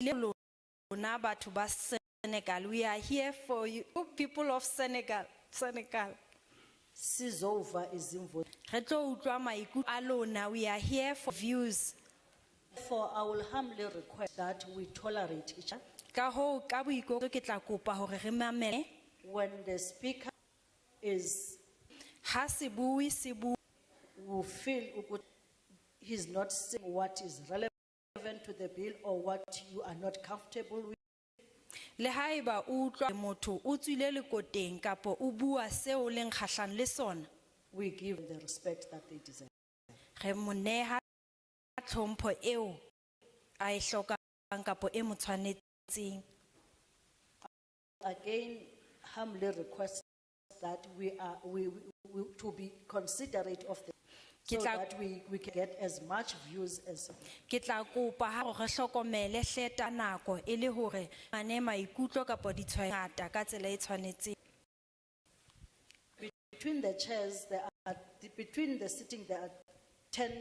lona batho ba Senekal, we are here for you, people of Senekal. Sizova izimvo. Re tlo utlwa maikutlo a lona, we are here for views. Therefore, I will humbly request that we tolerate each other. Ka hoo, ka boikokobetso ke tla kopa hore re mamele. When the speaker is, Ha se bue se bue, will feel he's not saying what is relevant to the bill or what you are not comfortable with. le haeba o utlwa motho o tswile lekoteng kapo o bua seo o leng kgahlang le sona, We give them the respect that they deserve. re mo neha tlhompho eo a e hlokang kapo e mo tshwanetseng. Again, humbly request that we to be considerate of the, so that we can get as much views as. Ke tla kopa ha re hlokomele hleta nako e le hore mane maikutlo kapo ditshwaetso ka tsela e tshwanetseng. Between the chairs, between the sitting, there are 10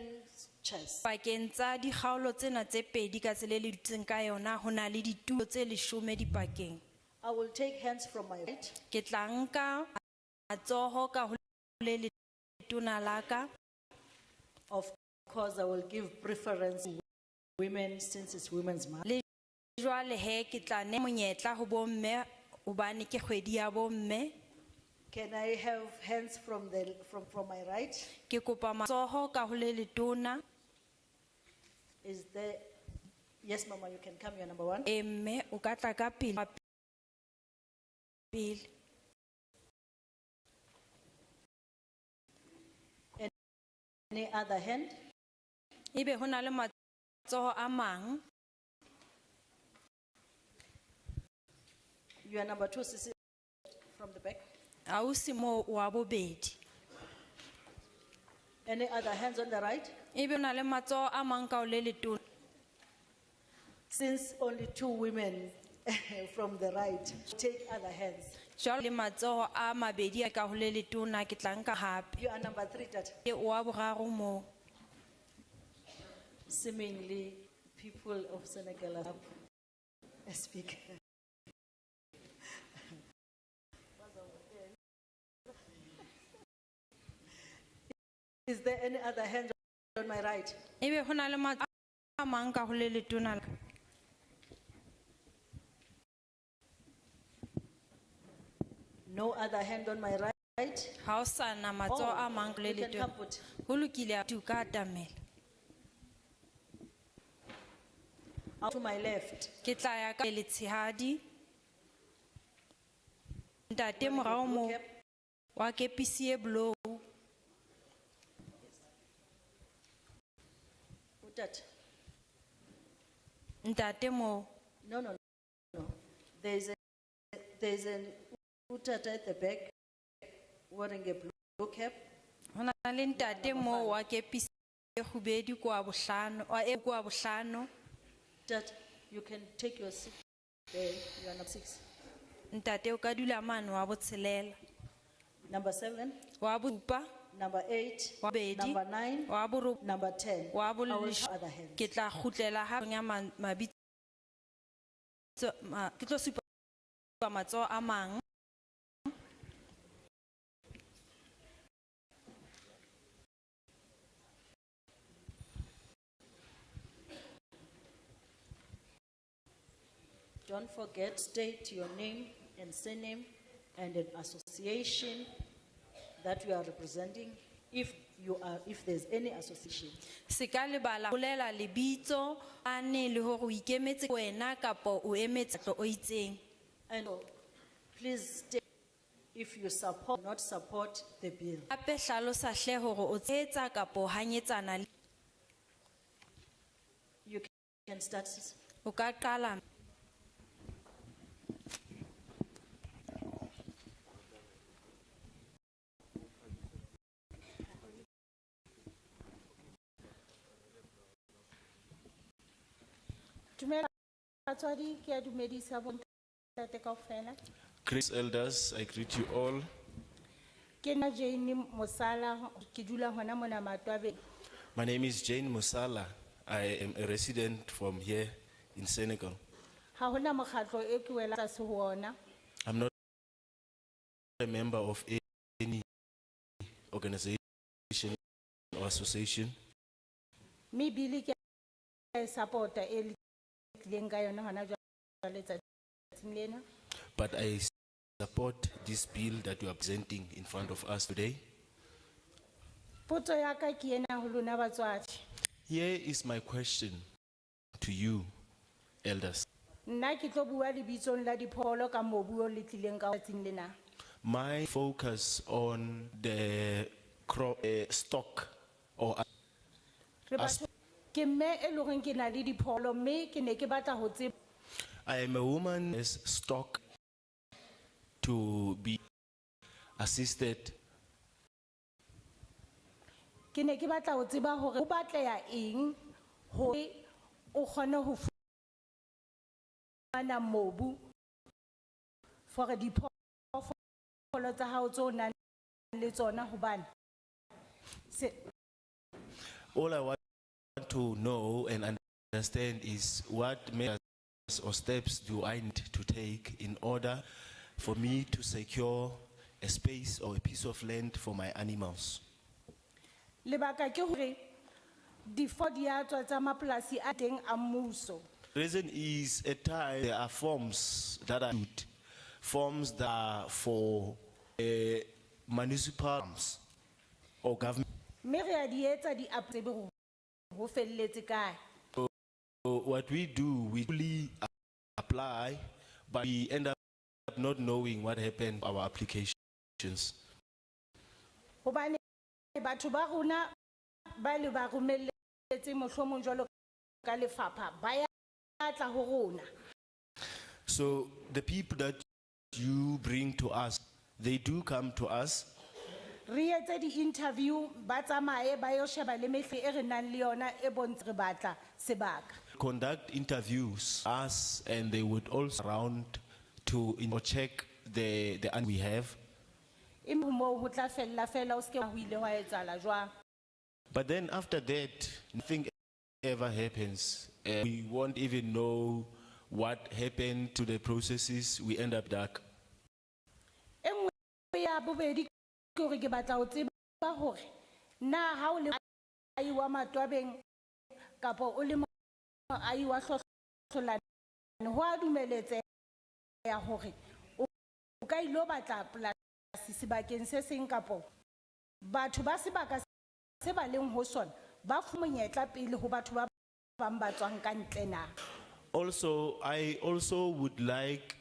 chairs. Pakeng tsa dikgaolo tsena tse pedi ka tsela e le dutseng ka yona ho na le ditulo tse 10 dipakeng. I will take hands from my right. Ke tla nka matsoho ka ho le letona la ka. Of course, I will give preference to women since it's Women's Month. Le jwale he ke tla ne monyetla ho bomme hobane ke kgwedi ya bomme. Can I have hands from my right? Ke kopa matsoho ka ho le letona. Is there? Yes, Mama, you can come. You're number one. Emme o ka tla ka pele. Any other hand? Ebe ho na le matsoho a mang. You are number two, Sisi, from the back. Ausi mo wa bobedi. Any other hands on the right? Ebe ho na le matsoho a mang ka ho le letona. Since only two women from the right, take other hands. Jwale le matsoho a mabedi ka ho le letona ke tla nka hape. You are number three, Tata. E wa boraro mo. Seemingly, people of Senekal are a speaker. Is there any other hand on my right? Ebe ho na le matsoho a mang ka ho le letona. No other hand on my right? Ha o sana matsoho a mang ka ho le you can letona. come put. Ho lokile tu ka atamela. Out to my left. Ke tla ya ka letshehadi. Ntate morao mo wa kepisi e blue. That. Ntate mo. No. There's an utata at the back wearing a blue cap. Ho na le ntate mo wa kepisi e khubedi kwa bohlano e kwa bohlano. That you can take your seat there. You are number 6. Ntate o ka dula mane wa botshelela. Number 7. Wa bopa. Number 8. Wa bedi. Number 9. Wa boro. Number 10. Wa I will bolesho. show other hands. Ke tla khutlela ha nya mabitso ke tlo supa matsoho a mang. Don't forget, state your name and surname and an association that you are representing, if there's any association. Seka lebala ho lela lebitso ane le hore o ikemetse wena kapo o emetse tlo o itseng. And please state if you support or not support the bill. Ape hlalosa hle hore o tshehetsa kapo o hanyetsana. You can start. O ka qala. Grace elders, I greet you all. My name is Jane Musala. I am a resident from here in Senekal. Ha hona mokgatlo e ke wela tlase ho ona. I'm not a member of any organization or association, Me bili ke supporta e le tlileng ka yona hona jwale tsatsing lena. but I support this bill that you are presenting in front of us today. Potso ya ka ke ena ho lona batswadi. Here is my question to you, elders. Nna ke tlo bua lebitsong la dipholo ka mobu o le tlileng ka tsatsing lena. My focus on the stock or Re batho ke mme e leng hore ke na le dipholo mme ke ne ke batla ho tseba I am a woman as stock to be assisted. ke ne ke batla ho tseba hore ho batleya eng hore o kgone ho fumana mobu for diphoofolo tsa hao tse o nang le tsona hobane All I want to know and understand is what measures or steps do I need to take in order for me to secure a space or a piece of land for my animals. lebaka ke hore difo di a tswa tsa mapolasi a teng a mmuso. Reason is at times there are forms that are good, forms that are for municipal farms or government. Mme re a di etsa di tsebe hore ho felletse kae. So what we do, we fully apply, but we end up not knowing what happened to our applications. Hobane batho ba rona ba le ba romelletse mohlomong jwalo ka lefapha ba ya tla ho rona. So the people that you bring to us, they do come to us. Re etse di interview ba tsamaye ba yo sheba le mehle e re nang le yona e bontshe re batla sebaka. Conduct interviews, us, and they would also around to check the we have. Mo ho tla fella fela o ske ho ile wa etsala jwang. But then after that, nothing ever happens. We won't even know what happened to the processes. We end up dark. E nngwe ya bobedi ke hore ke batla ho tseba hore na ha o le ai wa Matwabeng kapo o le ai wa Hlohlolane ho a dumeletse ya hore o ka ilo batla polasi sebakeng se seng kapo batho ba sebaka se ba leng ho sona ba fumonyetla pele ho batho ba bang ba tswang ka ntle na. Also, I also would like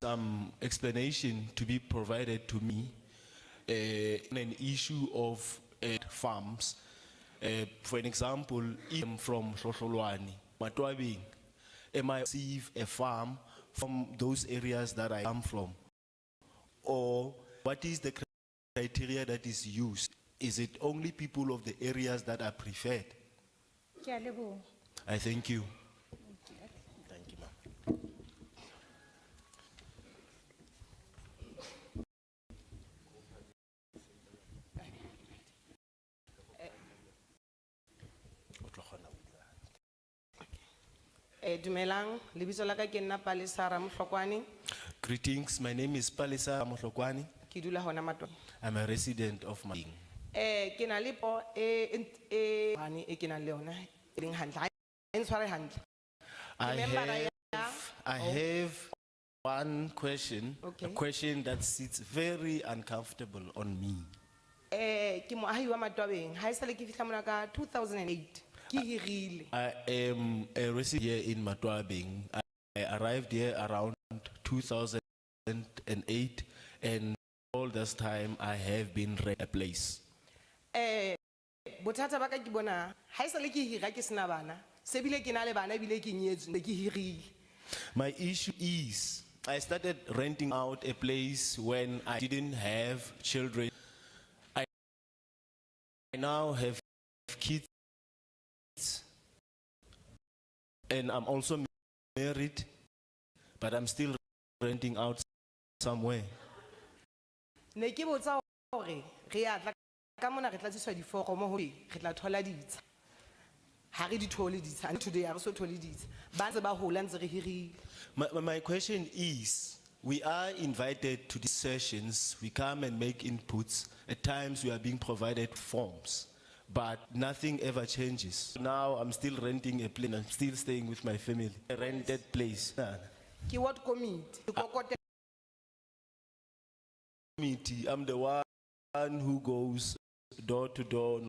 some explanation to be provided to me on an issue of farms. For an example, if I'm from Hlohlolwane, Matwabeng, am I receive a farm from those areas that I come from? Or what is the criteria that is used? Is it only people of the areas that are preferred? Ke a leboha. I thank you. Thank you, ma'am. Dumelang, lebitso la ka ke nna Palesa Ramhlokwane, Greetings, my name is Palesa Ramhlokwane. ke dula hona Matwabeng. I'm a resident of Maing. Ke na le po e ke nang le yona e leng hantle. Ha e ntshware hantle. I have one question, Okay. a question that sits very uncomfortable on me. Ke moahi wa Matwabeng, ha esale ke fihla mona ka 2008. Ke hirile. I am a resident here in Matwabeng. I arrived here around 2008, and all this time I have been renting a place. Bothata ba ka ke bona ha esale ke hira ke sena bana. Se bile ke na le bana bile ke nyetswe ke hirile. My issue is, I started renting out a place when I didn't have children. I now have kids, and I'm also married, but I'm still renting out somewhere. Ne ke botsa hore re ya tla ka mona re tla tsiswa diforomo ho re tla thola ditsha. ha re di thole ditsha today ha re so thole ditsha ba ntse ba hola ntse re hirile. My question is, we are invited to these sessions, we come and make inputs. At times we are being provided forms, but nothing ever changes. Now I'm still renting a place, I'm still staying with my family. A rented place. Ke what committee? Committee, I'm the one who goes door to door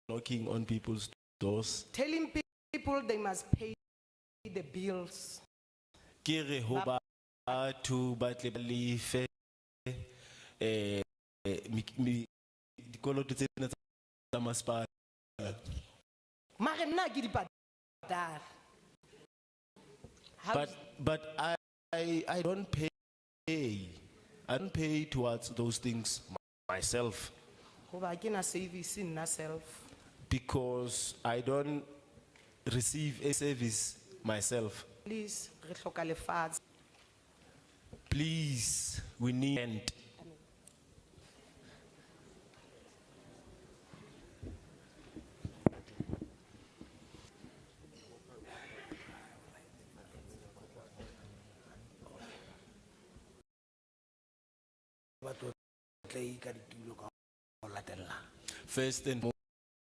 knocking on people's doors. Telling people they must pay the bills. Kere ho batho ba tle ba lefe dikoloto tsena tsa masepala. Mare nna ke di patala. But I don't pay. I don't pay towards those things myself Hoba ke na service nna self. because I don't receive a service myself. Please, re hloka lefatshe. Please, we need. First and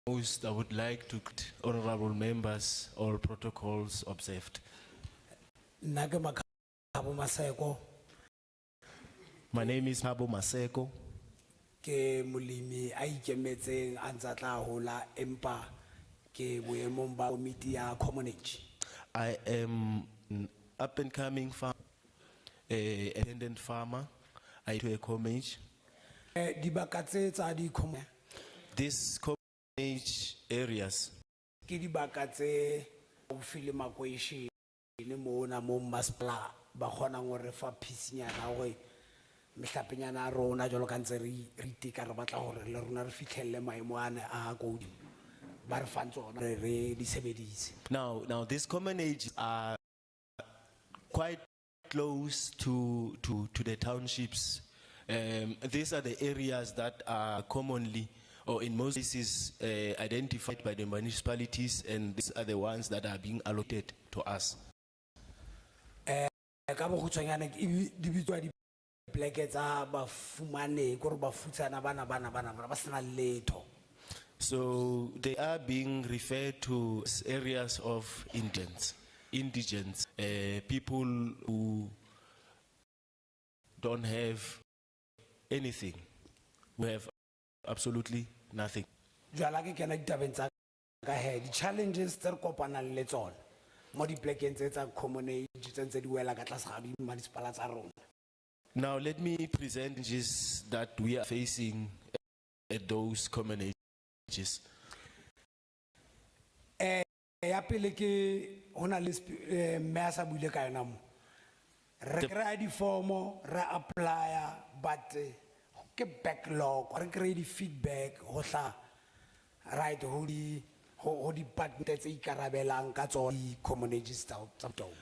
most, I would like to greet honorable members, all protocols observed. Nake Makabo Maseko My name is Habo Maseko. ke molemi a ikemetseng a ntse a tla hola empa ke boemong ba committee ya commonage. I am an up and coming farmer, a independent farmer. I do a homage. Dibaka tse tsa di These homage areas, ke dibaka tse haufi le makoishene mona mo masepala ba kgonang ho re fa phisinyana hore mehlapenyana a rona jwalo ka ntse re iteka re batla hore le rona re fihlelle maemo ana a godimo ba re fang tsona re di sebedise. now these commonages are quite close to the townships. These are the areas that are commonly or in most cases identified by the municipalities, and these are the ones that are being allocated to us. Ka bokgutshwanyane di bitswa di pleke tsa bafumane gore ba futsana bana ba sena letho. So they are being referred to as areas of indigents, people who don't have anything, who have absolutely nothing. Jwala ke kena ditabeng tsa ka he di challenges tse re kopanang le tsona mo di plekeng tse tsa commonage tse ntse di wela ka tlase ga di municipal tsa rona. Now let me present just that we are facing at those commonages. Ya pele ke hona le mme a sa buile ka yona mo re kry di formo re applya but ke backlog re kry di feedback ho tla right ho di department tse ikarabelang ka tsona di commonages tsa tsona.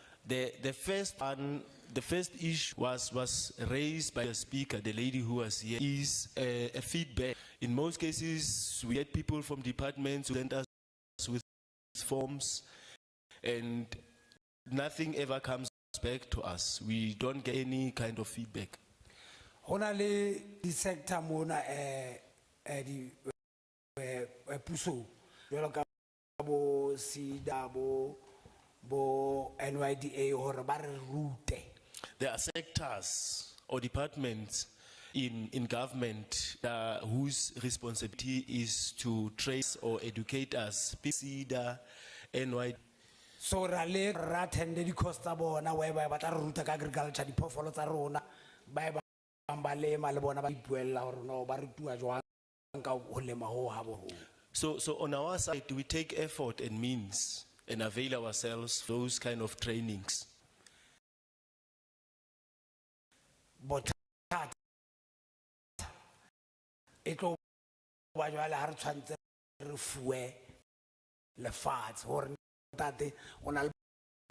The first issue was raised by the speaker, the lady who was here, is a feedback. In most cases, we get people from departments who send us with forms, and nothing ever comes back to us. We don't get any kind of feedback. Hona le di sector mona di puso jwalo ka bo SIDA bo NYDA hore ba re rute. There are sectors or departments in government whose responsibility is to trace or educate us. SIDA, NYDA. So ra attend di course tsa bona where ba tla re ruta ka agriculture di phofolo tsa rona ba ba lema le bona ba ipuella hore no ba rutua jwang ka ho lema ho ha bo. So on our side, we take effort and means and avail ourselves those kind of trainings. But itlo ba jwale ha re tshwantse re fuwe lefatshe hore tate ona le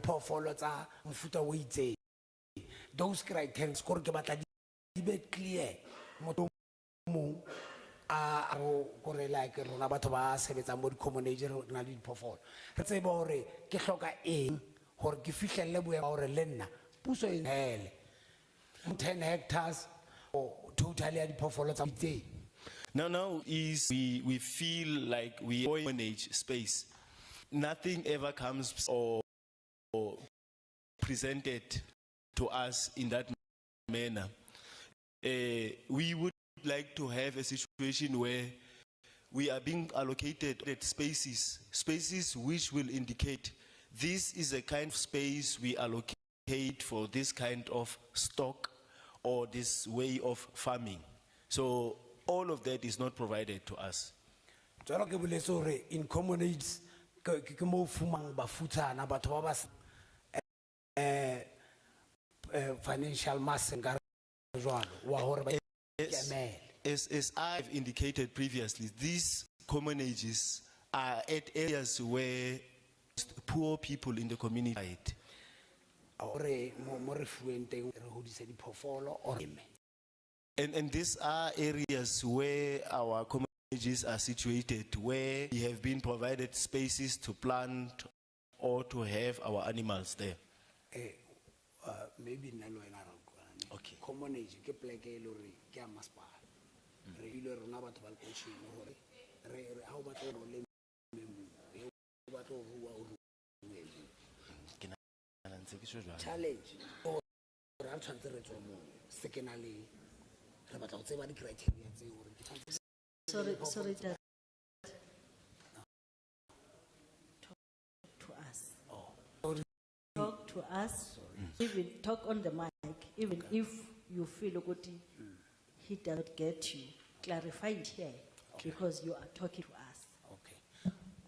phofolo tsa mfuta o itseng. Those criteria gore ke batla di be clear motho mo kore like rona batho ba sebetsang mo di-commonage re na le diphoofolo re tsebe gore ke hloka eng gore ke fihlelle boemo ba gore le nna puso e hele 10 hectares or totally ya diphoofolo tsa itseng. Now is we feel like we manage space. Nothing ever comes or presented to us in that manner. We would like to have a situation where we are being allocated spaces which will indicate this is a kind of space we allocate for this kind of stock or this way of farming. So all of that is not provided to us. Jalo ke boletse gore in commonage ke mo fumang bafutsana batho ba ba financial mass nka re jwalo wa hore ba ikemele. As I've indicated previously, these commonages are at areas where poor people in the community hide. Ore mo re fueng teng re hodise diphoofolo or eme. And these are areas where our communities are situated, where we have been provided spaces to plant or to have our animals there. Maybe nna le wena ra utlwana. Okay. Commonage ke pleke e le hore ke ya masepala. Re ile rona batho ba lekeshene hore re ha o batla ho le o batla ho rua o rue. Challenge o ra tshwantse re tswa mo se ke na le re batla go tseba di criteria tse hore ke tshwantse Sorry, Dad. Talk to us. Talk to us. Even talk on the mic. Even if you feel good, he does not get you. Clarify it here because you are talking to us. okay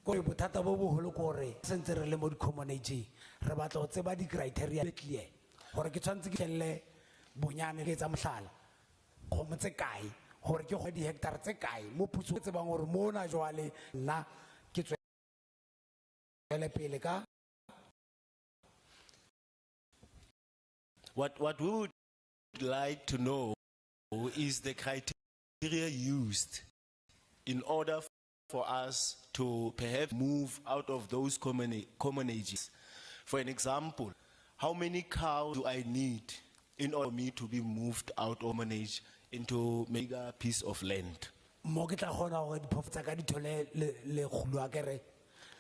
ko bothata bo boholo ko re sentse re le mo di-commonage re batla go tseba di-criteria le clear gore ke tshwanetse ke tlhelle bonyane ke tsa mohlala kgomo tse kae gore ke kgwe di-hectare tse kae mo puso e tsebang gore mona jwale nna ke tswele pele ka. What we would like to know is the criteria used in order for us to perhaps move out of those commonages. For an example, how many cows do I need in order for me to be moved out of commonage into a bigger piece of land? Mo ke tla kgona gore diphoofolo tsa ka di thole le kgolo akere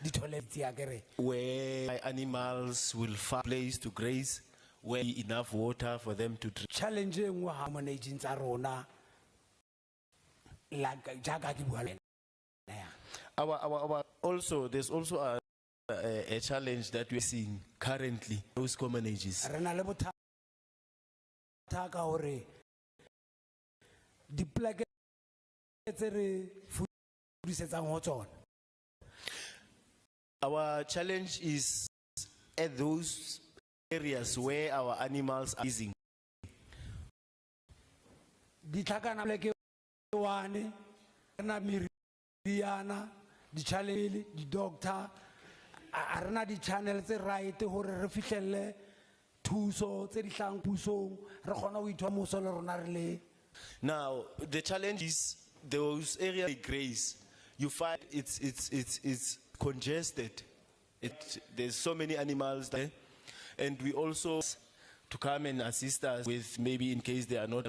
di thole tsi akere Where my animals will find a place to graze, where enough water for them to drink. challenge e nngwe ha managing tsa rona la jaaka ke bua le There's also a challenge that we're seeing currently, those commonages. re na le bothata ka hore dipleke tse re fudisetsang ho tsona Our challenge is at those areas where our animals are grazing. di tlhakana pleke one na meriana di channel di doctor a rena di channel tse right hore re fihlelle thuso tse di hlang pusong re kgona ho ithoa moso le rona re le. Now, the challenge is those areas they graze. You find it's congested. There's so many animals there. And we also to come and assist us with maybe in case they are not,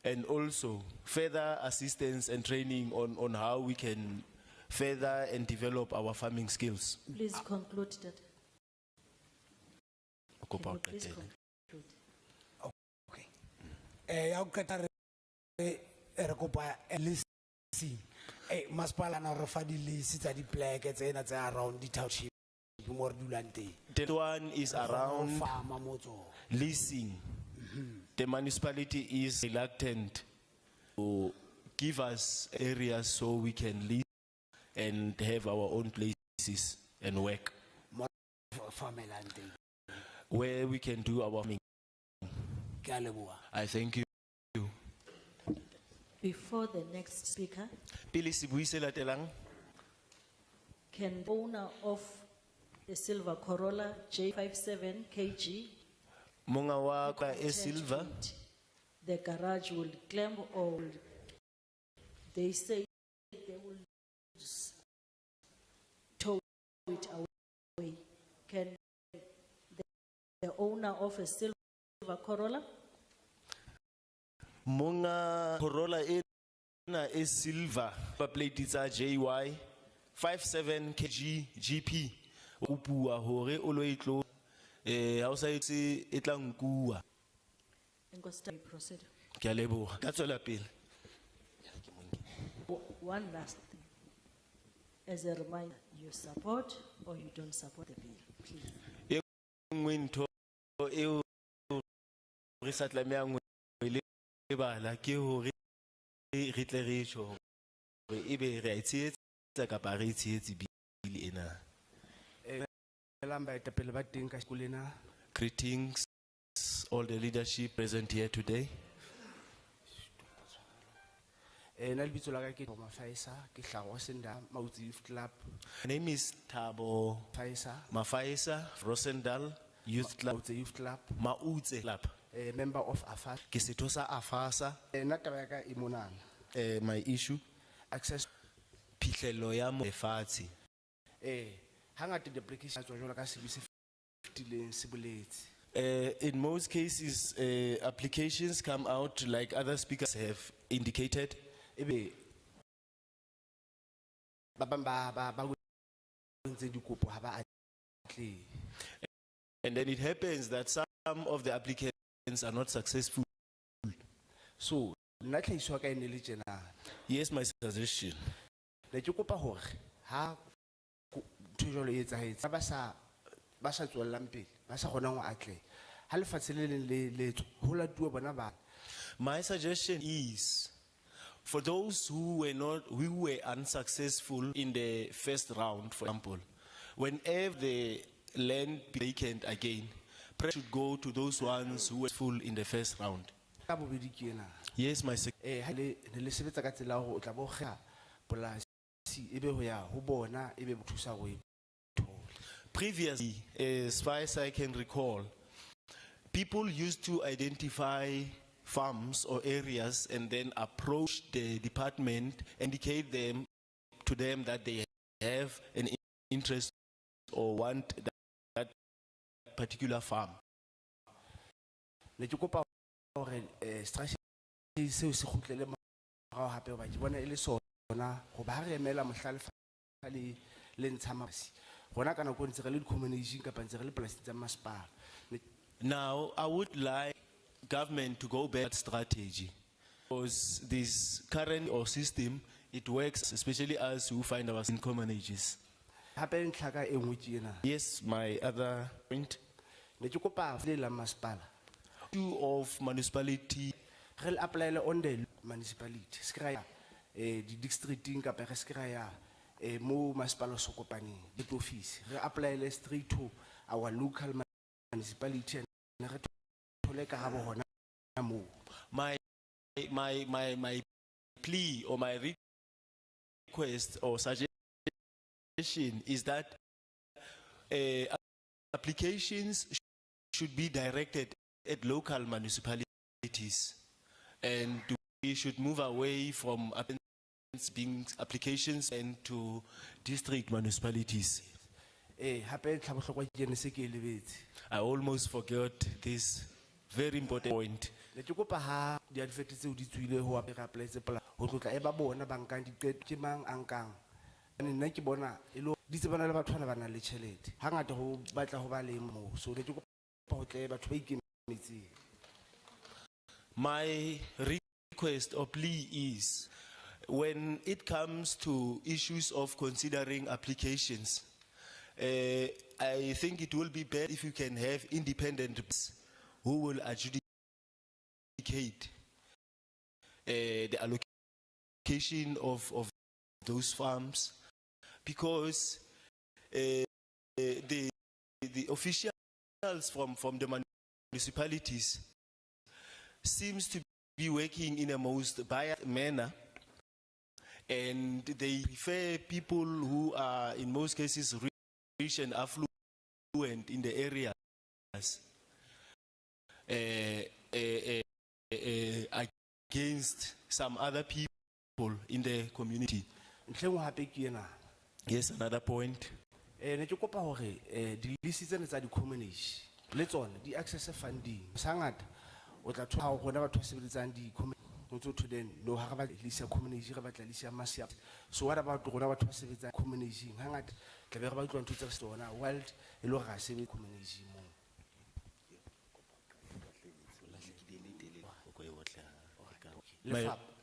and also further assistance and training on how we can further and develop our farming skills. Please conclude that. Can you please conclude? Okay. Ya ukata re kopa listing. Masepala na re fa di list tsa di pleke tsena tse around di township mo re dulang teng. The one is around farmer mo tsona. leasing. The municipality is reluctant to give us areas so we can lease and have our own places and work Farmeland teng. where we can do our farming. Ke a leboha. I thank you. Before the next speaker, Pele sebui se latelang, can the owner of the silver Corolla J57 kg monga wa ka e content silver, with the garage will claim or will they say they will tow it away. Can the owner of a silver Corolla Monga Corolla ena is silver, plate is JY 57 kg GP. Upua hore oloitlo hausa itla nkua. and proceed? Ke a leboha. Ka tswela pele. One last thing. As a reminder, you support or you don't support the bill, please. Nngwe ntho eo re sa tlamehang ho e lebala ke hore re tle re tjho hore ebe re a itshetsa kapa re itshetsi bili ena. Greetings all the leadership present here today. Na lebitso la ka ke Mafaisa ke hlago Senda Mautsi Youth Club. My name is Thabo Faisa Mafaisa, Rosendal Youth Club, Mautsi Youth Club, Mautse Club. member of AFAS. Ke setho sa AFASA. Na taba ya ka e monana. My issue, Access phihlello ya lefatshe. hangata the application tswa jwalo ka se fitileng se boletse. In most cases, applications come out like other speakers have indicated. Ebe ba bang ba ntse dikopo ha ba atle. And then it happens that some of the applicants are not successful. So nna tlhahiso ka ene le tjena. Here's my suggestion. Ne ke kopa hore ha tujolo e etsahetse ba sa tswellang pele ba sa kgonang ho atle ha lefatshe le leng le tswa ho latuwa bona ba. My suggestion is, for those who were unsuccessful in the first round, for example, whenever the land vacant again, pressure should go to those ones who were full in the first round. Ka bobedi ke ena. Yes, my sec- Ha le le sebetsa ka tsela hore o tla bo kga polasi ebe ho ya ho bona ebe bo thusa ho e thola. Previously, as far as I can recall, people used to identify farms or areas and then approach the department, indicate to them that they have an interest or want that particular farm. Ne ke kopa hore strategy seo se khutlele morao hape ba ke bona e le sona ho ba re emela mohlalefa le ntsha masi rona kana go ntse re le di-combination kapa ntse re le polasi tsa masepala. Now, I would like government to go back to strategy, because this current or system, it works, especially us who find ourselves in common ages. Hape ntlha ka e nngwe ke ena. Yes, my other point, Ne ke kopa le la masepala issue of municipality. re le applyele on the municipality se kra di districting kapa re se kra mo masepala so kopaneng di office re applyele straight to our local municipality and re thole ka ha bo hona mo. My plea or my request or suggestion is that applications should be directed at local municipalities, and we should move away from being applications and to district municipalities. Hape ntlha bohlokwa ke ene se ke e lebetse. I almost forgot this very important point. Ne ke kopa ha di advert tseo di tswile ho apply tse pla ho tlotla e ba bona ba nkang diqeto ke mang a nkang. Nna ke bona e lo di tsebana le batho ba nang le tjhelete hangata ho batla ho ba le mo, so ne ke kopa ho tle batho ba ikemetseng. My request or plea is, when it comes to issues of considering applications, I think it will be better if you can have independent who will adjudicate the allocation of those farms, because the officials from the municipalities seems to be working in a most biased manner, and they prefer people who are in most cases rich and affluent in the areas against some other people in the community. Ntleng o hape ke ena. Yes, another point. Ne ke kopa hore di list tsena tsa di community le tsona di access funding. Sangata o tla thola hore rona batho ba sebeletsang di community to then no ha ba lisa community re batla lisa masia. So what about rona batho ba sebetsang community hangata tla be re ba utlwa ntho tsa tsona world e lo ga sebe community mo.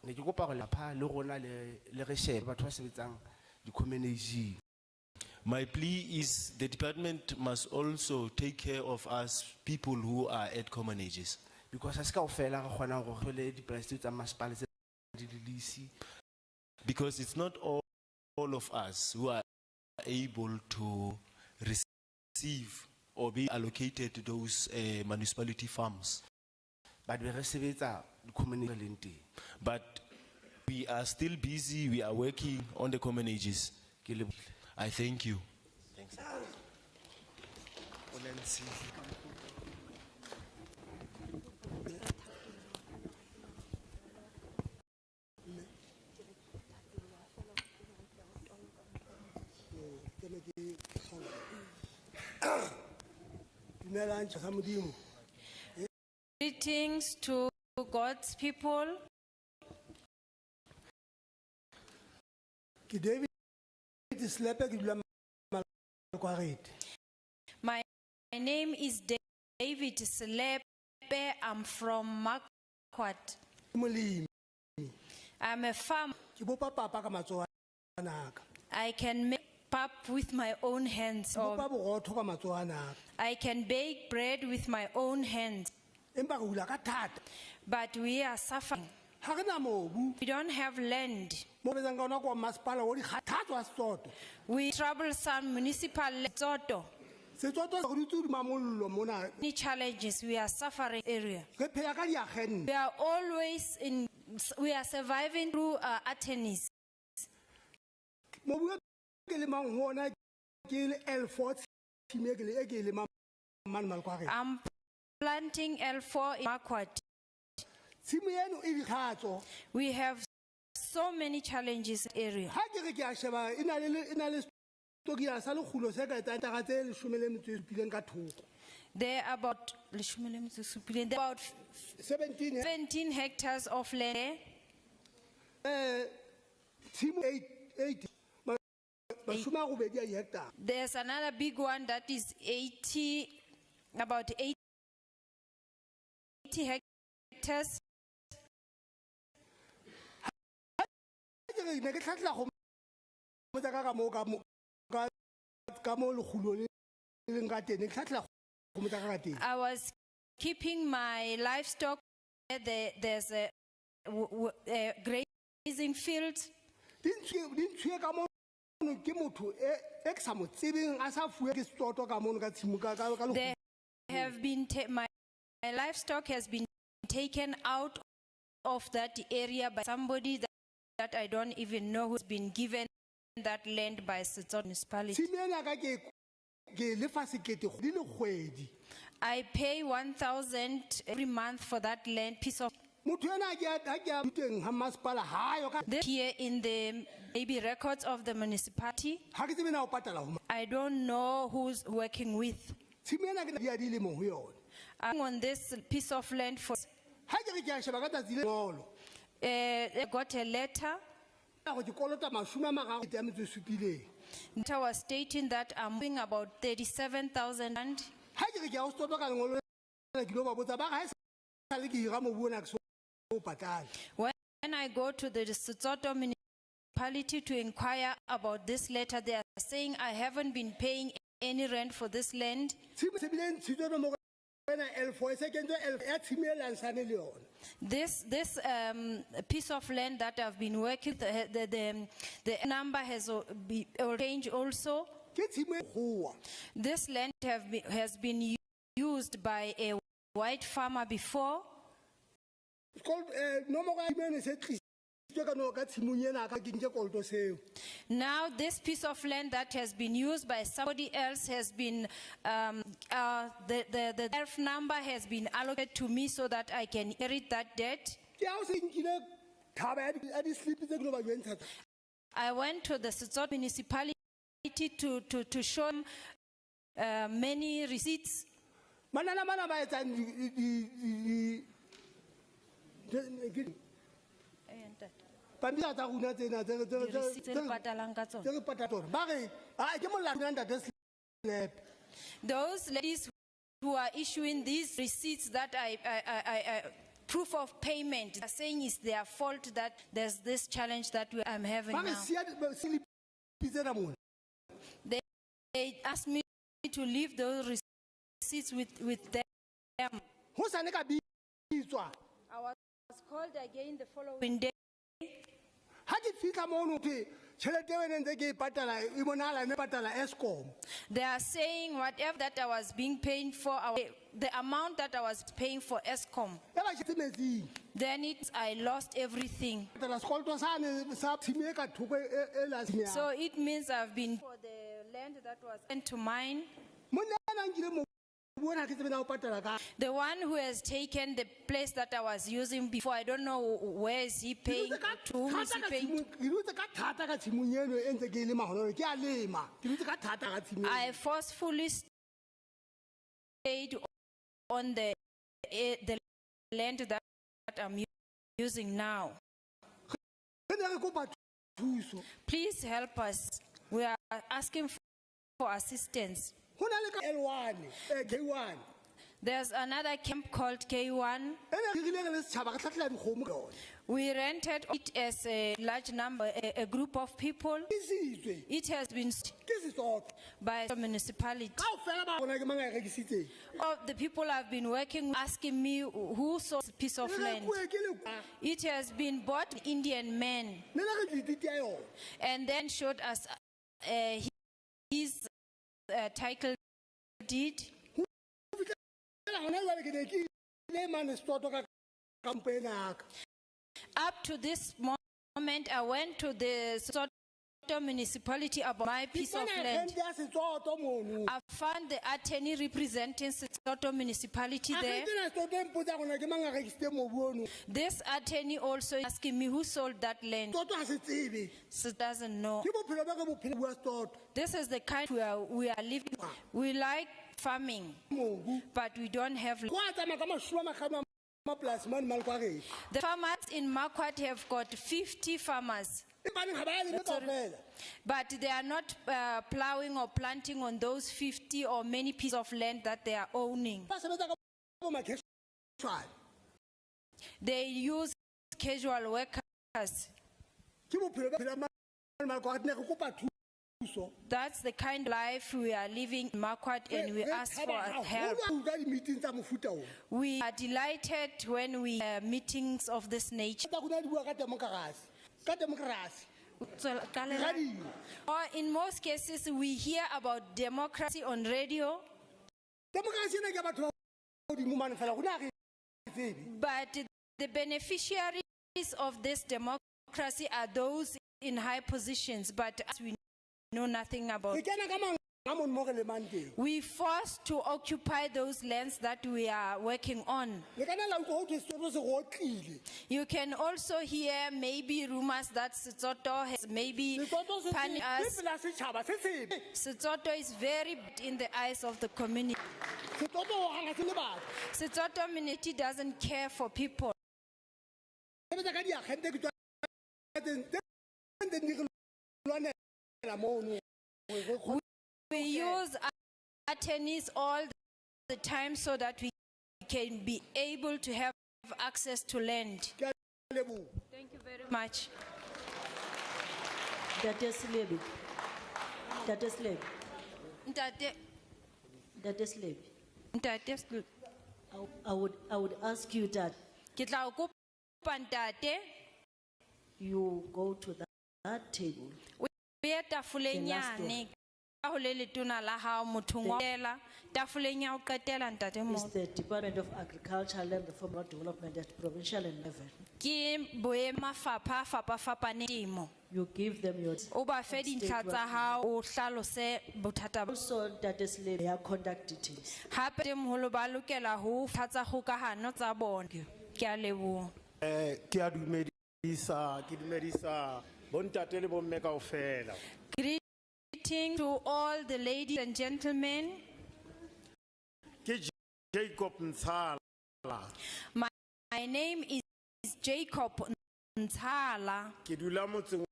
Ne ke kopa hore lapha le rona le re share batho ba sebetsang di community. My plea is the department must also take care of us people who are at common ages. Because as kaofela re kgona go hole di price tsa masipala tse di lisi. Because it's not all of us who are able to receive or be allocated to those municipality farms. But we sebetsa di community lente. But we are still busy, we are working on the common ages. I thank you. Thanks. Greetings to God's people. My name is David Slepe. I'm from Makwat. I'm a farmer. I can make pap with my own hands. Or I can bake bread with my own hands. But we are suffering. We don't have land. We troublesome municipal Lesotho. Many challenges we are suffering area. We are always we are surviving through attorneys. I'm planting L4 in Makwat. We have so many challenges in the area. There are about 17 hectares of land. There's another big one that is about 80 hectares. I was keeping my livestock. There's a grazing field. My livestock has been taken out of that area by somebody that I don't even know who's been given that land by Setso municipality. I pay 1,000 every month for that land piece of. This here in the maybe records of the municipality. I don't know who's working with. I'm on this piece of land for. I got a letter. It was stating that I'm paying about 37,000 rand. When I go to the Setso municipality to inquire about this letter, they are saying I haven't been paying any rent for this land. This piece of land that I've been working, the number has changed also. This land has been used by a white farmer before. Now this piece of land that has been used by somebody else has been, the number has been allocated to me so that I can inherit that debt. thaba ya di-slip tse ke lo ba jwentsha tsa. I went to the Setsot municipality to show them many receipts. Manana mana ba etsang pampiri tsa rona tsena Di-receipts tse le patalang ka tsona. tse re patala tsona ba re ke molao wa ntate slap. Those ladies who are issuing these receipts that I proof of payment are saying it's their fault that there's this challenge that I'm having Ba re now. siya slip tsena mona. They asked me to leave those receipts with them. Ho sane ka bitswa. I was called again the following day. Ha ke fitla mono ke tšhelete eo e ne ntse ke e patala e bonala ne patala Eskom. They are saying whatever that I was being paying for, the amount that I was paying for ESCOM, E ba šetse metsing. then I lost everything. Patala sekoloto sane sa tshimo e ka thoko e la tshimo ya. So it means I've been for the land that was sent to mine. Monna ena nkile mo bona ke tsebe na o patala ka. The one who has taken the place that I was using before, I don't know where is he paying, to whom is he paying. Ke dutse ka thata ka tshimong eno e ntse ke e lema gone, ke a lema. Ke dutse ka thata ka tshimong. I forcefully stayed on the land that I'm using now. Ke ne re kopa thuso. Please help us. We are asking for assistance. Ho na le ka L1 K1. There's another camp called K1. Ene ke rile le setšhaba ka tlhatlela dikgomo ka yone. We rented it as a large number, a group of people. Ke sitswe. It has been Ke Sesotho. by the municipality. Kaofela ba rona ke mang a e rekisitseng. All the people have been working, asking me who sold this piece of Re land. rekuwe ke le kwa. It has been bought by Indian men, Ne le re ditite ya yone. and then showed us his title deed. Fela gona jwale ke ne ke ile mane Sesotho ka kampo ena ya ka. Up to this moment, I went to the Soto municipality about my piece of Ke bona land. agent ya Sesotho mono. I found the attorney representing Soto municipality there. Agent ena Sesotho e mpotsa gona ke mang a rekisitse mobu ono. This attorney also asking me who sold that land. Sesotho ha se tsebe. She doesn't know. Ke bophelo ba ka bophelo bua Sesotho. This is the kind we are living. We like farming, Mobu. but we don't have. Go a tsamaya ka mashome a mahlano a mapolasi mane mane kwa gešo. The farmers in Marquardt have got 50 farmers, Empaneng ga ba ya leme kaofela. but they are not plowing or planting on those 50 or many pieces of land that they are owning. Ba sebetsa ka bo makhešwane. They use casual workers. Ke bophelo ba phela mane mane kwa gešo. Ne re kopa thuso. That's the kind of life we are living in Marquardt, and we ask for help. Haholo ka di-meeting tsa mofuta ona. We are delighted when we have meetings of this nature. Tsa rona di bua ka democracy. Ka democracy. Radio. Or in most cases, we hear about democracy on radio, Democracy ena ke ya batho ba hodimo mane fela, rona ha re e tsebe. but the beneficiaries of this democracy are those in high positions, but us, we know nothing about. Re kena ka mang a mono mo re lemang teng. We forced to occupy those lands that we are working on. Le kana la utlwa hothwe Sesotho se rotlile. You can also hear maybe rumors that Setsotho has maybe Sesotho se punished se us. pela setšhaba se sebe. Setsotho is very bad in the eyes of the community. Sesotho ho hanga se le batho. Setsotho community doesn't care for people. Sebetsa ka diagente ke tswa tse ntse di re lwanela mono. We use attorneys all the time so that we can be able to have access to land. Ke a leboha. Thank you very much. Date Slebi. Date Slebi. Ntate, Slebi. ntate, I would ask you that ke tla o kopa ntate, you go to that table. o ye tafoleng The last one. yane ka ho le letona la hao mothong wa ela tafoleng ya ho qetela ntate It's mo. the Department of Agriculture, Land and Rural Development at provincial and level. Ke boemafapha a fapafapaneng temo. You give them your. O ba fe dintlha tsa hao, o hlalose bothata ba. Also, that is their contact details. Hape moholo ba lokela ho tlhatsa kgokahano tsa bona. Ke a leboha. Ke a dumedisa Ke dumedisa bontate le bomme kaofela. Greeting to all the ladies and gentlemen. Ke Jacob Nsala. My name is Jacob Nthala Ke dula motseng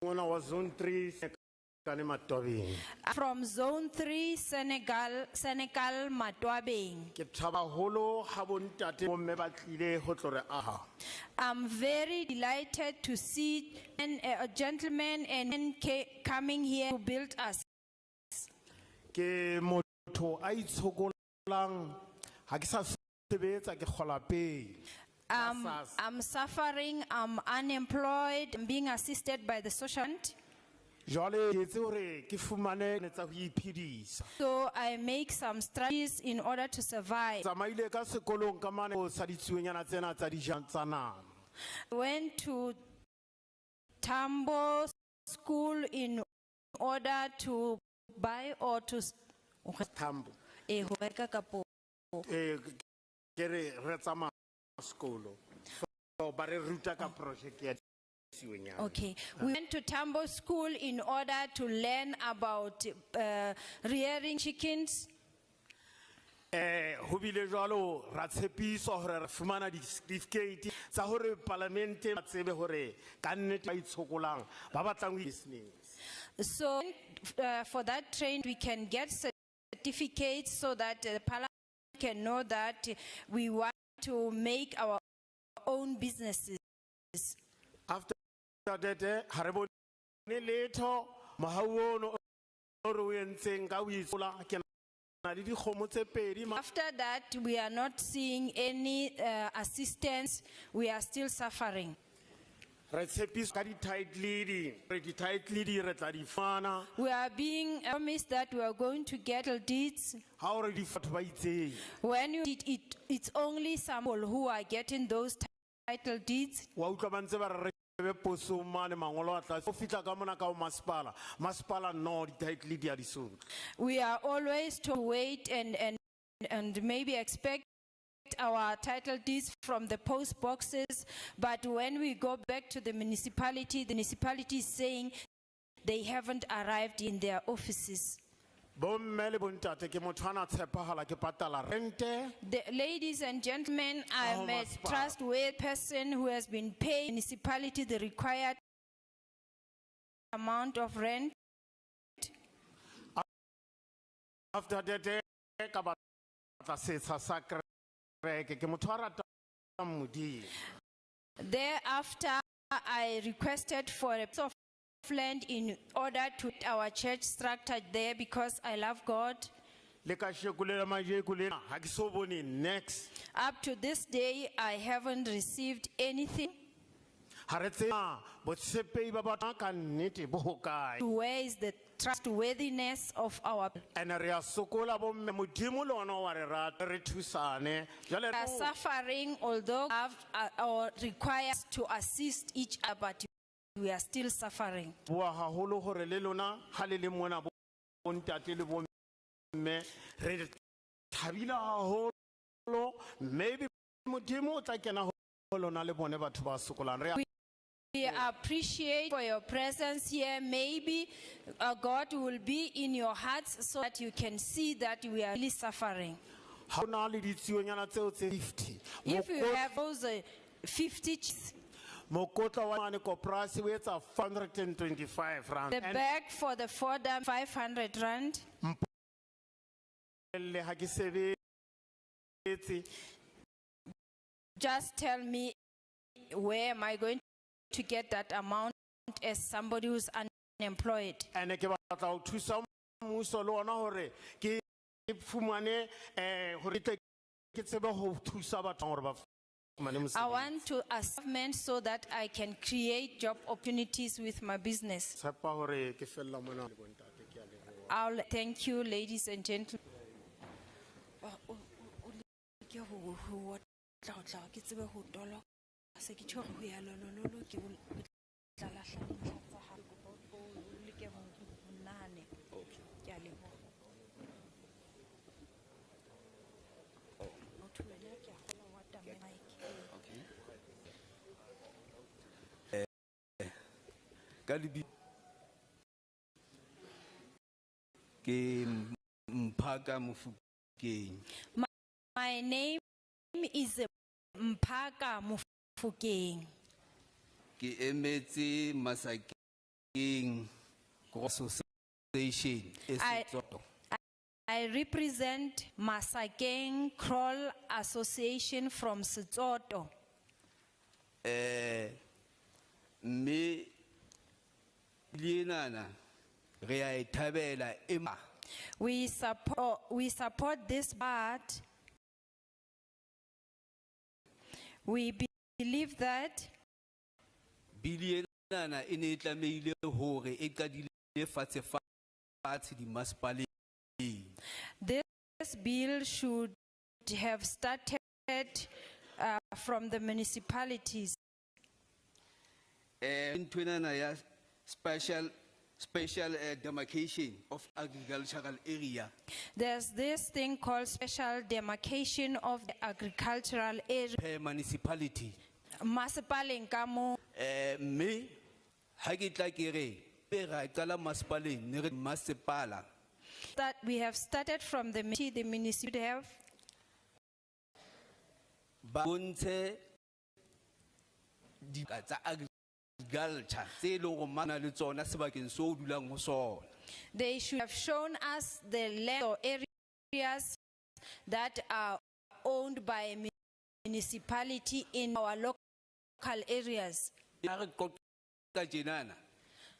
ona wa zone 3 Senekal Matwabeng. from Zone 3, Senekal, Matwabeng. Ke thaba holo ha bontate bomme ba tlile ho tlo re aha. I'm very delighted to see a gentleman and men coming here to build us. Ke motho a itshokolang ha ke sa sebetsa ke kgola pay. I'm suffering, I'm unemployed, I'm being assisted by the social fund. Jwale ke itse hore ke fumane ne tsa ho iphedisa. So I make some strategies in order to survive. Tsamaile ka sekolong ka mane ho sa ditsuonyana tsena tsa dijang tsa nama. Went to Tambo school in order to buy or to Tambo. ho reka kapo. Ke re tsamaya sekolo. So ba re ruta ka project ya ditsuonyana. Okay, we went to Tambo school in order to learn about rearing chickens. Ho bile jwalo ra tshepiswa hore re fumana di-certificate tsa hore parlamente ba tsebe hore ka nnete ba itshokolang ba batlang business. So for that train we can get certificates so that the parliament can know that we want to make our own businesses. After that, ha re bone letho mohauono o re o entseng ka ho itsola ke na le dikgomo tse pedi. After that, we are not seeing any assistance. We are still suffering. Re tshepiswa ka di-title deed, re di-title deed re tla di fana. We are being promised that we are going to get deeds. Ha o re di batho ba itseng. When you did it, it's only some people who are getting those title deeds. Wa utlwa ba ntse ba re be posong mane mangolo a tlase. O fihla ka mona ka ho masepala no di-title deed a di sohle. We are always to wait and maybe expect our title deeds from the post boxes, but when we go back to the municipality is saying they haven't arrived in their offices. Bomme le bontate ke motho ana tshepahala ke patala rente. The ladies and gentlemen, I'm a trustworthy person who has been paying municipality the required amount of rent. After that, ka batla setsha sa kreke ke motho a ratang Modimo. Thereafter, I requested for a piece of land in order to our church structure there because I love God. Le ka shekolela majeko lena ha ke so bone next. Up to this day, I haven't received anything. Ha re tseba botshepehi ba batho ka nnete bo hokae. Where is the trustworthiness of our people? And re a sokola bomme Modimo le ona wa re rata re thusane. Jwale We are suffering, although or requires to assist each other, but we are still suffering. bua haholo hore le lona ha le le mona bontate le bomme re thabile haholo. Maybe Modimo o tla kena ho lona le bone batho ba sokolang. Re We appreciate for your presence here. Maybe God will be in your hearts so that you can see that we are really suffering. ha o na le ditsuonyana tseo tse 50. If you have those 50, Mokotla wa mane koperasi o etsa 425 rand. the bag for the fodder 500 rand. Le ha ke sebetse Just tell me, where am I going to get that amount as somebody who's unemployed? ene ke batla ho thusa mmuso le ona hore ke fumane hore ke tsebe ho thusa batho hore ba fumane mosebetsi. I want to assessment so that I can create job opportunities with my business. Tshepa hore ke fella mona le bontate ke a leboha. I'll thank you, ladies and gentlemen. Kalibi. Ke Mpaka Mufukeng. My name is Mpaka Mufukeng. Ke emetse Masakeng Association eSotho. I represent Masakeng Kroll Association from Setsoto. Me lienana re a e thabela empa We support this, but we believe that bilienana e ne e tlameile hore e qadile fatshe fatshe di masepaleng. this bill should have started from the municipalities. Ntwenana ya special demarcation of agricultural area. There's this thing called special demarcation of the agricultural area. Per municipality. Masipaleng ka mo. Me ha ke tla ke re pe ra qala masepaleng ne re masepala. That we have started from the municipality have Bontshe di tsa agriculture tse lo go mana le tsona sebakeng so dulang ho sona. they should have shown us the land or areas that are owned by a municipality in our local areas. Ya re qoqa tjenana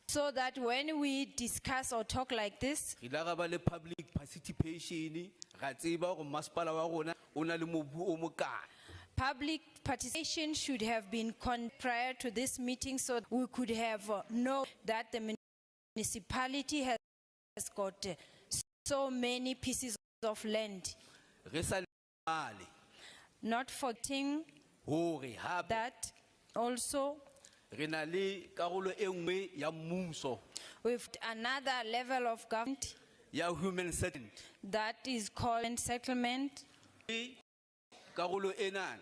So that when we discuss or talk like this, re la ga ba le public participation ga tseba go masepala wa rona o na le mobu o mokae. public participation should have been prior to this meeting so we could have known that the municipality has got so many pieces of land. Re sa le Not forgetting hore hape that also re na le karolo e nngwe ya mmuso with another level of government ya human settlement. that is called settlement, Karolo ena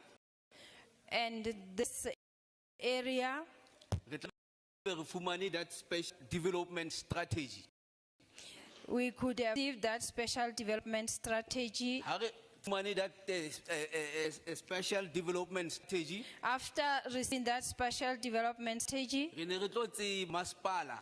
and this area re tla re fumane that special development strategy. we could have received that special development strategy. Ha re fumane that special development strategy After receiving that special development strategy, re ne re tlo tse masepala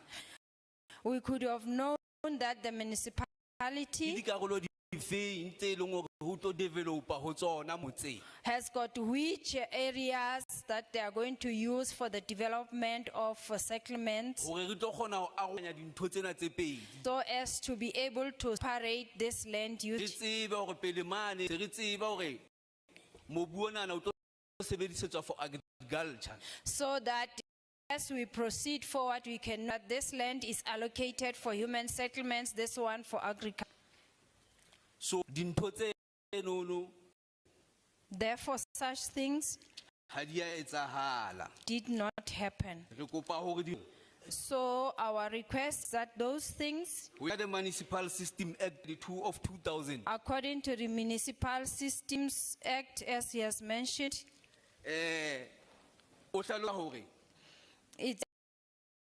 we could have known that the ke municipality dikarolo di feng tse leng hore ho tlo developa ho tsona motseng. has got which areas that they are going to use for the development of settlements, Hore re tlo kgona ho arolanya dintho tsena tse pedi. so as to be able to separate this land Re use, tsebe hore pele mane re tsebe hore mobu ona o tlo sebedisetswa for agriculture. so that as we proceed forward, we can know that this land is allocated for human settlements, this one for agriculture. So dintho tse nono Therefore, such things ha dia etsahala. did not happen. Re kopa hore di So our request is that those things, we are the Municipal System Act 2 of 2000. according to the Municipal Systems Act, as he has mentioned, O hlalosa hore it's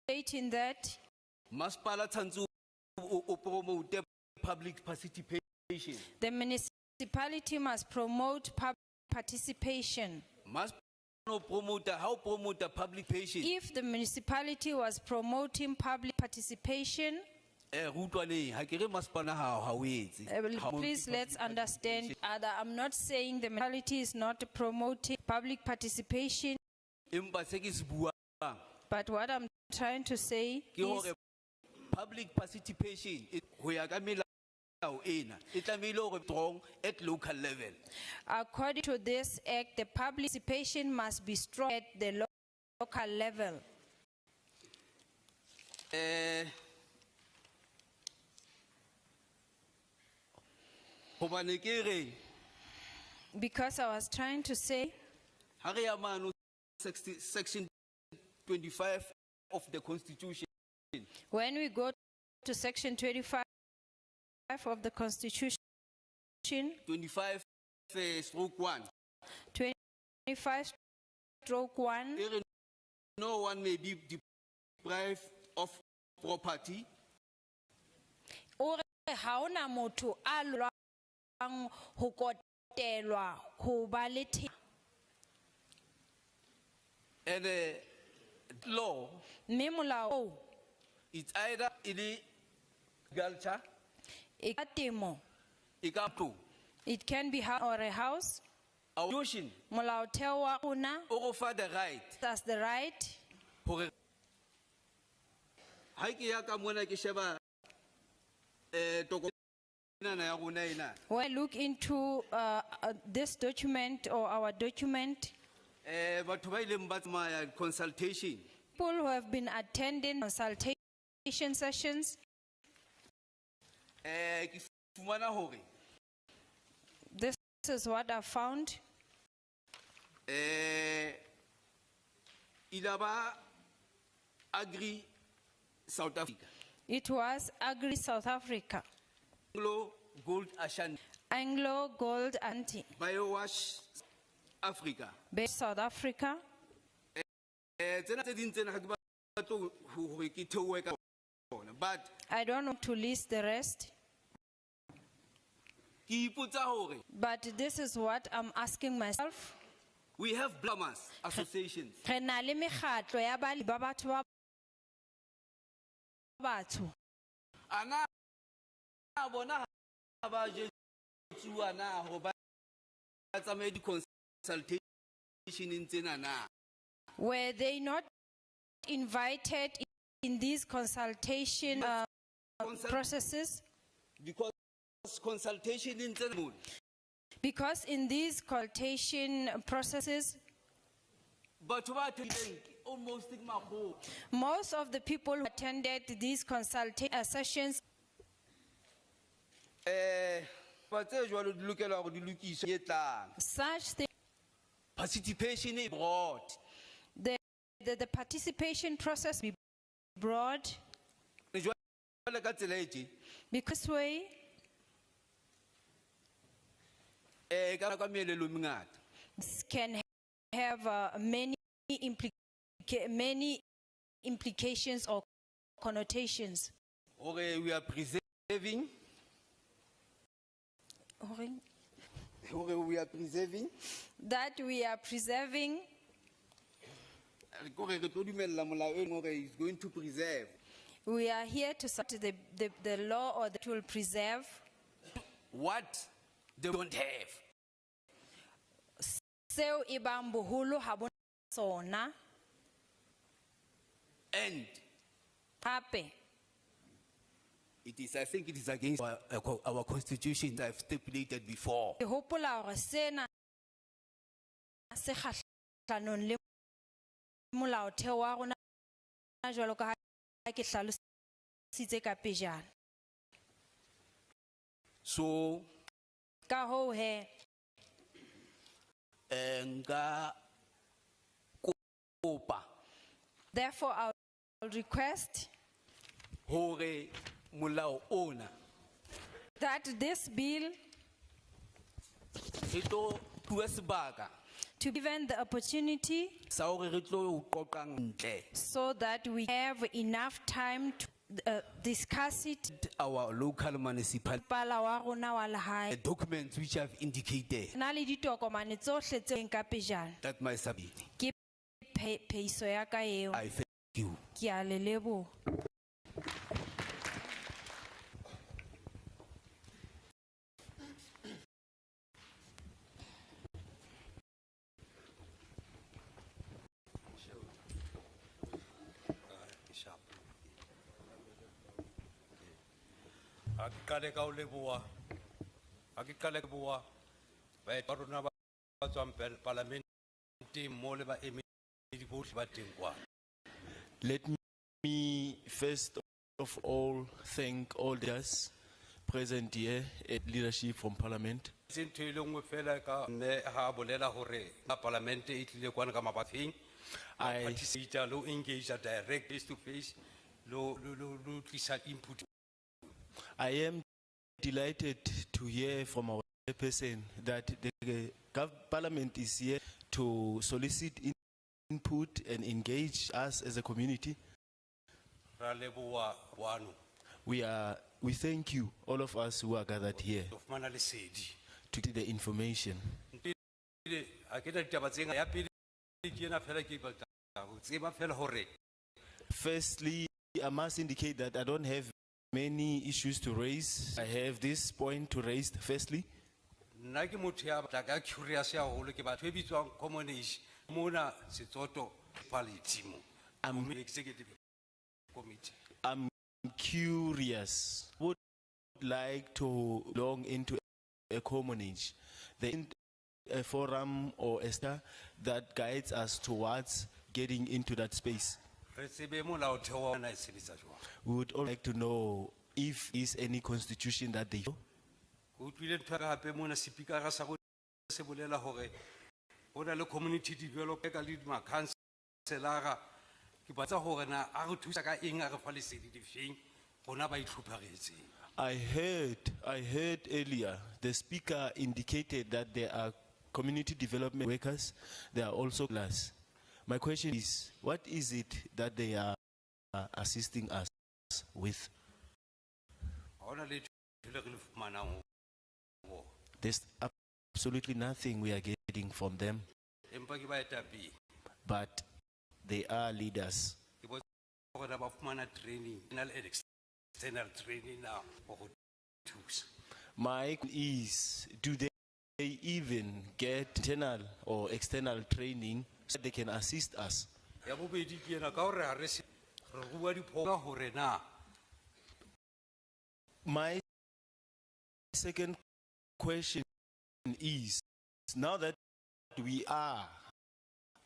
stating that masepala tshwantse o promote public participation. the municipality must promote public participation. Masepala o promota ha o promota public participation. If the municipality was promoting public participation, Re utlwaneng ha ke re masepala ha o etse. Ha o please etse let's public understand, I'm not saying the municipality is not promoting public participation, Empa se ke se buang but what I'm trying to say ke is hore public participation ho ya ka melao ena e tlamehile hore strong at local level. according to this act, the public participation must be strong at the local level. Hobane ke re Because I was trying to say, ha re ya mano section 25 of the Constitution, when we go to section 25 of the Constitution, 25 stroke 1, 25 stroke 1, e re no one may be deprived property O re ha ona motho a lwang ho kotelwa ho ba le thepa. and law, Mme molao oo, it's either in agriculture, e ka temo, ikapu, it can be or a house. our notion, Molaotheo wa rona offer the right. that's the right. Hore ha ke ya ka mona ke sheba tokomane ya rona ena When I look into this document or our document, batho ba ileng ba tsamaya consultation people who have been attending consultation sessions, ke fumana hore this is what I found. ilaba agri South Africa, It was Agri South Africa, Anglo Gold Ashanti, Anglo Gold Anti, Biowash Africa. South Africa. Tsena tse ding tsena ha ke batla hore ke theohe ka bona, but I don't want to list the rest, ke ipotsa hore but this is what I'm asking myself. we have plumbers associations. Re na le mekgatlo ya balemi ba batho ba batsho. Ana bona ha ba jetsuwa na ho ba tsamaye di consultation tsena na. Were they not invited in these consultation processes? Because consultation in tsena Because in these consultation processes, batho ba attending almost mago most of the people who attended these consultation sessions, ba tse jwalo di lokela hore di lokiswe e tlang. such things, Participation is broad. the participation process be broad, Jwale ka tsela e tje because way ka ka melelo e mengata. can have many implications or connotations. Hore we are preserving That we are preserving, kore re tlo dumella molao eno hore is going to preserve we are here to support the law or that will preserve what they don't have. seo e bang boholo ha bona sona. And Hape, I think it is against our constitution that I've stipulated before. ke hopola hore sena se kgahlanong le molaotheo wa rona jwalo ka ha ke hlalositse ka pejana. So, Ka hoo he, nka kopa therefore I will request hore molao ona that this bill re tlo fuwa sebaka to be given the opportunity sa hore re tlo o qoqang ntle so that we have enough time to discuss it. our local municipal Pala wa rona wa lehae, documents which have indicated na le ditokomane tsohle tse leng ka pejana. that my submit. Ke phehiso ya ka eo. I thank you. Ke a le leboha. Akikale ka uleboa. Akikale boa. Ba parona ba tswang parlamenti mo le ba emedi bohle ba teng kwa. Let me first of all thank all those present here at leadership from Parliament. Sentho ile ngwe fela ka ne ha bolela hore ba parlamente e tlile kwana ka mabafeng. I participate lo engage direct face to face lo tlisa input. I am delighted to hear from our person that the Parliament is here to solicit input and engage us as a community. Ra leboha wano, We thank you, all of us who are gathered here, o fumana lesedi. to get the information. Pele, ha ke na ditaba tse ngata. Ya pele ke ena fela ke batla ho tseba fela hore Firstly, I must indicate that I don't have many issues to raise. I have this point to raise. Firstly, nna ke motho ya batla ka curious haholo ke batho e bitswang commonage mona Setsoto municipality mo. I'm- Mo executive committee. I'm curious. Would like to belong into a commonage. There isn't a forum or a star that guides us towards getting into that space. Re tsebe molaotheo wa rona e sebetsa jwang. We would all like to know if is any constitution that they Ho utlwile ntho ya ka hape mona speaker sa rona se bolela hore ho na le community developer ka le ma-councilor-a. Ke batla hore na a re thusa ka eng, a re fa lesedi di feng rona ba itlhopharetseng. I heard earlier the speaker indicated that there are community development workers. There are also class. My question is, what is it that they are assisting us with? Ha hona letho le re le fumanang ho. There's absolutely nothing we are getting from them, Empa ke baetapele. but they are leaders. Ke botsa hore na ba fumana training, internal and external training now for ho thusa. My question is, do they even get internal or external training so they can assist us? Ya bobedi ke ena ka hore ha re se re rua diphoka hore na My second question is, now that we are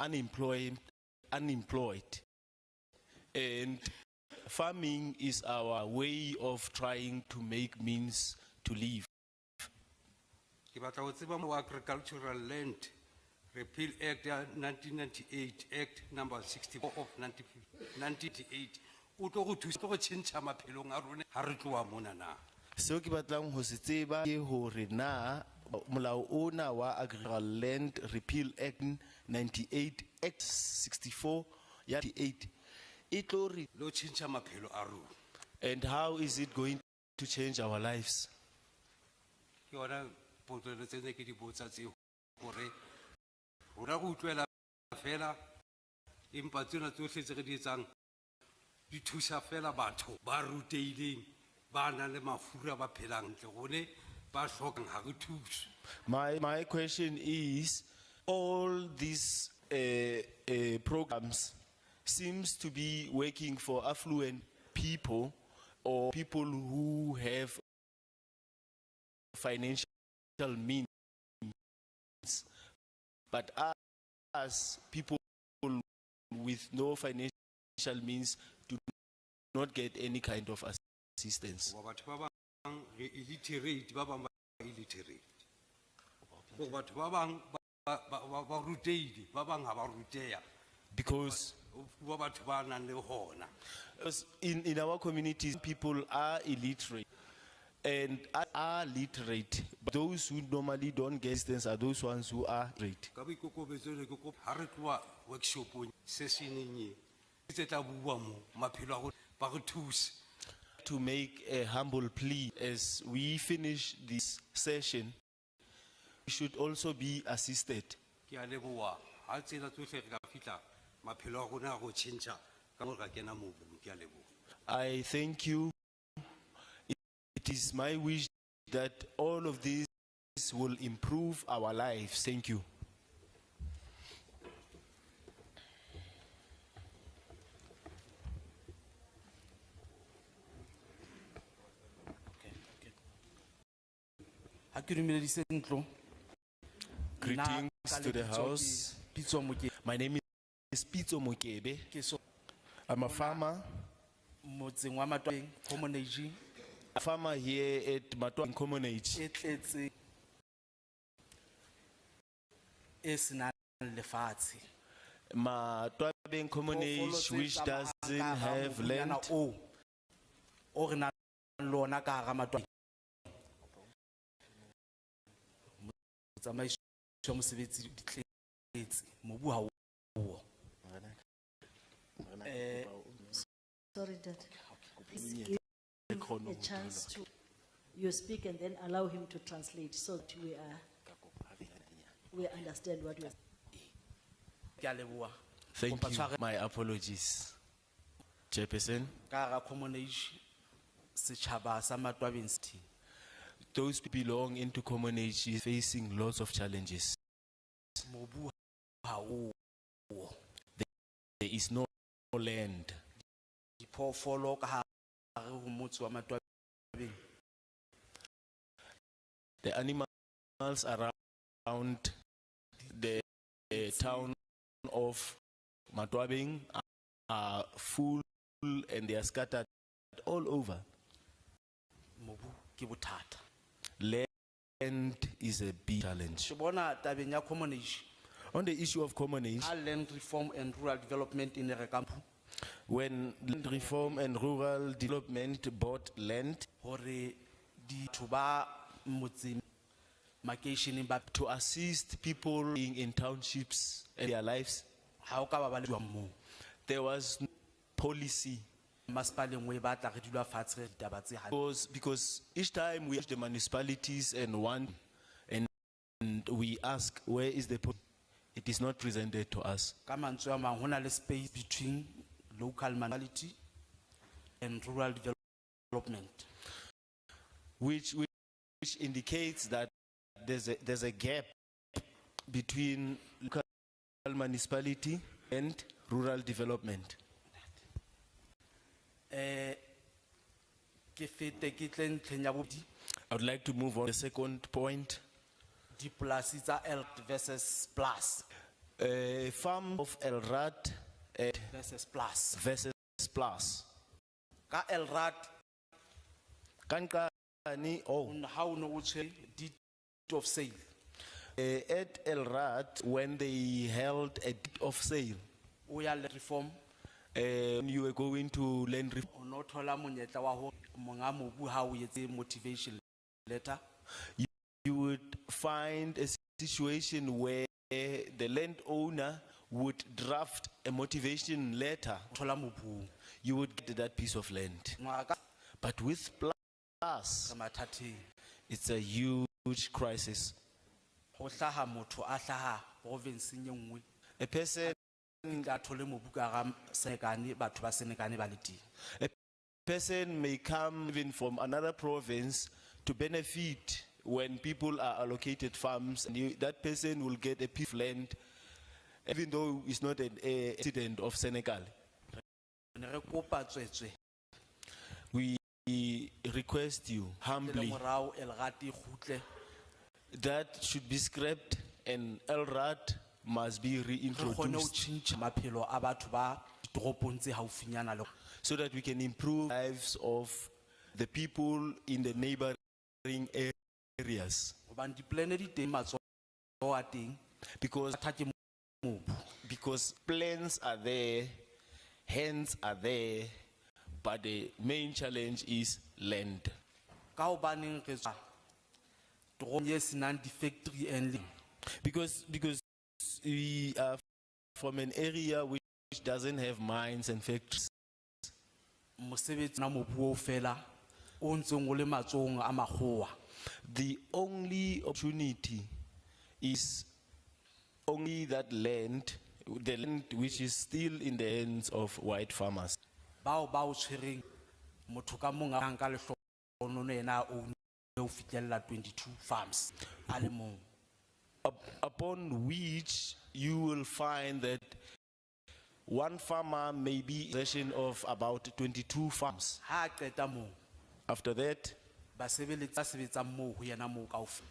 unemployed, and farming is our way of trying to make means to live. ke batla ho tseba mo Agricultural Land Repeal Act ya 1998, Act number 64 of 1998. O tlo go thusa go tšhentšha maphelong a rona ha re tloa mona na. So ke batlang ho se tseba ke hore na molao ona wa Agricultural Land Repeal Act 98, Act 64 ya 98, e tlo re, Lo tšhentšha maphelo a rona. and how is it going to change our lives? Ke yona potlelo tse ne ke di botsa tseo hore rona go utlwela fela empa tsena tsohle tse re di etsang di thusa fela batho ba ruteileng ba nang le mafura ba phelang ntle gone ba hlokang ha re thuse. My question is, all these programs seems to be working for affluent people or people who have financial means, but us people with no financial means do not get any kind of assistance. Wa batho ba bang re illiterate, ba bang ba illiterate. Go batho ba bang ba ruteile, ba bang ha ba ruteya. Because Wa batho ba nang le hona. in our communities, people are illiterate and are literate. But those who normally don't get assistance are those ones who are literate. Ka boikokobetso ne ke kopa ha re tloa workshopong sessioneng e tse tla bua mo maphelo a rona ba re thuse. To make a humble plea as we finish this session, we should also be assisted. Ke a leboha ha tsela tsohle re ka fihla maphelo a rona a go tšhentšha ka mo ra kena mobung. Ke a leboha. I thank you. It is my wish that all of this will improve our lives. Thank you. Ha ke dumedise ntlo. Greetings Nna ka to the lebitso ke house. Pitso Mokete, My name is Pitso Mokebe. ke so I'm a farmer. motseng wa Matweng commonage A farmer here at Matwang Commonage. e tletse e senang lefatshe. Matwabeng Commonage, which doesn't have land. O re nang le ona ka hara Matweng. Tsamaiso ya mosebetsi di tletse mobu ha o. Sorry, Dad. Please give him a chance to, you speak and then allow him to translate so that we understand what you're saying. Thank you. My apologies. Chairperson, those who belong into common age is facing lots of challenges. There is no land. The animals around the town of Matwabing are full and they are scattered all over. Land is a big challenge. On the issue of common age, Land reform and rural development in Rekampu. when land reform and rural development bought land to assist people in townships and their lives, there was no policy. Because each time we ask the municipalities and we ask where is the policy, it is not presented to us. Space between local municipality and rural development. Which indicates that there's a gap between local municipality and rural development. I would like to move on to the second point. L versus plus. Farm of Elrad Versus plus. versus plus. Ka Elrad, Kankani, oh, how no deed of sale. at Elrad, when they held a deed of sale, We are reform. you were going to land reform. Not hola monyetla wa ho monga mobu ha o etse motivation letter. You would find a situation where the landowner would draft a motivation letter. Thola mobu. You would get that piece of land. But with plus, Mathateng. it's a huge crisis. Ho hlaha motho a hlaha province e nngwe. A person Ka thole mobu ka ga Senekal, batho ba Senekal ba le teng. A person may come even from another province to benefit when people are allocated farms, and that person will get a piece of land, even though it's not an resident of Senekal. Ne re kopa tswetswe We request you humbly morao Elrad e kgutle. that should be scrapped and Elrad must be Re kgone ho reintroduced tjhentjha maphelo a batho ba ditoropong tse haufinyana le so that we can improve lives of the people in the neighboring areas. hobane di-plan di teng matsoho a teng. Because Mathata ke mobu. Because plans are there, hands are there, but the main challenge is land. Ka hobaneng re tswa toropong e senang di-factory and Because we are from an area which doesn't have mines and factories. mosebetsi na mobu o fela o ntseng o le matsohong a makgowa. The only opportunity is only that land, the land which is still in the hands of white farmers. Bao ba o tshwereng motho ka mong a nka lehlohonolo yena o o fitlhella 22 farms a le mong. Upon which you will find that one farmer may be in possession of about 22 farms. Ha a qeta moo, After that, basebeletsi ba sebetsang moo ho yena moo kaofela.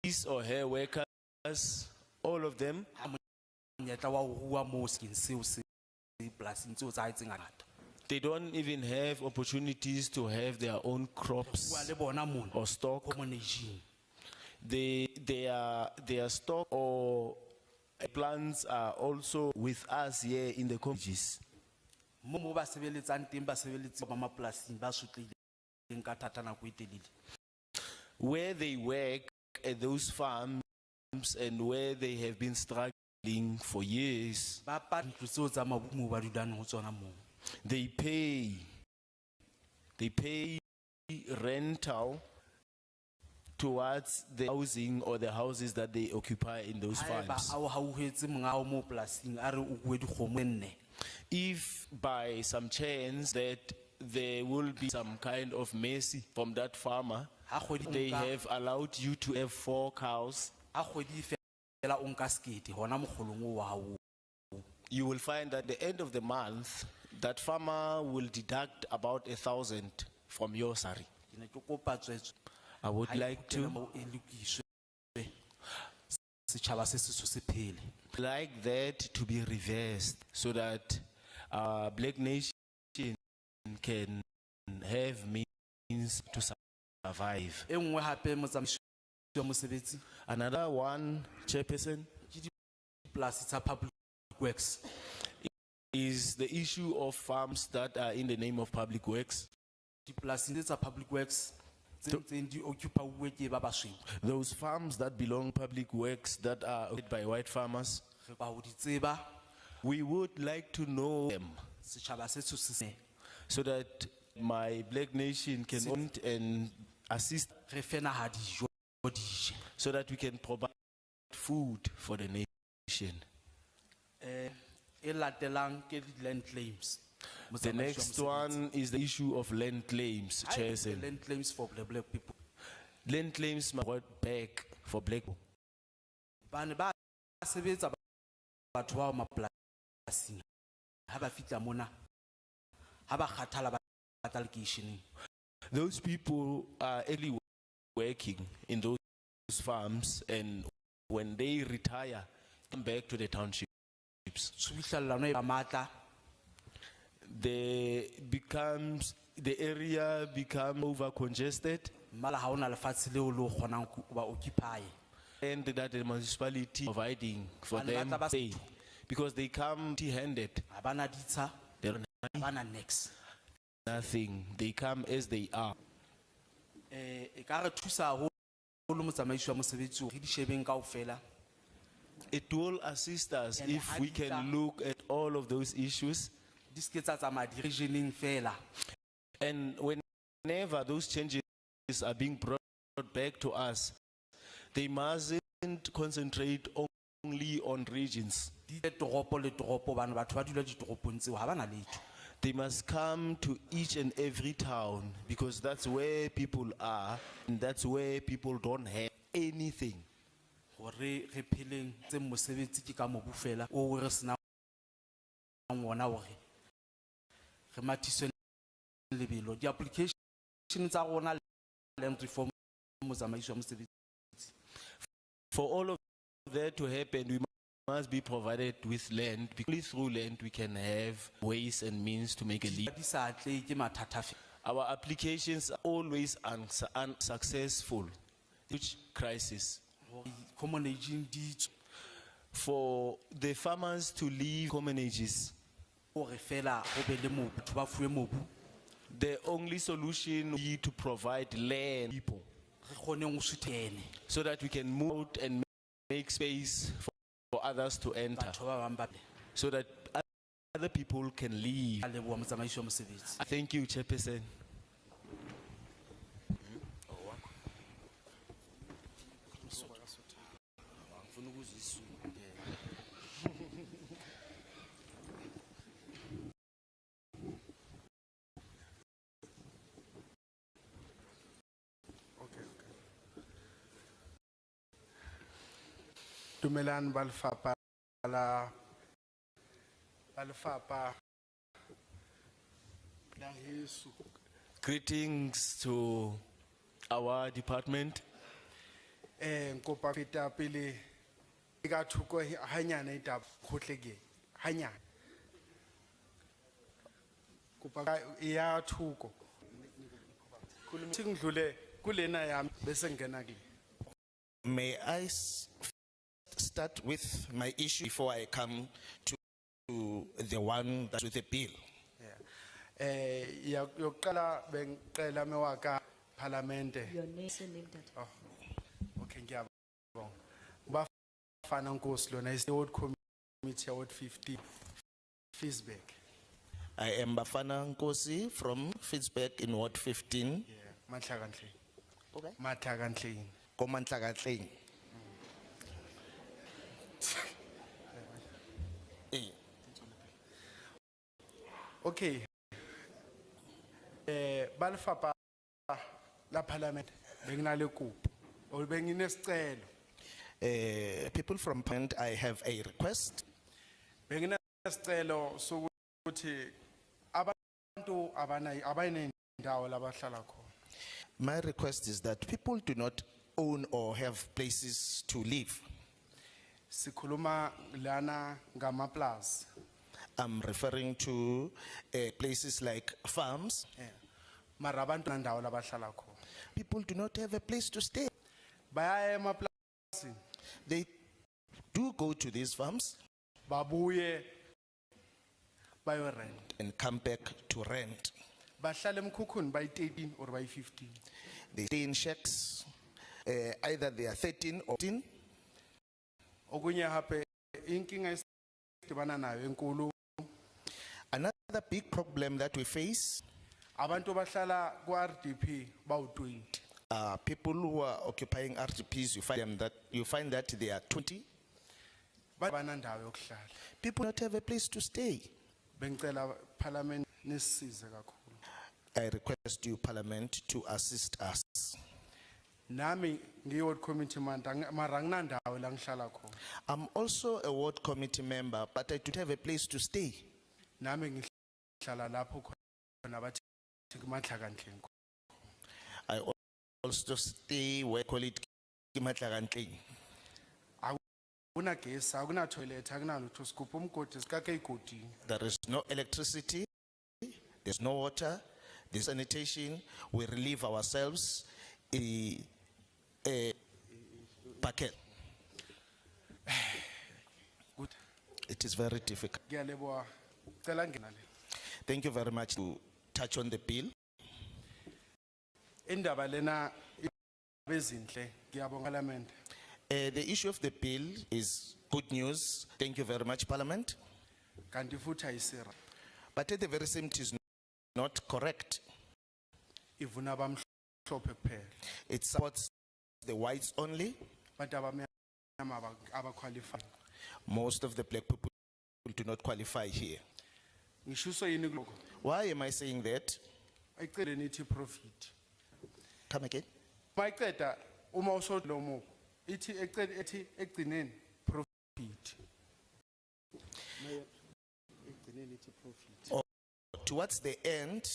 his or her workers, all of them, Monyetla wa ho rua moo sekeng seo se polasing tseo tsa hae tse ngata. they don't even have opportunities to have their own Bua crops le bona mona or stock. combination. Their stock or plants are also with us here in the communities. Moo ba sebeletsang teng basebeletsi ba mapolasing ba sotlehileng ka thata nako e telele. Where they work at those farms and where they have been struggling for years, Ba pa ntlo tseo tsa mabu moo ba dulang ho tsona moo. they pay rental towards the housing or the houses that they occupy in those farms. If by some chance that there will be some kind of mercy from that farmer, they have allowed you to have 4 cows, you will find that at the end of the month, that farmer will deduct about 1,000 from your salary. I would like that to be reversed so that Black Nation can have means to survive. Another one, Chairperson, Public Works. is the issue of farms that are in the name of public works. Public Works. Those farms that belong public works that are owned by white farmers, we would like to know them so that my Black Nation can own and assist so that we can provide food for the nation. Land claims. The next one is the issue of land claims, Chairperson. Land claims for the black people. Land claims must work back for black people. Those people are actually working in those farms, and when they retire, come back to the townships. The area becomes over congested, and that the municipality providing for them stay, because they come empty-handed. They don't have nothing. They come as they are. It will assist us if we can look at all of those issues. And whenever those changes are being brought back to us, they mustn't concentrate only on regions. They must come to each and every town, because that's where people are, and that's where people don't have anything. The applications are land reform. For all of that to happen, we must be provided with land, because only through land we can have ways and means to make a living. Our applications are always unsuccessful. Which crisis? For the farmers to leave common ages, the only solution will be to provide land people, so that we can move out and make space for others to enter, so that other people can leave. Thank you, Chairperson. Dumelan balfapa la Yesu. Greetings to our department. Nkopa feta pele ka thuko hanyane ita khotleke hanyane. Kopa ya thuko. Singidlule kulena yami bese ngena kule. May I start with my issue before I come to the one that's with the bill? Yoqala bengicela mewaka parliamente. Your name, surname, that. Oh, okay, ngiyabonga. Bafana Nkosi lona is the ward committee ward 50 Feesback. I am Bafana Nkosi from Fitzburg in Ward 15. Matlagantleng. Okay. Matlagantleng. Komantlagatling. Okay. Balfapa la parliament benginale kupo or benginesicelo. People from Parliament, I have a request. Benginesicelo sokuthi abantu abanendawo labahlala khona. My request is that people do not own or have places to live. Sikhuluma lana ngamaplaza. I'm referring to places like farms. Mara abantu nandawo labahlala khona. People do not have a place to stay. Bayaya emaplazini. They do go to these farms Babuye bayo rent. and come back to rent. Bahlala emkhukhuni bayi 13 or bayi 15. They stay in shacks, either they are 13 or 14. Okunye hape inkinga esidibana nayo enkulu. Another big problem that we face Abantu bahlala ku RDP bawu 20. people who are occupying RDPs, you find that they are 20. Banandawo yokuhlala. People don't have a place to stay. Bengicela parliament nisisize kakhulu. I request you, Parliament, to assist us. Nami ngiward committee manta mara nginandawo la ngihlala khona. I'm also a ward committee member, but I don't have a place to stay. Nami ngihlala lapho khona bathi kuMatlagantleng. I also stay where call it Kimatlagantleng. Akuna gas, akuna toilet, akunalutho sigubha umgodi sikake igodini. There is no electricity, there's no water, there's sanitation. We relieve ourselves in a bucket. Good. It is very difficult. Ngiyaleboha. Cela nginale. Thank you very much to touch on the bill. Indaba lena bezinhle ngiyabonga parliament. The issue of the bill is good news. Thank you very much, Parliament. Kanti futhi ayisira. But at the very same time, it is not correct. Ivuna abamhlophe kuphela. It supports the whites only. Bantu abamnyama abaqualify. Most of the black people do not qualify here. Ngishuso yini kuloko? Why am I saying that? Ayicele nithi profit. Come again. Mayiceda uma usodomo ithi ethi egcineni profit. Egcineni ithi profit. Or towards the end,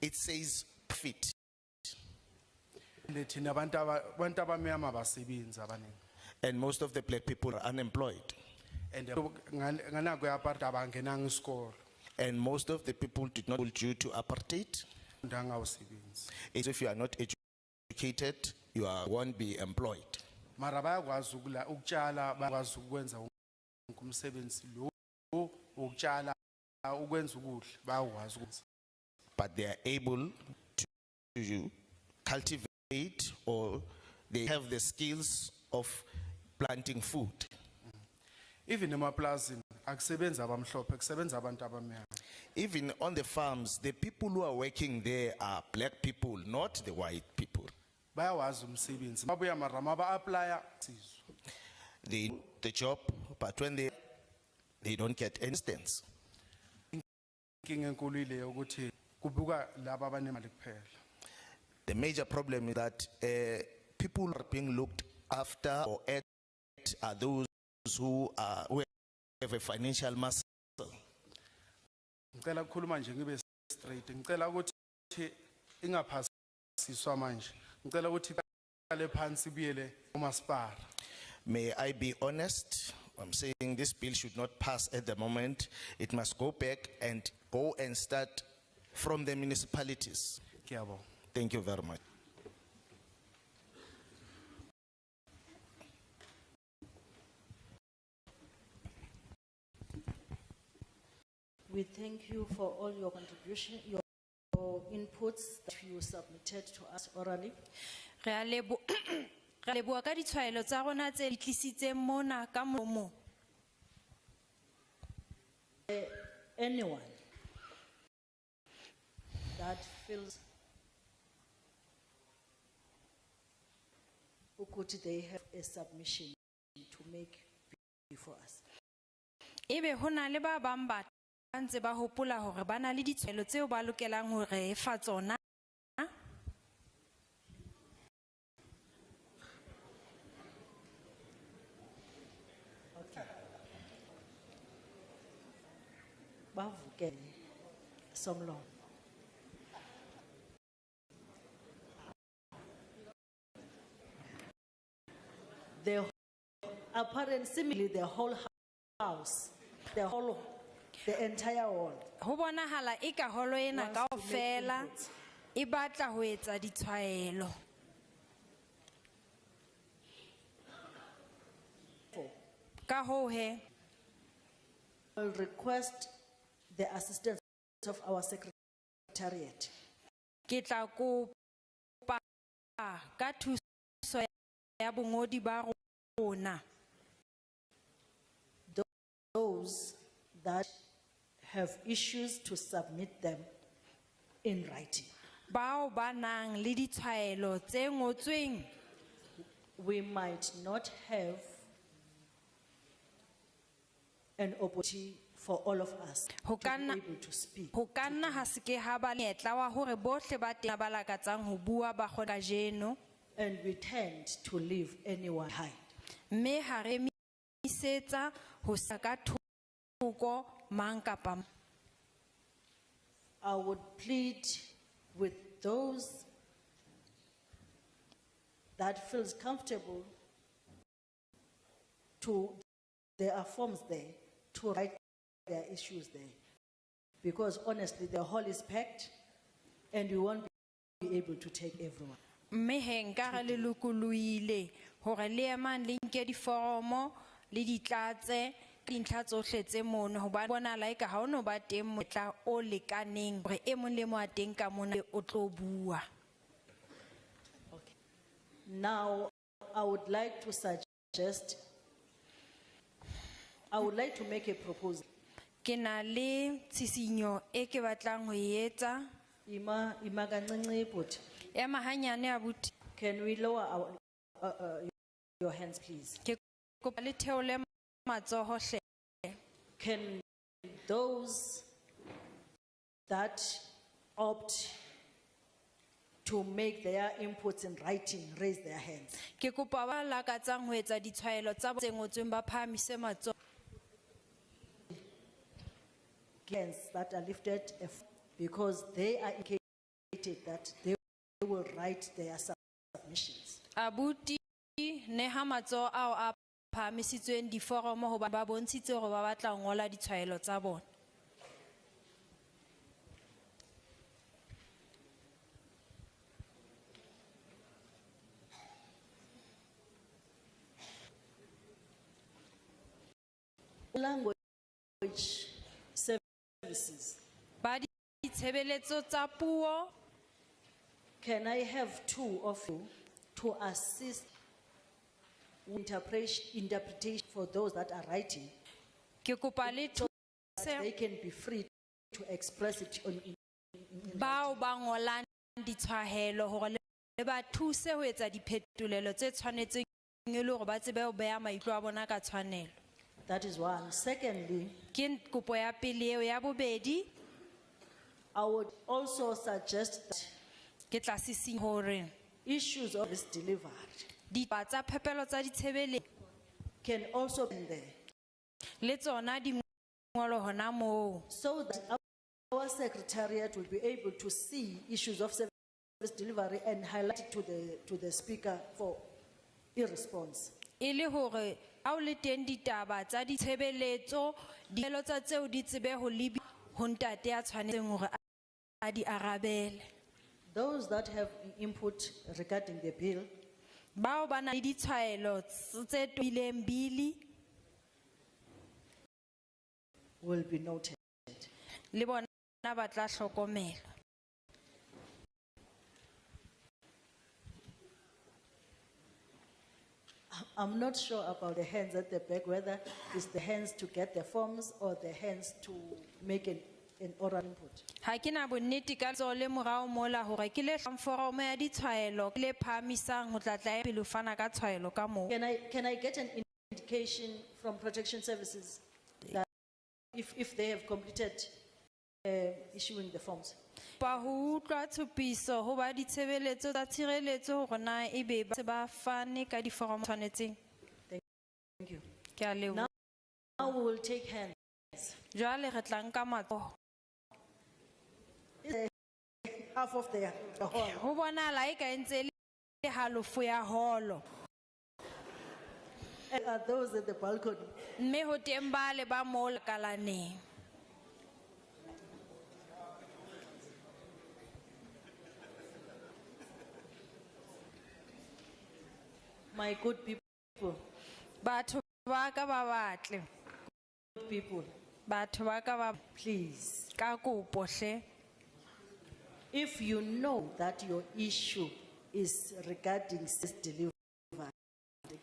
it says profit. Lethi nabantu abamnyama basebenza abaningi. And most of the black people are unemployed. And ngana kweapart abangenanga isikolo. And most of the people did not due to apartheid. Ndanga usebenza. It's if you are not educated, won't be employed. Mara bayakwazi ukutshala bayakwazi ukwenza umsebenzi lo ukutshala ukwenza ukudla bayakwazi ukwenza. But they are able to cultivate, or they have the skills of planting food. Even emaplazini akusebenza abamhlophe kusebenza abantu abamnyama. Even on the farms, the people who are working there are black people, not the white people. Bayawazi umsebenzi babuya mara maba-aplya sizwe. They do the job, but when they don't get instance. Inkinga enkulu ile ukuthi kubuka laba abanemali kuphela. The major problem is that people are being looked after or at are those who have a financial muscle. Ngicela ukukhuluma nje ngibe straight. Ngicela ukuthi ingaphasiswa manje. Ngicela ukuthi iqale phansi buyele umasipala. May I be honest? I'm saying this bill should not pass at the moment. It must go back and start from the municipalities. Ngiyabonga. Thank you very much. We thank you for all your contribution, your inputs that you submitted to us orally. Re a leboha ka ditshwaelo tsa rona tse di tlisitseng mona ka momo. Anyone that feels ukuthi they have a submission to make before us. Ebe hona le ba bang ba ntse ba hopola hore ba na le ditshwaelo tseo ba lokelang hore fa tsona. Bavukele somlo. The apparent seemingly the whole house, the entire world. Ho bonahala eka holo ena Wants to make kaofela inputs. e batla ho etsa ditshwaelo. Ka hoo he I'll request the assistance of our secretariat ke tla kopa ka thuso ya bongodi ba rona. those that have issues to submit them in writing. Bao ba nang le ditshwaelo tse ngotsweng. We might not have an opportunity for all of us to be able to speak. Ho kanna ha se ke ha ba nyetla wa hore bohle ba teng ba lakatsang ho bua ba kgona kajeno. And we tend to leave anyone behind. Mme ha re misetsa ho sa ka thoko mang kapa mang. I would plead with those that feels comfortable to, there are forms there, to write their issues there. Because honestly, the hall is packed and we won't be able to take everyone. Mme he nkare le lokoloile hore le emang le nke diforomo le ditlatse dintlha tsohle tse mono hobane bonahala eka ha ono ba teng motla o lekaneng hore e mong le mong a teng ka mona o tlo bua. Now, I would like to suggest, I would like to make a proposal. Ke na le tshisinyo e ke batlang ho e etsa. Ima kancinci bhuti. Ema hanyane abuti. Can we lower your hands, please? Ke kopa le theole matsoho hle. Can those that opt to make their inputs in writing raise their hands? Ke kopa ba lakatsang ho etsa ditshwaelo tsa tse ngotsweng ba phahamise matsoho. Hands that are lifted because they are indicated that they will write their submissions. Abuti ne ha matsoho ao a phahamisitsweng diforomo hoba ba bontshitse hore ba batla ho ngola ditshwaelo tsa bona. Language services. Ba ditshebeletso tsa puo. Can I have two of you to assist interpretation for those that are writing? Ke kopa le So that they can be free to express it in bao ba ngolang ditshwaelo hore le ba thuse ho etsa diphetolelo tse tshwanetseng e le hore ba tsebe ho beha maikutlo a bona ka tshwanelo. That is one. Secondly, Ke kopo ya pele eo. Ya bobedi I would also suggest that ke tla sisinya hore issues of this delivery ditaba tsa phepelo tsa ditshebeletso can also be there, le tsona di ngolo hona moo, so that our secretariat will be able to see issues of service delivery and highlight it to the speaker for a response. e le hore ha o le teng ditaba tsa ditshebeletso dielo tsa tseo di tsebe ho lebi ho ntate ya tshwanetseng hore a di arabele. Those that have input regarding the bill Bao ba na le ditshwaelo tse tobileng bili will be noted. le bona ba tla hlokomelwa. I'm not sure about the hands at the back, whether it's the hands to get the forms or the hands to make an oral input. Ha ke na bonnete ka tso le morao mola hore ke le foromo ya ditshwaelo ke le phamisang ho tla tla pele ho fana ka tshwaelo ka moo. Can I get an indication from Protection Services that if they have completed issuing the forms? Ba ho utlwa tshupiso ho ba ditshebeletso tsa tshireletso hore na ebe ba se ba fane ka diforomo tshwanetseng. Thank you. Ke a leboha. Now we will take hands. Jwale re tla nka matsoho. Half of the hall. Ho bonahala eka entse le halofo ya holo. And are those at the balcony? Mme ho teng ba le ba mo lekalaneng. My good people, Batho ba ka ba batle. good people, Batho ba ka ba please, ka kopo hle. if you know that your issue is regarding this delivery,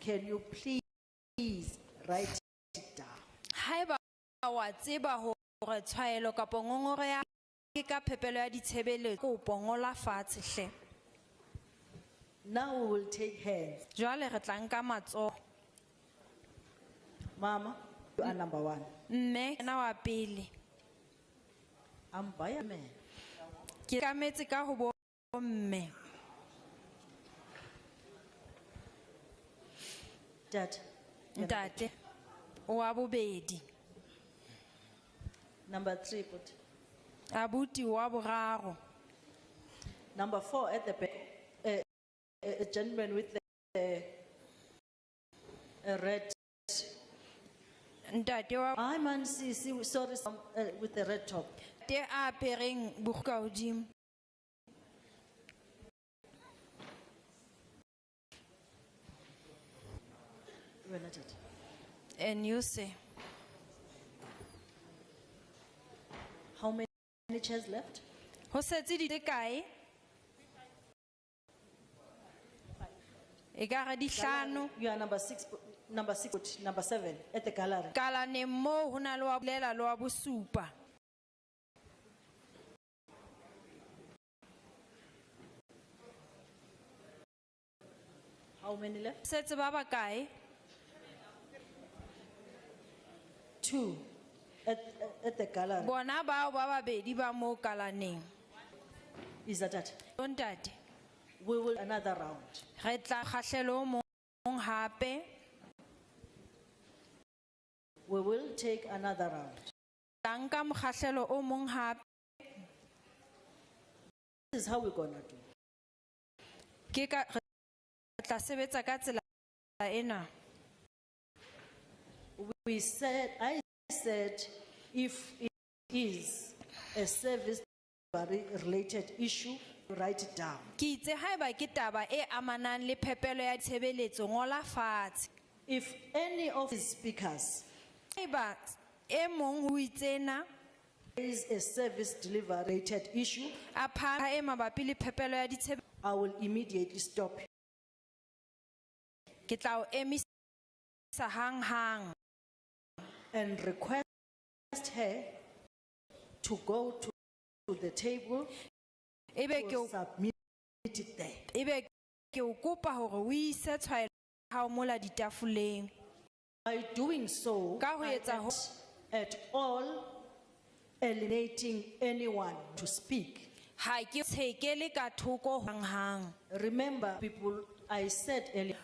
can you please write it down? Haeba wa tseba hore tshwaelo kapo ngongoro ya ke ka phepelo ya ditshebeletso kopo ngola fatshe hle. Now we will take hands. Jwale re tla nka matsoho. Mama, you are number one. Mme na wa pele. I'm by a man. Ke kametse ka ho bo mme. Dad, Ntate o wa bobedi. number three, but Abuti wa boraro. number four at the back. A gentleman with a red. Ntate wa I'm on CC, sorry, with the red top. te a pereng buka hodimo. We're not it. And you say How many chairs left? ho setse di kae? E ka re di hlano. You are number six, number seven at the gallery. Kalaneng mo ho na le wa bolela le wa bosupa. How many left? Setse ba ba kae? Two at the gallery. Bona bao ba babedi ba mo kalaneng. Is that it? Ntate We will another round. re tla kgahlelo o mong hape. We will take another round. Tla nka mokgahlelo o mong hape. This is how we're gonna do. Ke ka re tla sebetsa ka tsela ena. I said, if it is a service related issue, write it down. Ke itse haeba ke taba e amanang le phepelo ya tshebeletso ngola fatshe. If any of the speakers Haeba e mong o itsena is a service delivery related issue, a phara e mabapi le phepelo ya ditshebeletso, I will immediately stop. ke tla o emisa hang And request her to go to the table ebe to submit it there. ebe ke o kopa hore o ise tshwaelo ya hao mola ditafoleng. By doing so, Ka ho I etsa ho- am at all alienating anyone to speak. Ha ke tshekele ka thoko hang. Remember, people, I said earlier,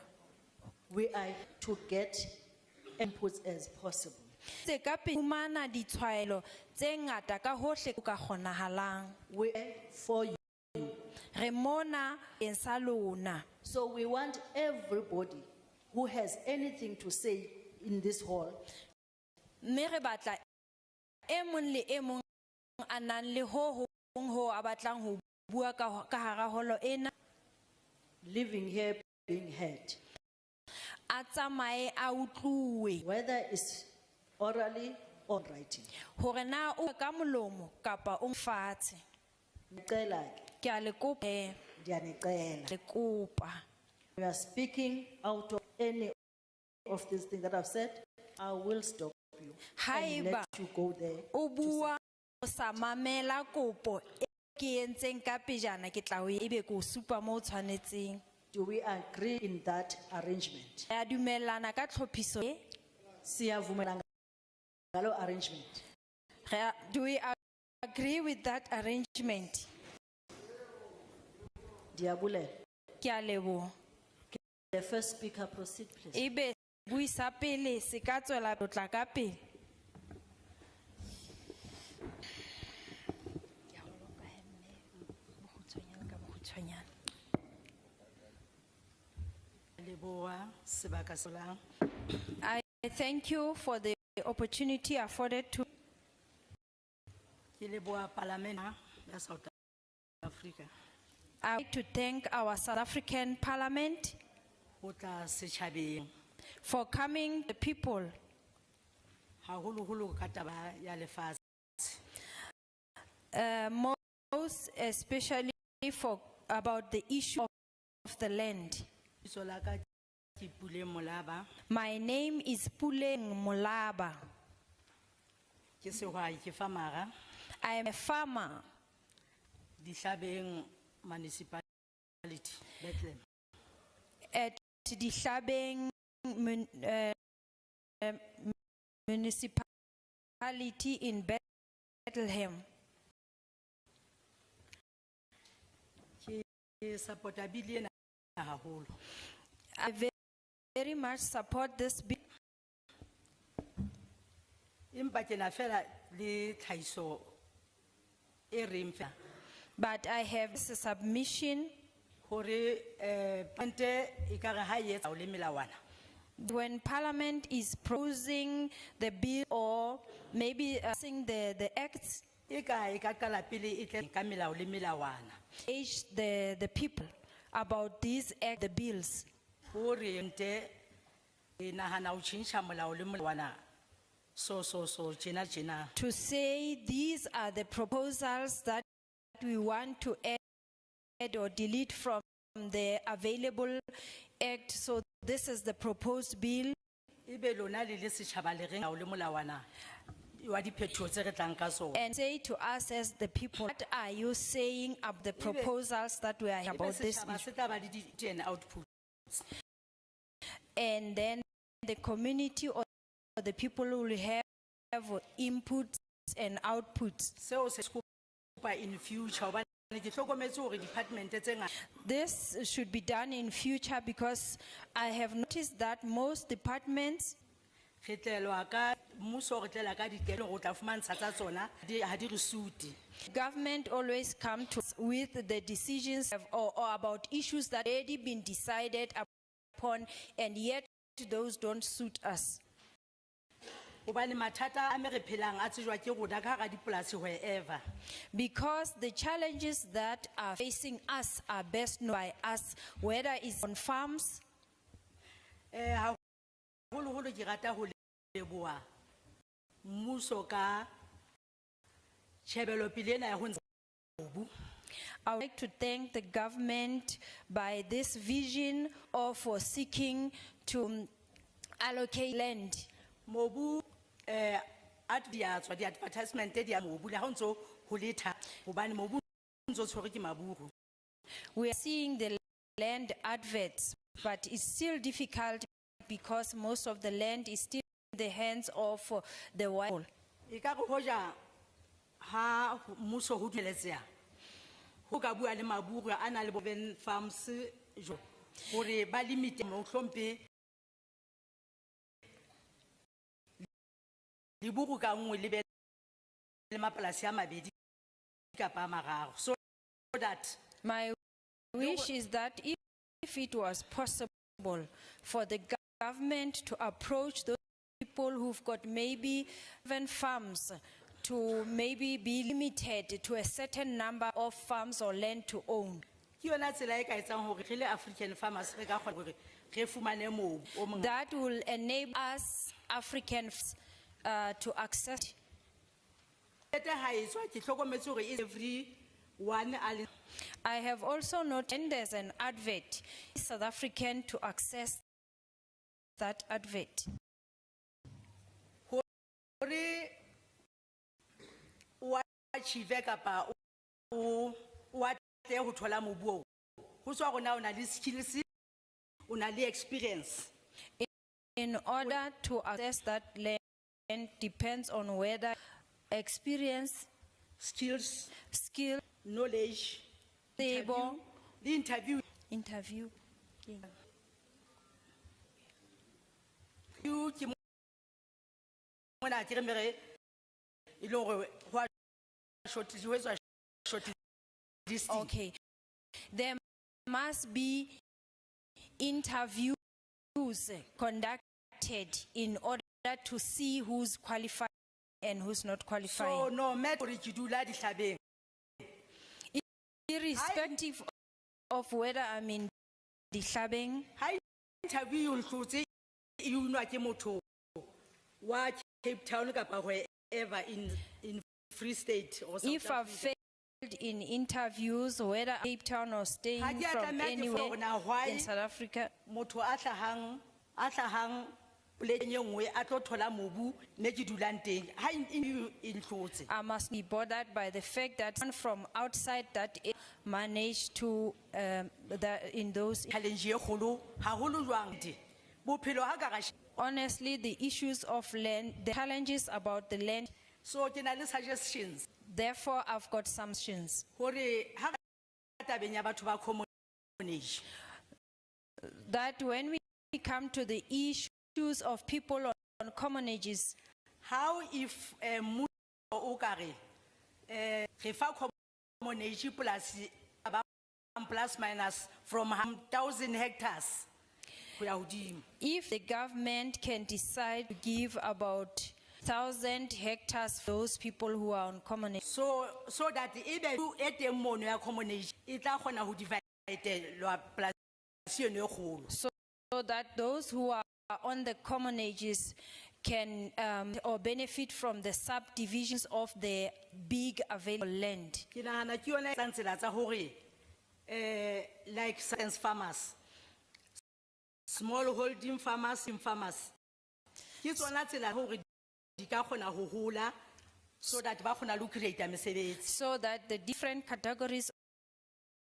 we are to get inputs as possible. Se ka fumana ditshwaelo tse ngata ka hohle o ka kgonahalang. We are for you. Re mona eng sa lona. So we want everybody who has anything to say in this hall Mme re batla e mong le e mong a nang le ho hong ho a batlang ho bua ka hara holo ena living here being heard, a tsamaye a utluwe whether it's orally or writing. hore na o ka molomo kapa o mfatshe. Ngicela ke, Ke a le kopa ndiyanicela. le kopa. We are speaking out of any of these things that I've said, I will stop you and Haeba let you go there. o bua sa mamela kopo e ke entseng ka pejana ke tla o ebe ko supa mo tshwanetseng. Do we agree in that arrangement? Ya dumelana ka tlhophiso e? Siyavumelana ngalo arrangement. Do we agree with that arrangement? Diabule. Ke a leboha. The first speaker proceed, please. Ebe buisa pele se ka tswela tla ka pele. I thank you for the opportunity afforded to Parliament ya South Africa. I would like to thank our South African Parliament Ho tla setjhabeng for coming the people haholoholo ka taba ya lefatshe. most especially for about the issue of the land. Lebitso la ka ke Puleng Molaba, My name is Puleng Molaba. ke sehwai ke farmera I am a farmer Dihlabeng municipality Bethlehem. at Dihlabeng municipality in Bethlehem. Ke supporta bili ena haholo. I very much support this bill, Empa ke na fela le tlhahiso e reng fela but I have a submission. hore pente e ka re ha e etsa o le melawana. When Parliament is proposing the bill or maybe passing the acts, E ka qala pele e tle ka melao le melawana. age the people about these the bills. Hore ente e nahana ho tjhentjha molao le melawana so tjena tjena. To say these are the proposals that we want to add or delete from the available act. So this is the proposed bill. Ebe lona le le setjhaba le reng molao le molawana wa diphetho tse re tlang ka sona. And say to us as the people, what are you saying of the proposals that we are about this Setjhaba issue? se tla ba le di output. And then the community or the people will have inputs and outputs. Seo se kopa in future hobane ke hlokometse hore department tse ngata This should be done in future because I have noticed that most departments re tlelwa ka mmuso re tlela ka ditelo go tla fumantsha tsa tsona ha di re suti. government always come to us with the decisions or about issues that already been decided upon, and yet those don't suit us. Hobane mathata a me re phelang a tsejwa ke rona ka hara dipolasi wherever. Because the challenges that are facing us are best known by us, whether it's on farms. Haholoholo ke rata ho leboha mmuso ka tjhebelo pele ena ya ho ntsha mobu. I would like to thank the government by this vision of for seeking to allocate land. Mobu di advertisement di mobu le ha ntso ho letha hobane mobu ntso tshwere ke maburu. We are seeing the land adverts, but it's still difficult because most of the land is still in the hands of the wild. E ka go hoja ha mmuso ho dumeletseha ho ka bua le maburu a na le boven farms jo hore ba limit mo hlompe liburu ka nngwe le be le mapolasi a mabedi kapa a mararo, so that My wish is that if it was possible for the government to approach those people who've got maybe even farms to maybe be limited to a certain number of farms or land to own. ke yona tsela e ka etsang hore re le African farmers re ka kgona hore re fumane mobu o mongata. That will enable us Africans to access. I have also noted there's an advert, South African to access that advert. achieve kapa o atle ho thola mobu oo. Ho tswa hore na o na le skills, o na le experience. In order to access that land depends on whether experience, Skills, skill, knowledge, labor, the interview. You ke mona ke re mere e le hore ho a short this thing. Okay. There must be interviews conducted in order to see who's qualified and who's not qualified. So no matter hore ke dula dihlabeng, Irrespective of whether I'm in Dihlabeng, ha interview o hlotse e unwa ke motho wa Cape Town kapa wherever in Free State or South if I've Africa. failed in interviews, whether Cape Town or staying Ha ke a from tlameha ke anywhere hore na why in South Africa, motho a hlahang polekeng e nngwe a tlo thola mobu ne ke dulang teng ha interview e nhlotse. I must be bothered by the fact that someone from outside that area managed to in those. Challenge e kgolo haholo jwang di bophelo ha ka ga Honestly, the issues of land, the challenges about the land. so ke na le suggestions Therefore, I've got some suggestions hore ha tabeng ya batho ba commonage that when we come to the issues of people on commonages, how if mmuso o ka re re fa commonage plus minus from 1,000 hectares ho ya hodimo. if the government can decide to give about 1,000 hectares for those people who are on commonage, So that ebe e teng mono ya commonage e tla kgona ho dividelwa polasi eno e kgolo. so that those who are on the commonages can or benefit from the subdivisions of the big available land. Ke nahana ke yona e tlang tsela tsa hore like science farmers, small holding farmers, ke tsona tsela hore di ka kgona ho hola so that ba kgona le ho create mesebetsi. So that the different categories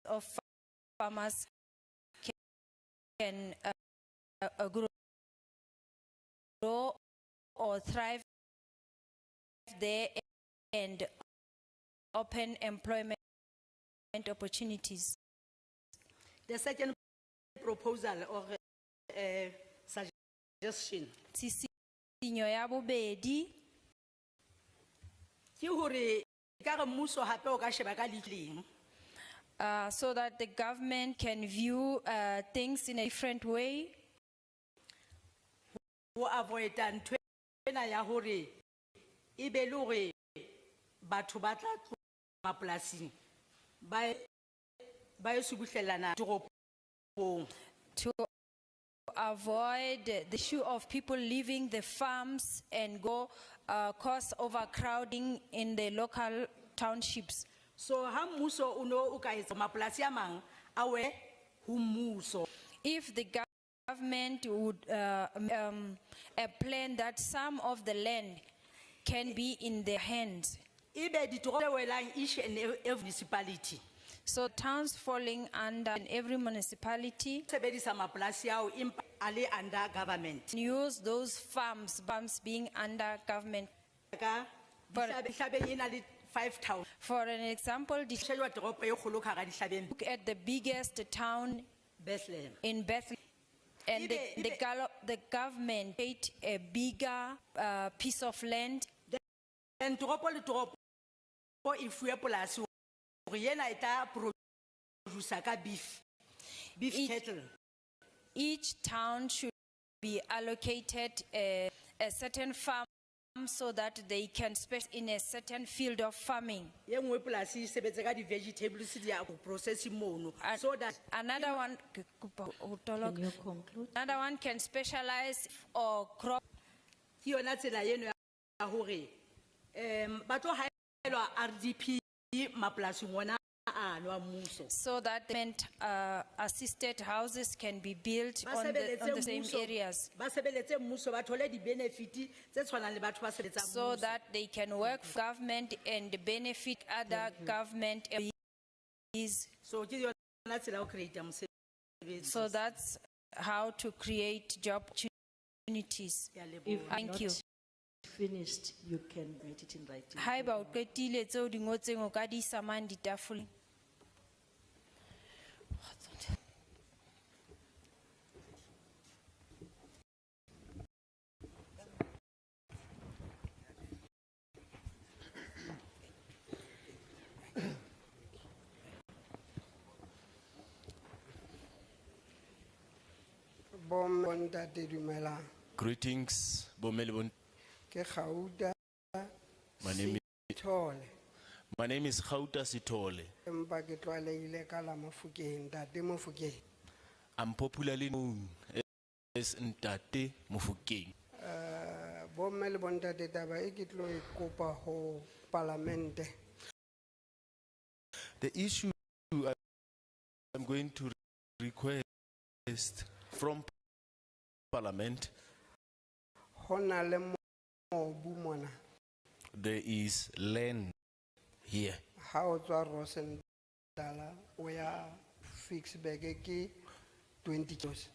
of farmers can grow or thrive there and open employment opportunities. The second proposal or suggestion Tshisinyo ya bobedi, ke hore ka re mmuso hape o ka sheba ka leitleng so that the government can view things in a different way, ho avoid ntho ena ya hore e be le hore batho ba tla tloha mapolasing ba e subuhlellana toropong. to avoid the issue of people leaving the farms and go cause overcrowding in the local townships. So ha mmuso o no o ka etsa mapolasi a mang a we ho mmuso. If the government would a plan that some of the land can be in their hands, Ebe ditoro tse welang each and every municipality. so towns falling under in every municipality Sebedisa mapolasi ao empa a le under government. use those farms being under government. Ka dihlabeng e na le 5,000. For an example, Shejwa toropo e kgolo ka hara dihlabeng look at the biggest town Bethlehem. in Bethlehem, and the government paid a bigger piece of land. Then toropo le toropo e fuwe polasi hore yena e tla produce ka beef cattle. Each town should be allocated a certain farm so that they can spend in a certain field of farming. Ye nngwe polasi e sebetse ka di-vegetables di ya go process mono so that Another one, Can you conclude? another one can specialize or crop. ke yona tsela eno ya hore ba tlo haelwa RDP mapolasing ona maano a mmuso. so that assisted houses can be built on the same areas, Ba sebeletse mmuso ba thole di-benefit tse tshwanang le batho ba sebetsang so mmuso. that they can work for government and benefit other government employees. So ke yona tsela ya ho create mosebetsi. So that's how to create job opportunities. Ke a leboha. If Thank you. not finished, you can write it in writing. Haeba o qetile tseo di ngotseng o ka di isa mane ditafoleng. Bom bontate dumelang. Greetings, Bomelibon. Ke Gauta My name Sithole. My name is Khauta Sitole. Empa ke tlwaelehile ka la Mofokeng, Ntate Mofokeng. I'm popularly known as Ntate Mofokeng. Bomme le bontate taba e ke tlo e kopa ho Palamente. The issue I'm going to request from Parliament, Hona le mobu mona. there is land here. Ha o tswa Rosendala o ya Fixburg ke 20 kilos.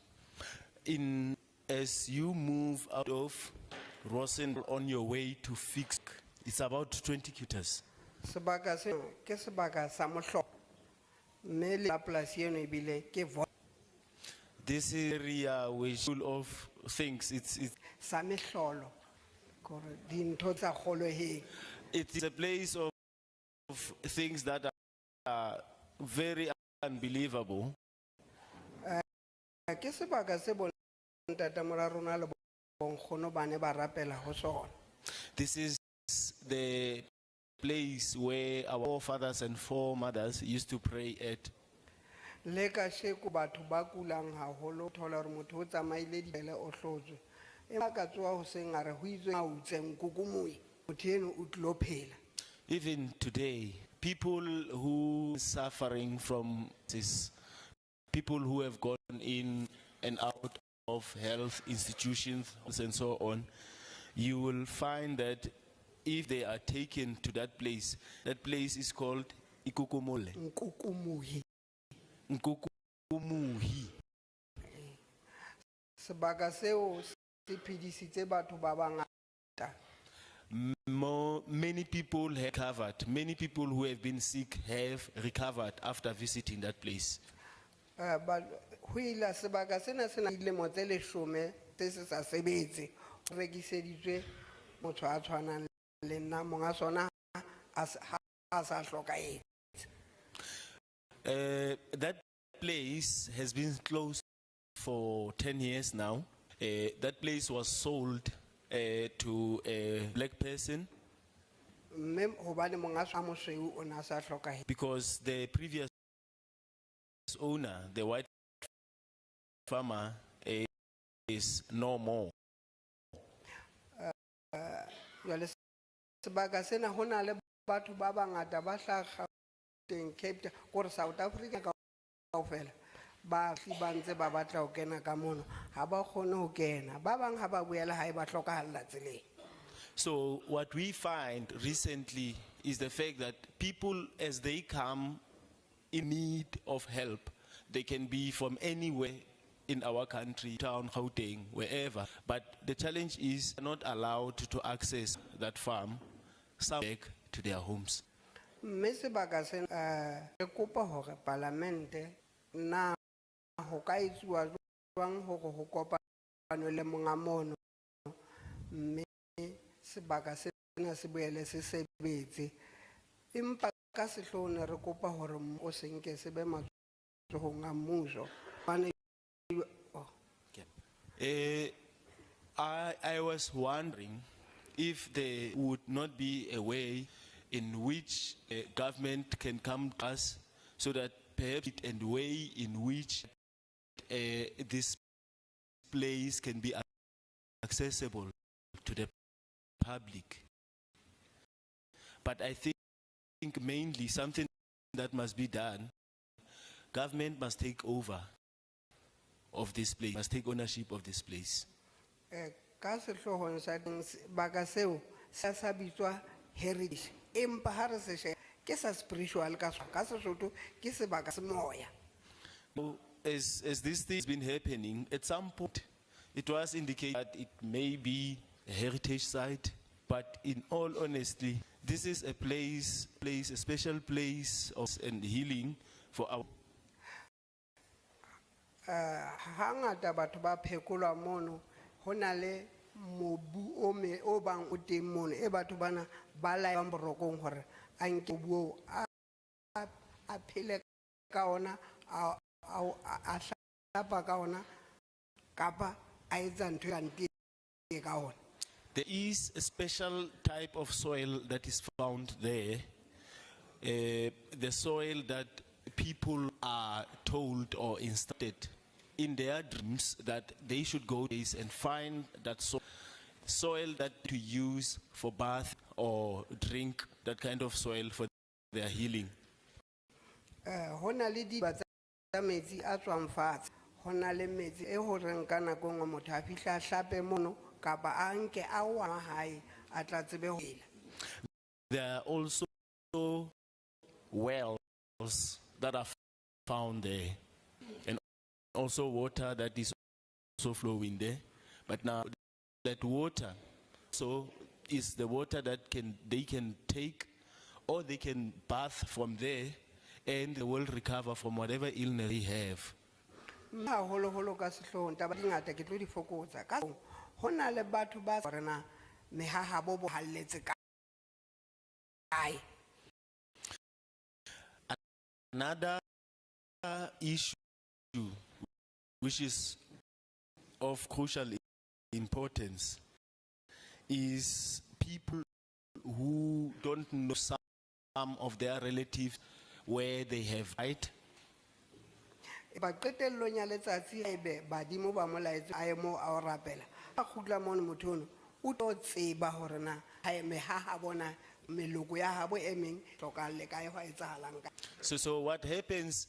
As you move out of Rosen on your way to Fix, it's about 20 kilometers. Sebaka se ke sebaka sa mohlolo. Mme le polasi eno ebile ke This area which full of things, it's sa mehlolo. Kore dintho tsa kgoloheng. it's a place of things that are very unbelievable. Ke sebaka se bontate mora rona le bonkgono ba ne ba rapela ho sona. This is the place where our forefathers and foremothers used to pray at. Le ka sheko batho ba kulang haholo thola hore motho o tsamaile dibele o hlotswe. Empa ka tsoa ho seng a re ho itswe a utseng kukumoi. Motho eno o tlo phela. Even today, people who are suffering from this, people who have gone in and out of health institutions and so on, you will find that if they are taken to that place is called Ikukumole. Nkukumuhi. Nkukumuhi. Sebaka seo se phidisitse batho ba bangata. Many people have recovered. Many people who have been sick have recovered after visiting that place. Huila sebaka sena sena dilemo tse 10 tse se sa sebetse. Rekiseditswe motho a tshwanang le nna monga sona a sa hlokaetse. That place has been closed for 10 years now. That place was sold to a black person because the previous owner, the white farmer, is no more. Sebaka sena hona le batho ba bangata ba hlaga teng Cape Town gore South Africa kaofela ba ntse ba batla ho kena ka mono ha ba kgone ho kena ba bang ha ba boela ha e ba hlokahalla tseleng. So what we find recently is the fact that people, as they come in need of help, they can be from anywhere in our country, town, Gauteng, wherever. But the challenge is not allowed to access that farm, some back to their homes. Mme sebaka sena re kopa hore Palamente na ho ka etsuwa jwang hore ho kopanwe le monga mono mme sebaka sena se boele se sebetse. Empa ka sehlooho re kopa hore o senke se be matsohong a mmuso. I was wondering if there would not be a way in which government can come to us so that perhaps and way in which this place can be accessible to the public. But I think mainly something that must be done. Government must take over of this place, must take ownership of this place. Ka sehlohong sa teng baka seo sa bitswa heritage empa ha re se sheba ke sa spiritual ka Sesotho ke sebaka se moya. So, as this thing has been happening, at some point it was indicated that it may be a heritage site, but in all honesty, this is a place, a special place of and healing for our. Hangata batho ba phekolwa mono ho na le mobu o bang o teng mono e batho bana ba laelwang borokong hore a nke mobu oo a phele ka ona a hlapa ka ona kapa a etsa ntho e kang ka ona. There is a special type of soil that is found there, the soil that people are told or instructed in their dreams that they should go and find that soil that to use for bath or drink, that kind of soil for their healing. Ho na le diba tsa metsi a tswang fatshe, ho na le metsi e ho reng ka nako nngwe motho a fihla a hlape mono kapa a nke a wa hae a tla tsebe ho ela. There are also wells that are found there, and also water that is also flowing there. But now that water is the water that they can take, or they can bath from there, and they will recover from whatever illness they have. Haholoholo ka sehlohong taba di ngata ke tlo di fokotsa ka ho na le batho ba rena mehahabo bo halletse kae. Another issue which is of crucial importance is people who don't know some of their relatives where they have died. Ba qetellong ya letsatsi ebe badimo ba molaetsa a emo a o rapela a khutla mono motho ono o tlo tseba hore na ha mehaha bona meloko ya habo emeng tlokale kae ho etsahalang ka. So what happens,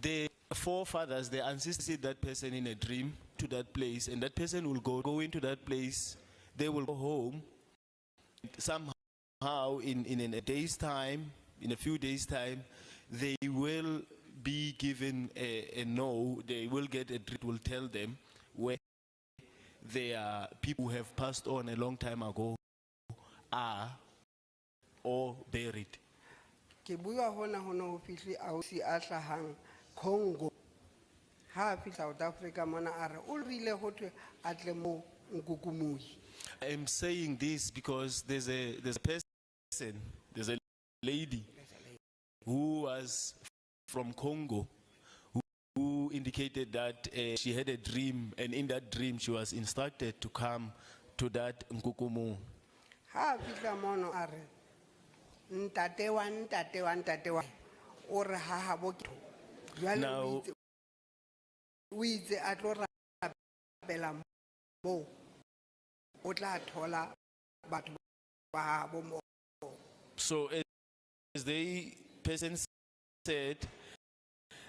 the forefathers, the ancestors see that person in a dream to that place, and that person will go into that place, they will go home. Somehow in a day's time, in a few days' time, they will be given a no, they will get a dream, will tell them where their people who have passed on a long time ago are or buried. Ke bua hona ho fihli ausi a hlahang Congo ha fihla South Africa mona are o rile ho thwe a tle mo nkukumui. I am saying this because there's a person, there's a lady who was from Congo who indicated that she had a dream, and in that dream she was instructed to come to that Nkukumu. Ha fihla mono are ntate wa o re ha habo ke Now, o itse a tlo rapela mo o tla thola batho ba habo mo. so as the person said,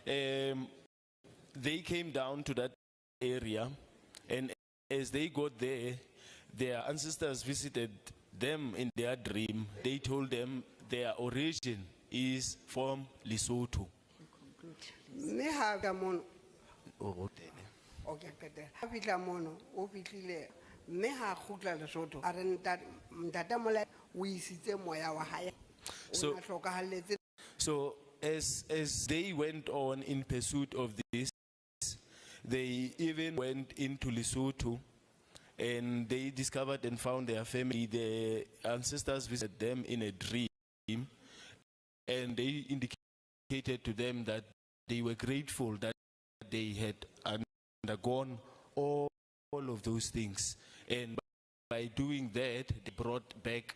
they came down to that area, and as they got there, their ancestors visited them in their dream. They told them their origin is from Lesotho. Me ha ka mono okay ha fihla mono o fihlile me ha khutla Lesotho a re ntate mola o isitse moya wa hae o na hlokahalletse. So as they went on in pursuit of this, they even went into Lesotho, and they discovered and found their family. The ancestors visited them in a dream, and they indicated to them that they were grateful that they had undergone all of those things, and by doing that they brought back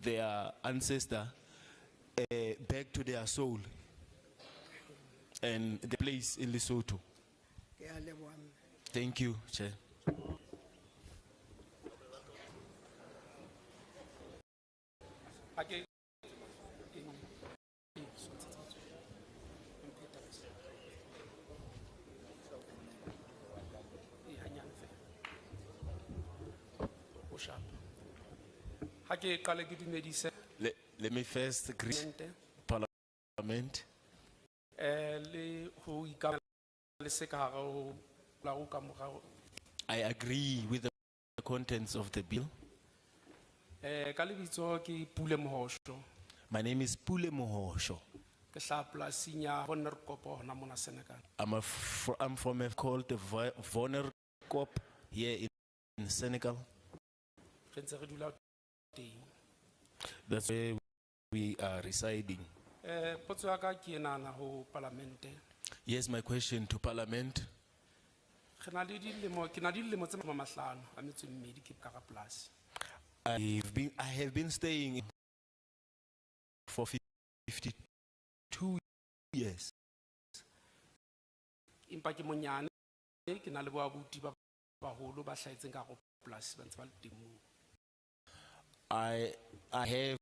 their ancestor back to their soul and the place in Lesotho. Thank you, Chair. ke qale ke dumedise Let me first greet Parliament le ho ikamela le se ka hare ho la ho ka morao. I agree with the contents of the bill. Ka lebitso ke Pule Mohosho, My name is Pule Mohosho. ke hla polasing ya Vonderkopo hona mona Senekal. I'm from a called the Vonerkop here in Senekal. Re ntse re dula teng. That's where we are residing. Potso ya ka ke enana ho Parlamente. Yes, my question to Parliament. Ke na le dilemo tse 5 a metso e mmedi ke ka ga polasi. I have been staying for 52 years. Empa ke monyane ke na le boabuti ba baholo ba hlaetseng ka go polasi ba ntse ba le teng moo. I have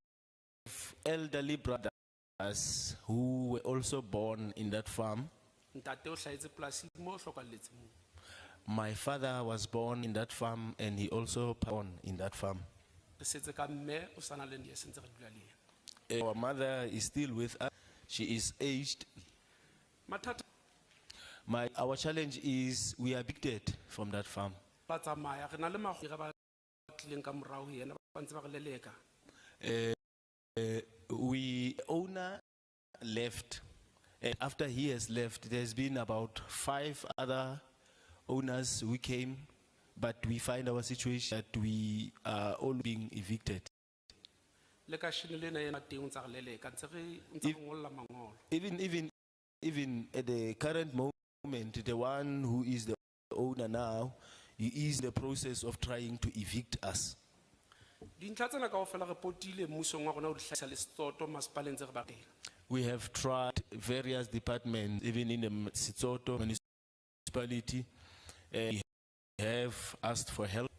elderly brothers who were also born in that farm. Ntate o hlaetse polasing moo o hlokalletse moo. My father was born in that farm and he also born in that farm. Re setse ka mme o sana le ndiye sentse re dula le yena. Our mother is still with us. She is aged. Mathata Our challenge is we are evicted from that farm. ba tsamaya re na le magwera ba tlileng ka morao ho yena ba ntse ba re leleka. Owner left. And after he has left, there's been about 5 other owners who came, but we find our situation that we are all being evicted. Le ka shine le na yena teng o ntse re leleka ntse re ngolla mangolo. Even at the current moment, the one who is the owner now, he is in the process of trying to evict us. Dintlha tsena kaofela re potile mmusong wa rona o di hlahisa le setsoto masepaleng tse re batlela. We have tried various departments, even in the Sitsoto municipality. We have asked for help.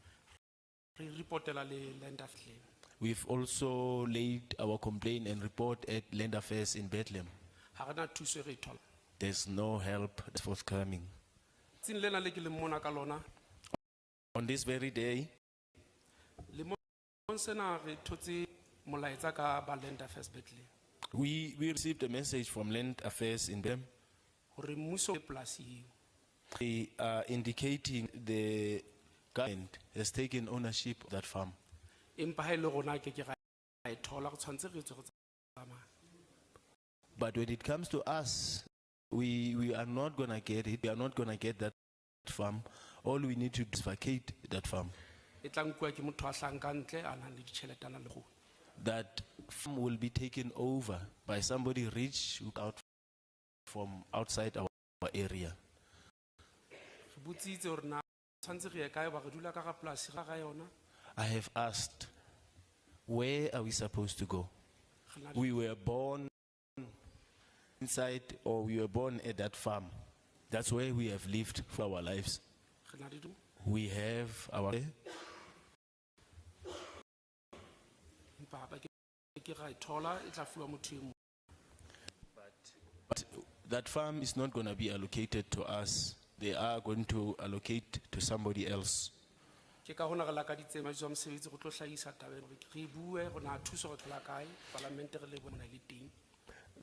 Re reportela le land affairs. We've also laid our complaint and report at Land Affairs in Bethlehem. Ha re na thuso e re e thola. There's no help that's forthcoming. Tsin lena le ke le mona ka lona On this very day, le mo sena re thotse molaetsa ka ba land affairs Bethlehem. we received a message from Land Affairs in Bethlehem. Hore mmuso e polasi eo. They are indicating the government has taken ownership of that farm. Empa ha ile rona ke ra e thola go tshwantse re tswe go tsamaya. But when it comes to us, we are not going to get it. We are not going to get that farm. All we need to do is vacate that farm. E tla nkuwa ke motho a hlang ka ntle a nang le ditjhelete a nang le kgone. That farm will be taken over by somebody rich who out from outside our area. Re botsitse hore na tshwantse re ye kae ba re dula ka ga polasi ga yona. I have asked, where are we supposed to go? We were born inside, or we were born at that farm. That's where we have lived for our lives. We have our. But that farm is not going to be allocated to us. They are going to allocate to somebody else. Ke ka hona re lakaditse majwa mosebetsi go tlo hlahisa tabeng re re bue go na thuso go tla kae parlamente re le bona le teng.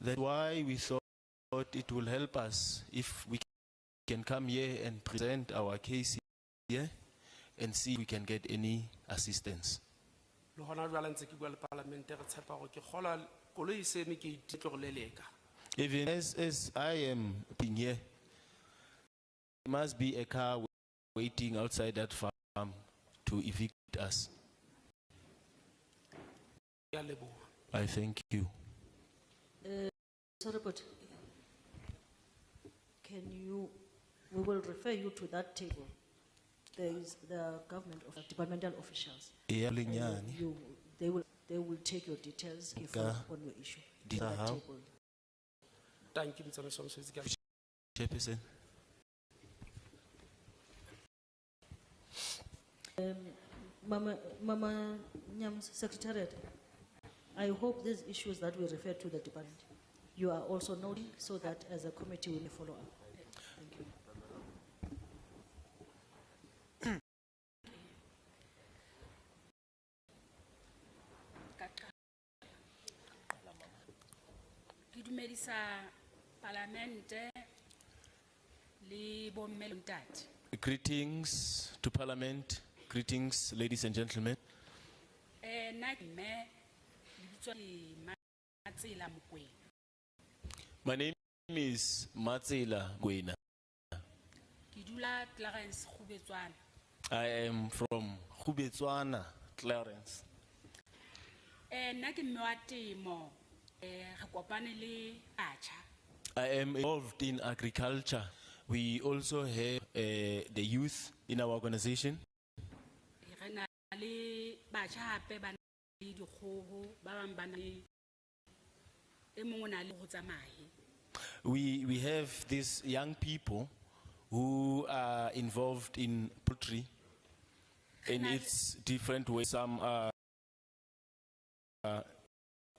That's why we thought it will help us if we can come here and present our case here and see if we can get any assistance. Le hona jwale ntse ke bua le parlamente re tshepa go ke gola koloi se me ke itlo go leleka. Even as I am being here, there must be a car waiting outside that farm to evict us. I thank you. Sorry, but we will refer you to that table. There is the government of departmental officials. Yeah, They will take your details if Okay. on your issue. Did to I that have- table. Thank you Mtsamaiso wa Mosebetsi ke a- Chairperson. Mama Nyam's Secretariat, I hope these issues that we refer to the department, you are also noting so that as a committee we will follow up. Thank you. dumedisa parlamente le bomme le ntate. Greetings to Parliament. Greetings, ladies and gentlemen. Nna ke mme lebitso ke Matsela Mokwena. My name is Matsela Gwena. Ke dula Clarence Khubetswana. I am from Khubetswana, Clarence. Nna ke mme wa temo re kopane le batjha. I am involved in agriculture. We also have the youth in our organization. Re na le batjha hape ba na le dikgoho ba bang ba na le e mongwe o na le ho tsamaya. We have these young people who are involved in poultry in its different ways. Some are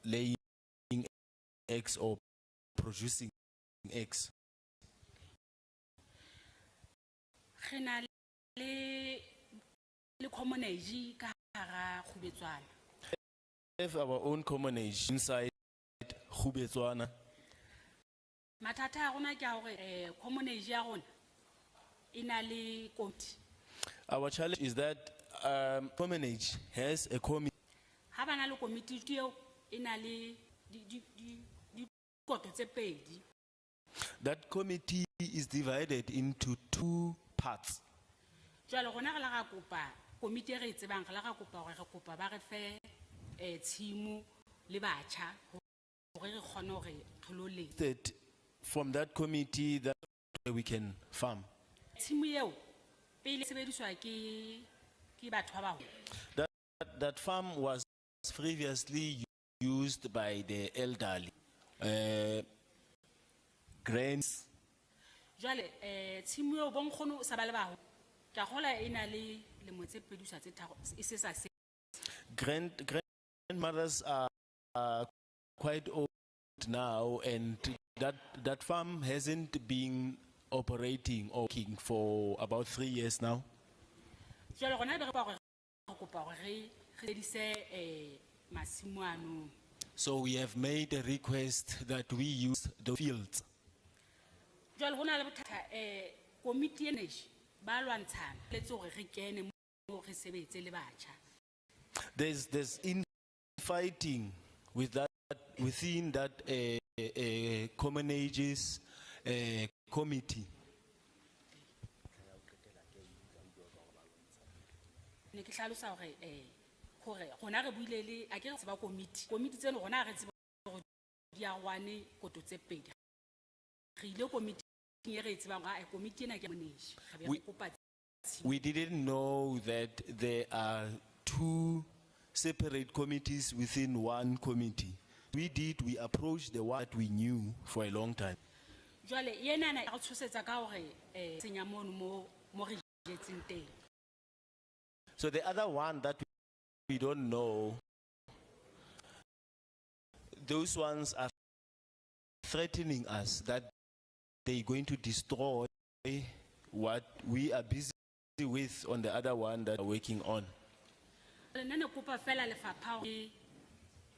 laying eggs or producing eggs. Re na le commonage ka hara Khubetswana. We have our own commonage inside Khubetswana. Mathata a rona ke a hore commonage ya rona e na le komiti. Our challenge is that commonage has a committee. Ha bana le komiti eo e na le di koto tse pedi. That committee is divided into two parts. Jwale rona re la ra kopa komiti e re e tsebang re la ra kopa hore re kopa ba re fe tshimo le batjha hore re kgone hore re lo lema. That from that committee that we can farm. Tshimo eo pele sebediswa ke batho ba baholo. That farm was previously used by the elderly. Grands. Jwale tshimo eo bonkgono sa ba le baholo ka gola e na le lemo tse pedi sa tse tharo e se sa se. Grandmothers are quite old now, and that farm hasn't been operating or working for about 3 years now. Jwale rona be re ba re kopa hore re redise masimo ano. So we have made a request that we use the fields. Jwale hona le bothata komiti ena ba lwantshana le tso re kene mo re sebetse le batjha. There's infighting with that within that common ages committee. Ne ke hlalosa hore rona re buile le a ke re tseba komiti tseno rona re tseba hore di a rwane koto tse pedi. Re ile komiti e re tsebang ga komiti ena ke monege re be re kopa. We didn't know that there are two separate committees within one committee. We approached the one that we knew for a long time. Jwale yena na re tshosetsa ka hore senya mono mo re jetseng teng. So the other one that we don't know, those ones are threatening us that they're going to destroy what we are busy with on the other one that we're working on. Nna kopa fela lefapha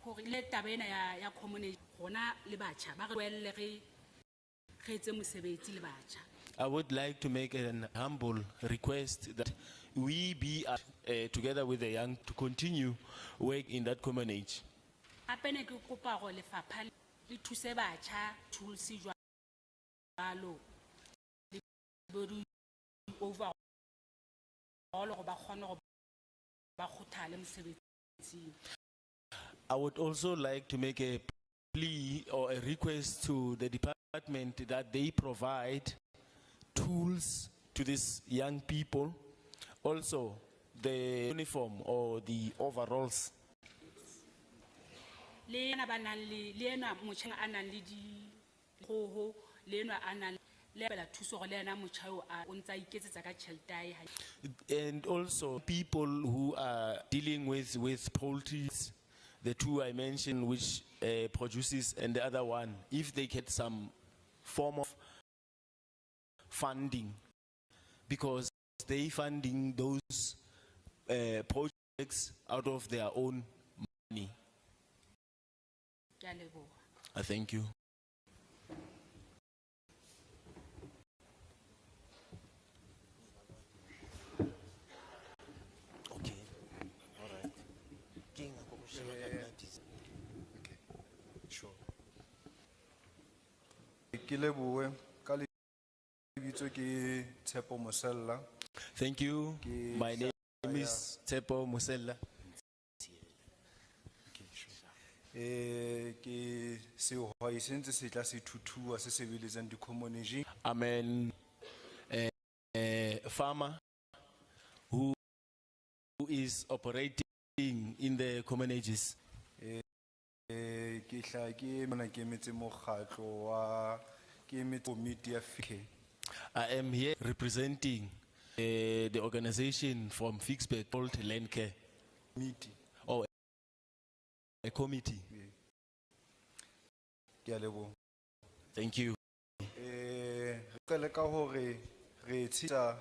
hore le taba ena ya community rona le batjha ba re welle re etse mosebetsi le batjha. I would like to make an humble request that we be together with the young to continue work in that common age. Hape ne ke kopa hore lefapha le thuse batjha tools jwalo le bodu over all go ba kgone go ba kgothale mosebetsing. I would also like to make a plea or a request to the department that they provide tools to these young people. Also, the uniform or the overalls. Le ena ba nang le ena motjheng a nang le di kgoho le ena a nang le bela thuso go le ena motjha o a ntsa iketsetsa ka tšhelete ya. And also people who are dealing with poultry, the two I mentioned, which produces, and the other one, if they get some form of funding, because they funding those projects out of their own money. I thank you. Ke lebohe ka lebitso ke Tshepo Mosella. Thank you. Ke My name hlaya- is Tepo Musella. Ke sehwai se ntse se tla se thuthuwa se sebeletsang di-commoning. I'm an farmer who is operating in the commonages. Ke hlaya ke mona ke emetse mokgatlo wa ke emetse komiti ya FICE. I am here representing the organization from Fixbed called Land Care. Committee. Or a committee. Ke a leboha. Thank you. Re qale ka hore re tshisa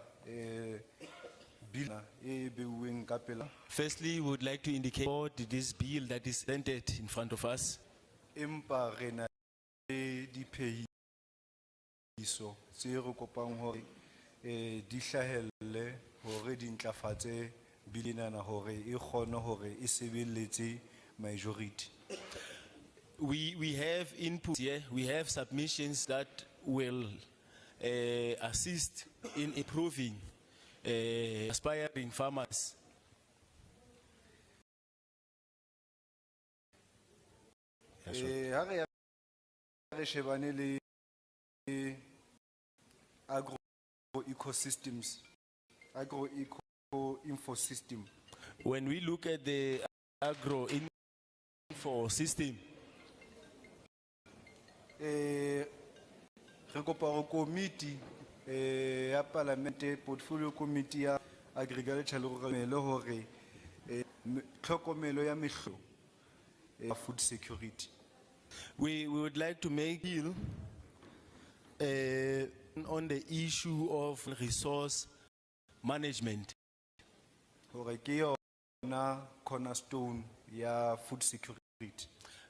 bill e beuweng ka pela. Firstly, we would like to indicate this bill that is presented in front of us. Empa re na le diphehiso tse re kopang hore di hlahelle hore di ntlafatse bilinana hore e kgone hore e sebeletse majority. We have input here, we have submissions that will assist in improving aspiring farmers. Ha re ya re shebane le agro ecosystems, agro eco info system. When we look at the agro info system, Re kopa hore committee ya parliamente portfolio committee ya agriculture le rural hore tlhokomelo ya mehlo food security. we would like to make deal on the issue of resource management. Hore ke yona cornerstone ya food security.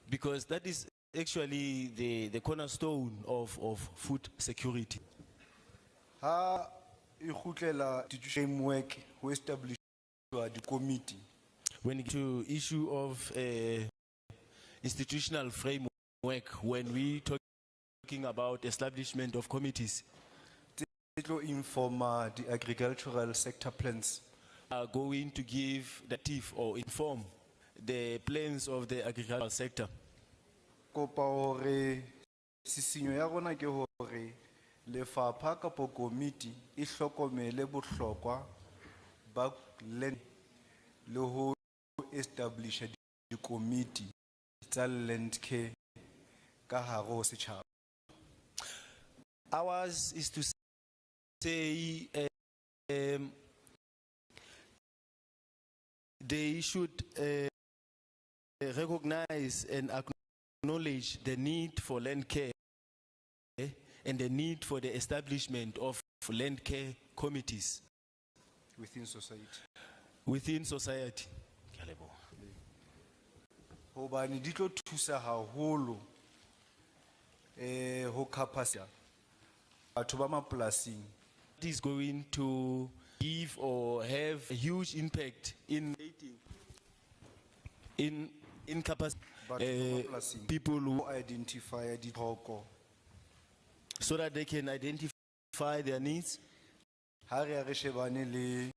Because that is actually the cornerstone of food security. Ha e khutlela framework ho establish the committee. When it to issue of institutional framework, when we talking about establishment of committees, It will inform the agricultural sector plans. are going to give the tip or inform the plans of the agricultural sector. Kopa hore sisinyo ya rona ke hore lefapha kapo committee e hlokomele bohlokwa ba land le ho establish di committee tsa land care ka hare ho setjhaba. Ours is to say they should recognize and acknowledge the need for land care and the need for the establishment of land care committees Within society. within society. Hobane di tlo thusa haholo ho capacity batho ba mapolasing. It is going to give or have a huge impact in capacity Batho ba mapolasing people who, ho identify ditlhoko. so that they can identify their needs. Ha re ya re shebane le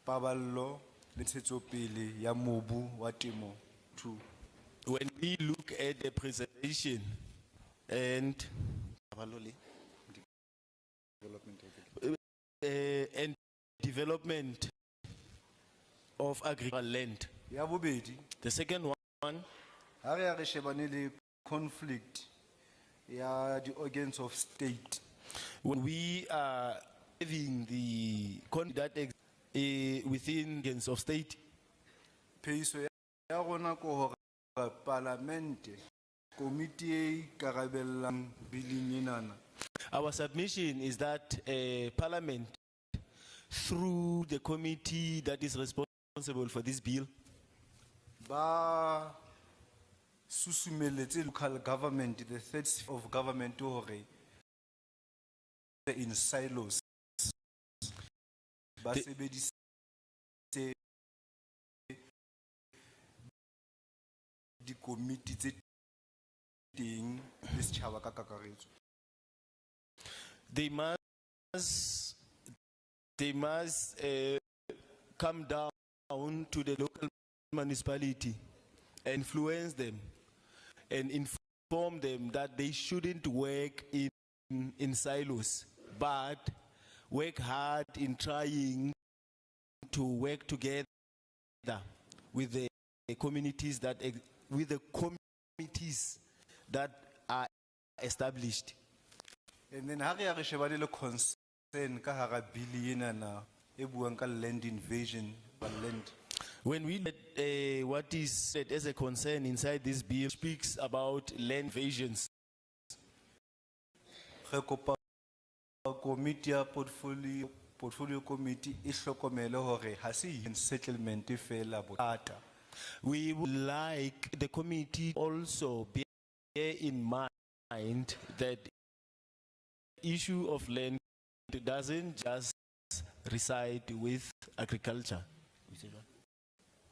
paballo le ntshetsopele ya mobu wa temo too. When we look at the preservation and and development of agricultural land. Ya bobedi, The second one, ha re ya re shebane le conflict ya the organs of state. when we are having the that within organs of state, Peiso ya rona ko hore parliamente committee e ikarabellang billing enana our submission is that Parliament, through the committee that is responsible for this bill, ba susumeletse local government, the third sphere of government hore in silos ba sebedise di committee tse teng le setjhaba ka kakaretso. they must come down to the local municipality, influence them, and inform them that they shouldn't work in silos, but work hard in trying to work together with the communities with the committees that are established. And then hari re shebane le concern ka hara bill ena na e buang ka land invasion ba land. When we look at what is said as a concern inside this bill, speaks about land invasions. Re kopa committee ya portfolio committee e hlokomele hore ha se settlement e fela bothata. We would like the committee also bear in mind that issue of land doesn't just reside with agriculture.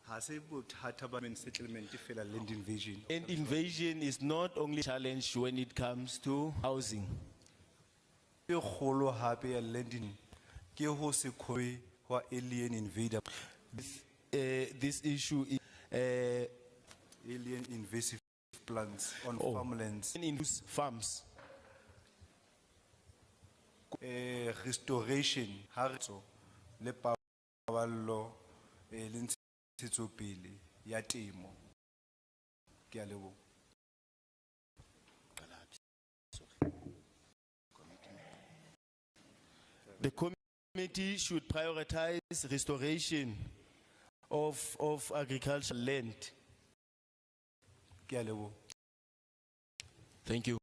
Ha se bothata ba settlement e fela land invasion. And invasion is not only a challenge when it comes to housing. E kgolo hape ya land ke ho se khoi wa alien invader. This issue is alien invasive plants on farmlands. In farms. Restoration haritso le paballo le ntshetsopele ya temo. Ke a leboha. The committee should prioritize restoration of agricultural land. Ke a leboha. Thank you.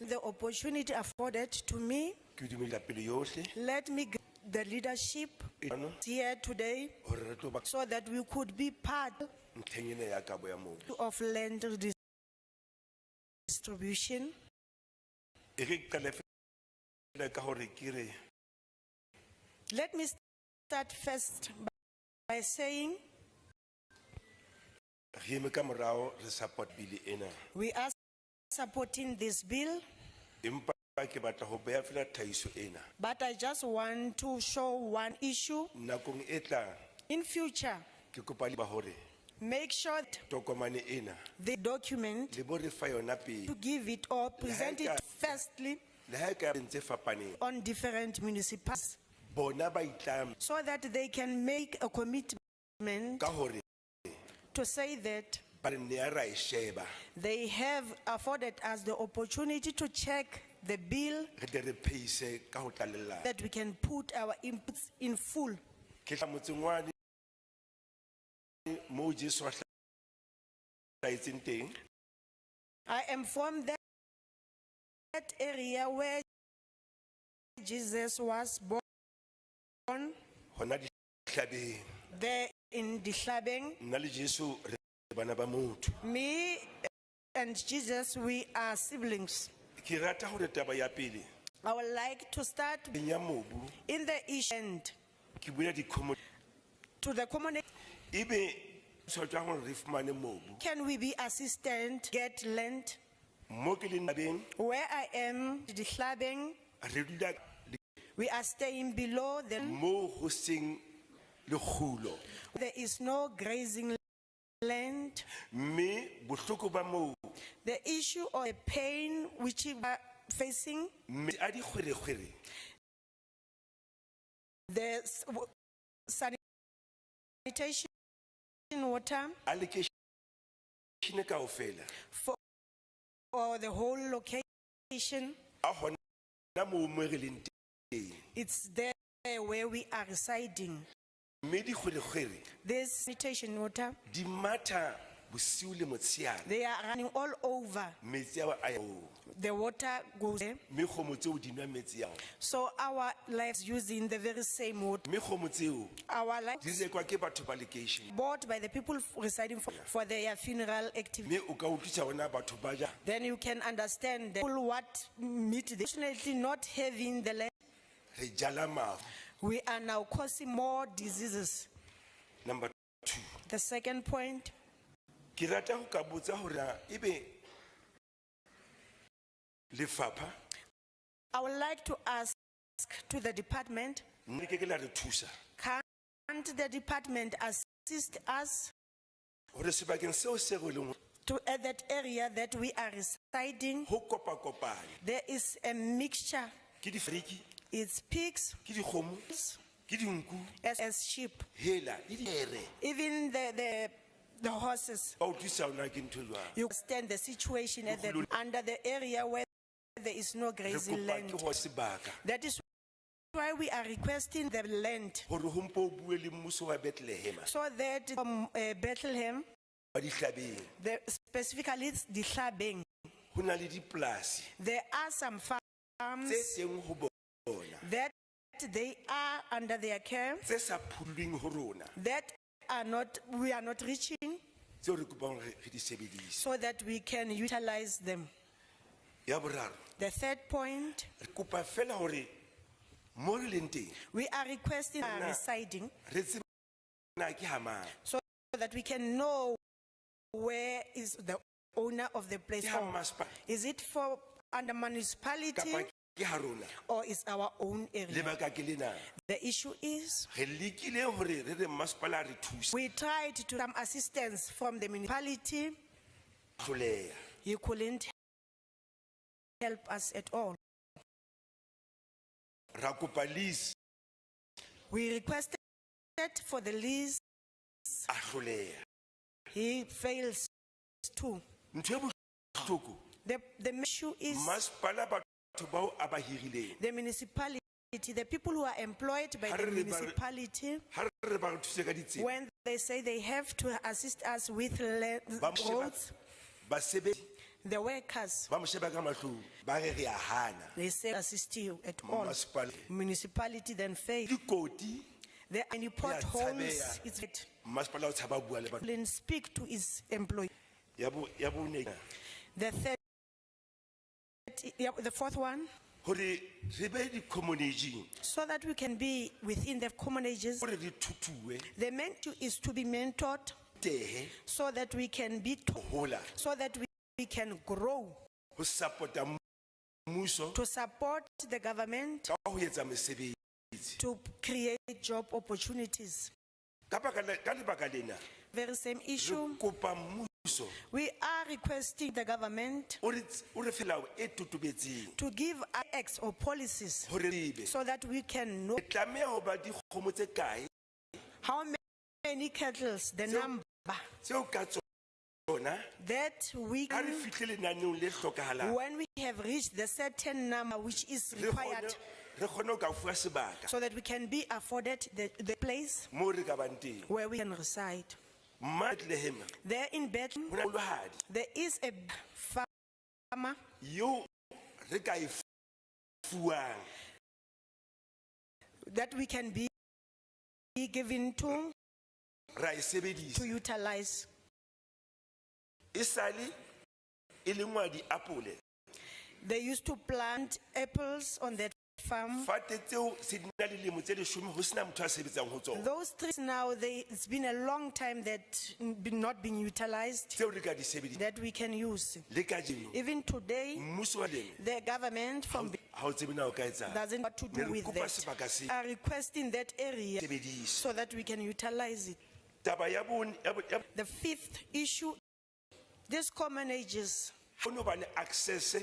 The opportunity afforded to me, let me get the leadership here today so that we could be part of land distribution. Let me start first by saying we are supporting this bill, but I just want to show one issue. In future, make sure the document to give it or present it firstly on different municipalities so that they can make a commitment to say that they have afforded us the opportunity to check the bill, that we can put our inputs in full. I am from that area where Jesus was born, there in Dihlabeng. Me and Jesus, we are siblings. I would like to start in the east end to the community. Can we be assistant, get land? Where I am, Dihlabeng, we are staying below them. There is no grazing land. The issue of the pain which we are facing, the sanitation water for the whole location, it's there where we are residing. This sanitation water bosiu le motshehare They are running all over. metsi ao a ya moo. The water goes there. Mme kgomo tseo di nwa metsi ao. So our lives using the very same water. Mme kgomo tseo Our di lives rekwa ke batho ba lekeishene. bought by the people residing for their funeral activity. Mme o ka utlwisa bona batho ba ja Then you can understand the people what meet. Fortunately, not having the land, re jala mafu. we are now causing more diseases. Number 2. The second point, Ke rata ho ka botsa hore na ebe lefapha I would like to ask to the department, ne ke la re thusa can't the department assist us hore sebakeng seo se go leng to at that area that we are residing? ho kopakopane There is a mixture. ke difriki It's pigs, ke dikgomo ke dinku as sheep, hela le diere even the horses. ba utlwisa hona ke ntho e jwang. You understand the situation at the, under the area where there is no Re grazing kopa land. ke ho sebaka That is why we are requesting the land hore ho mpo o bue le mmuso wa Bethlehem so that from Bethlehem, ba dihlabeng specifically the Dihlabeng, ho na le dipolasi there are some farms tse teng ho bona that they are under their care tse sa phulweng ho rona that are not, we are not reaching, tseo re kopang hore re di sebedise. so that we can utilize them. Ya boraro The third point, re kopa fela hore mo re leng teng we are requesting our Na- residing re tsebe na ke ha mang so that we can know where is the owner of the place. ke ha Or masepala is it for under municipality kapa ke ha rona. or is our own area? Lebaka ke lena The issue is re lekile hore re re masepala re thuse we tried to some assistance from the municipality. hloleha. He couldn't help us at all. Ra kopa lease We requested for the lease. a hloleha. He fails too. Ntho e bohloko The issue is masepala batho bao a ba hirileng the municipality, the people who are employed by the municipality, ha re ba re thuse ka ditsela when they say they have to assist us with ba mo sheba- roads, basebetsi the workers, ba mo sheba ka mahlong ba re re a hana they say assist you at all. masepala Municipality then fails. dikoti There are any potholes. It's masepala o tshaba bua le batho then speak to his employee. ya bone The third, the fourth one, hore re be di-commonaging so that we can be within the common ages. hore re thutue The main issue is to be mentored tehe so that we can be hola so that we can grow, ho support-a mmuso to support the government, ka ho etsa mesebetsi to create job opportunities. ka lebaka lena Very same re issue. kopa mmuso We are requesting the government o re felao e totobetseng to give acts or policies hore re be so that we can know re tlameha ho ba dikgomo tse kae how many cattle, the number tseo ka tsona that we ha re fihle lenaneong le hlokahalang when we have reached the certain number which is required, re kgone ho ka fuwa sebaka so that we can be afforded the place moo re ka bang teng where we can reside. Bethlehem There in Bethlehem, ho na le kgolohadi there is a farmer yo re ka e fuwang that we can be given to ra e sebedisa utilize. e sale e le ngwa diapole They used to plant apples on that farm. fate tseo se di na le lemo tse 10 ho sena motho a sebetsang ho tsona Those trees now, it's been a long time that not being utilized, tseo re ka di sebedisa that we can use. le ka jeno Even today, mmuso wa lena the government from ha o tsebe na o ka etsang doesn't know what to Ne do re with kopa that. sebaka se Are requesting that area sebedisa so that we can utilize it. taba ya bone The fifth issue, these common ages, ho no ba le access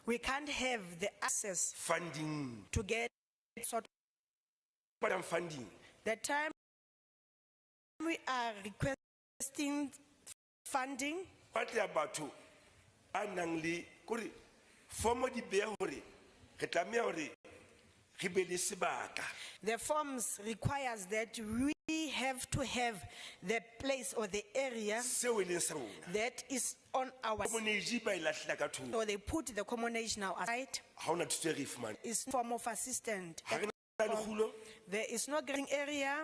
we can't have the access funding to get sort padang funding the time we are requesting funding. batla batho a nang le kore fomo di beya hore re tlameha hore re be le sebaka The forms requires that we have to have the place or the area seo e leng sa rona. that is on our side. Commonage ba e lahlela ka thoko. So they put the commonage now aside. Ha hona thuso e re e fumanang. Is form of assistant. Ha re na lekgulo. There is no green area.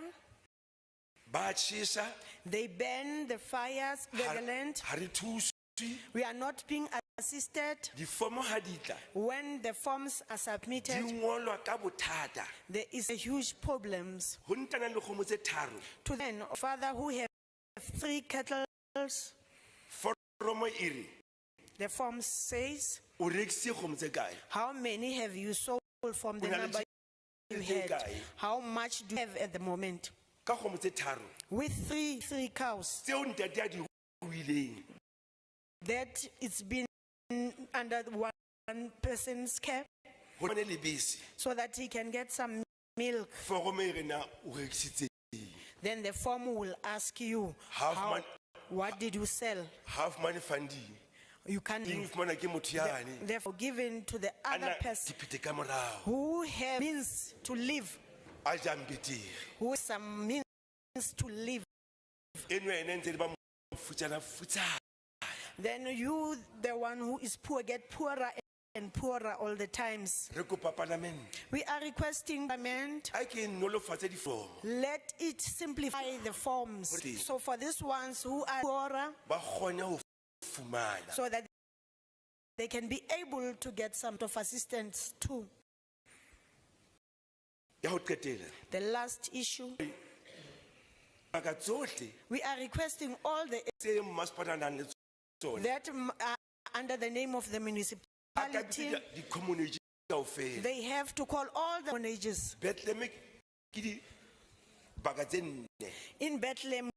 Ba tjhesa. They burn the fires, the land. Ha re thuswe. We are not being assisted. Difomo ha di tla. When the forms are submitted, Di ngolwa ka bothata. there is a huge problems. Ho ntana le kgomo tse tharo. To then, father who have 3 cattle, Foromo e re. the form says, O rekise kgomo tse kae? how many have you sold from the O na le number you tjhelete e had? kae? How much do you have at the moment? Ka kgomo tse tharo. With three cows, Tseo ntate a di ruileng. that it's been under one person's care, Ho na le bese. so that he can get some milk. Foromo e re na o rekisitse. Then the form will ask you, what did you sell? Half money funding. You can fumana ke motho yane. therefore given to the other person Dipete ka morao. who have means to live, A jang betere. who has some means to live. Eno ene ntse le ba mo futsana futsana. Then you, the one who is poor, get poorer and poorer all the times. Re kopa parliament. We are requesting Parliament, A ke nolofatse difomo. let it simplify the forms. Okay. So for these ones who are poorer, Ba kgone ho fumana. so that they can be able to get some of assistance too. Ya ho qetela. The last issue, Baka tsohle we are requesting all the tse masepala a nang le tsona. that are under the name of the A ka municipality, bitsa di-community kaofela. they have to call all the commonages. Bethlehem ke dibaka tse nne In Bethlehem,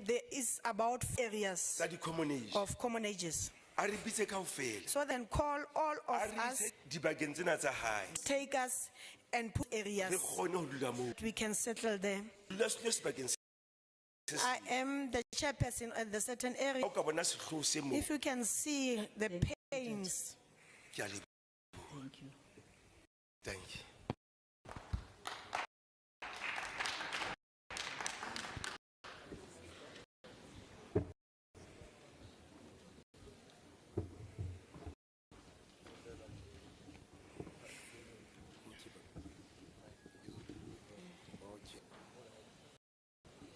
there is about areas tsa di-community. of commonages. A re bitse kaofela. So then call all A of re us, ise dibakeng tsena tsa hae. take us and put Re areas kgone ho dula moo. we can settle there. Dula sebakeng se I am the chairperson at the certain area. Ha o ka bona sehlooho se moo. If you can see the pains, Ke a leboha. Thank you.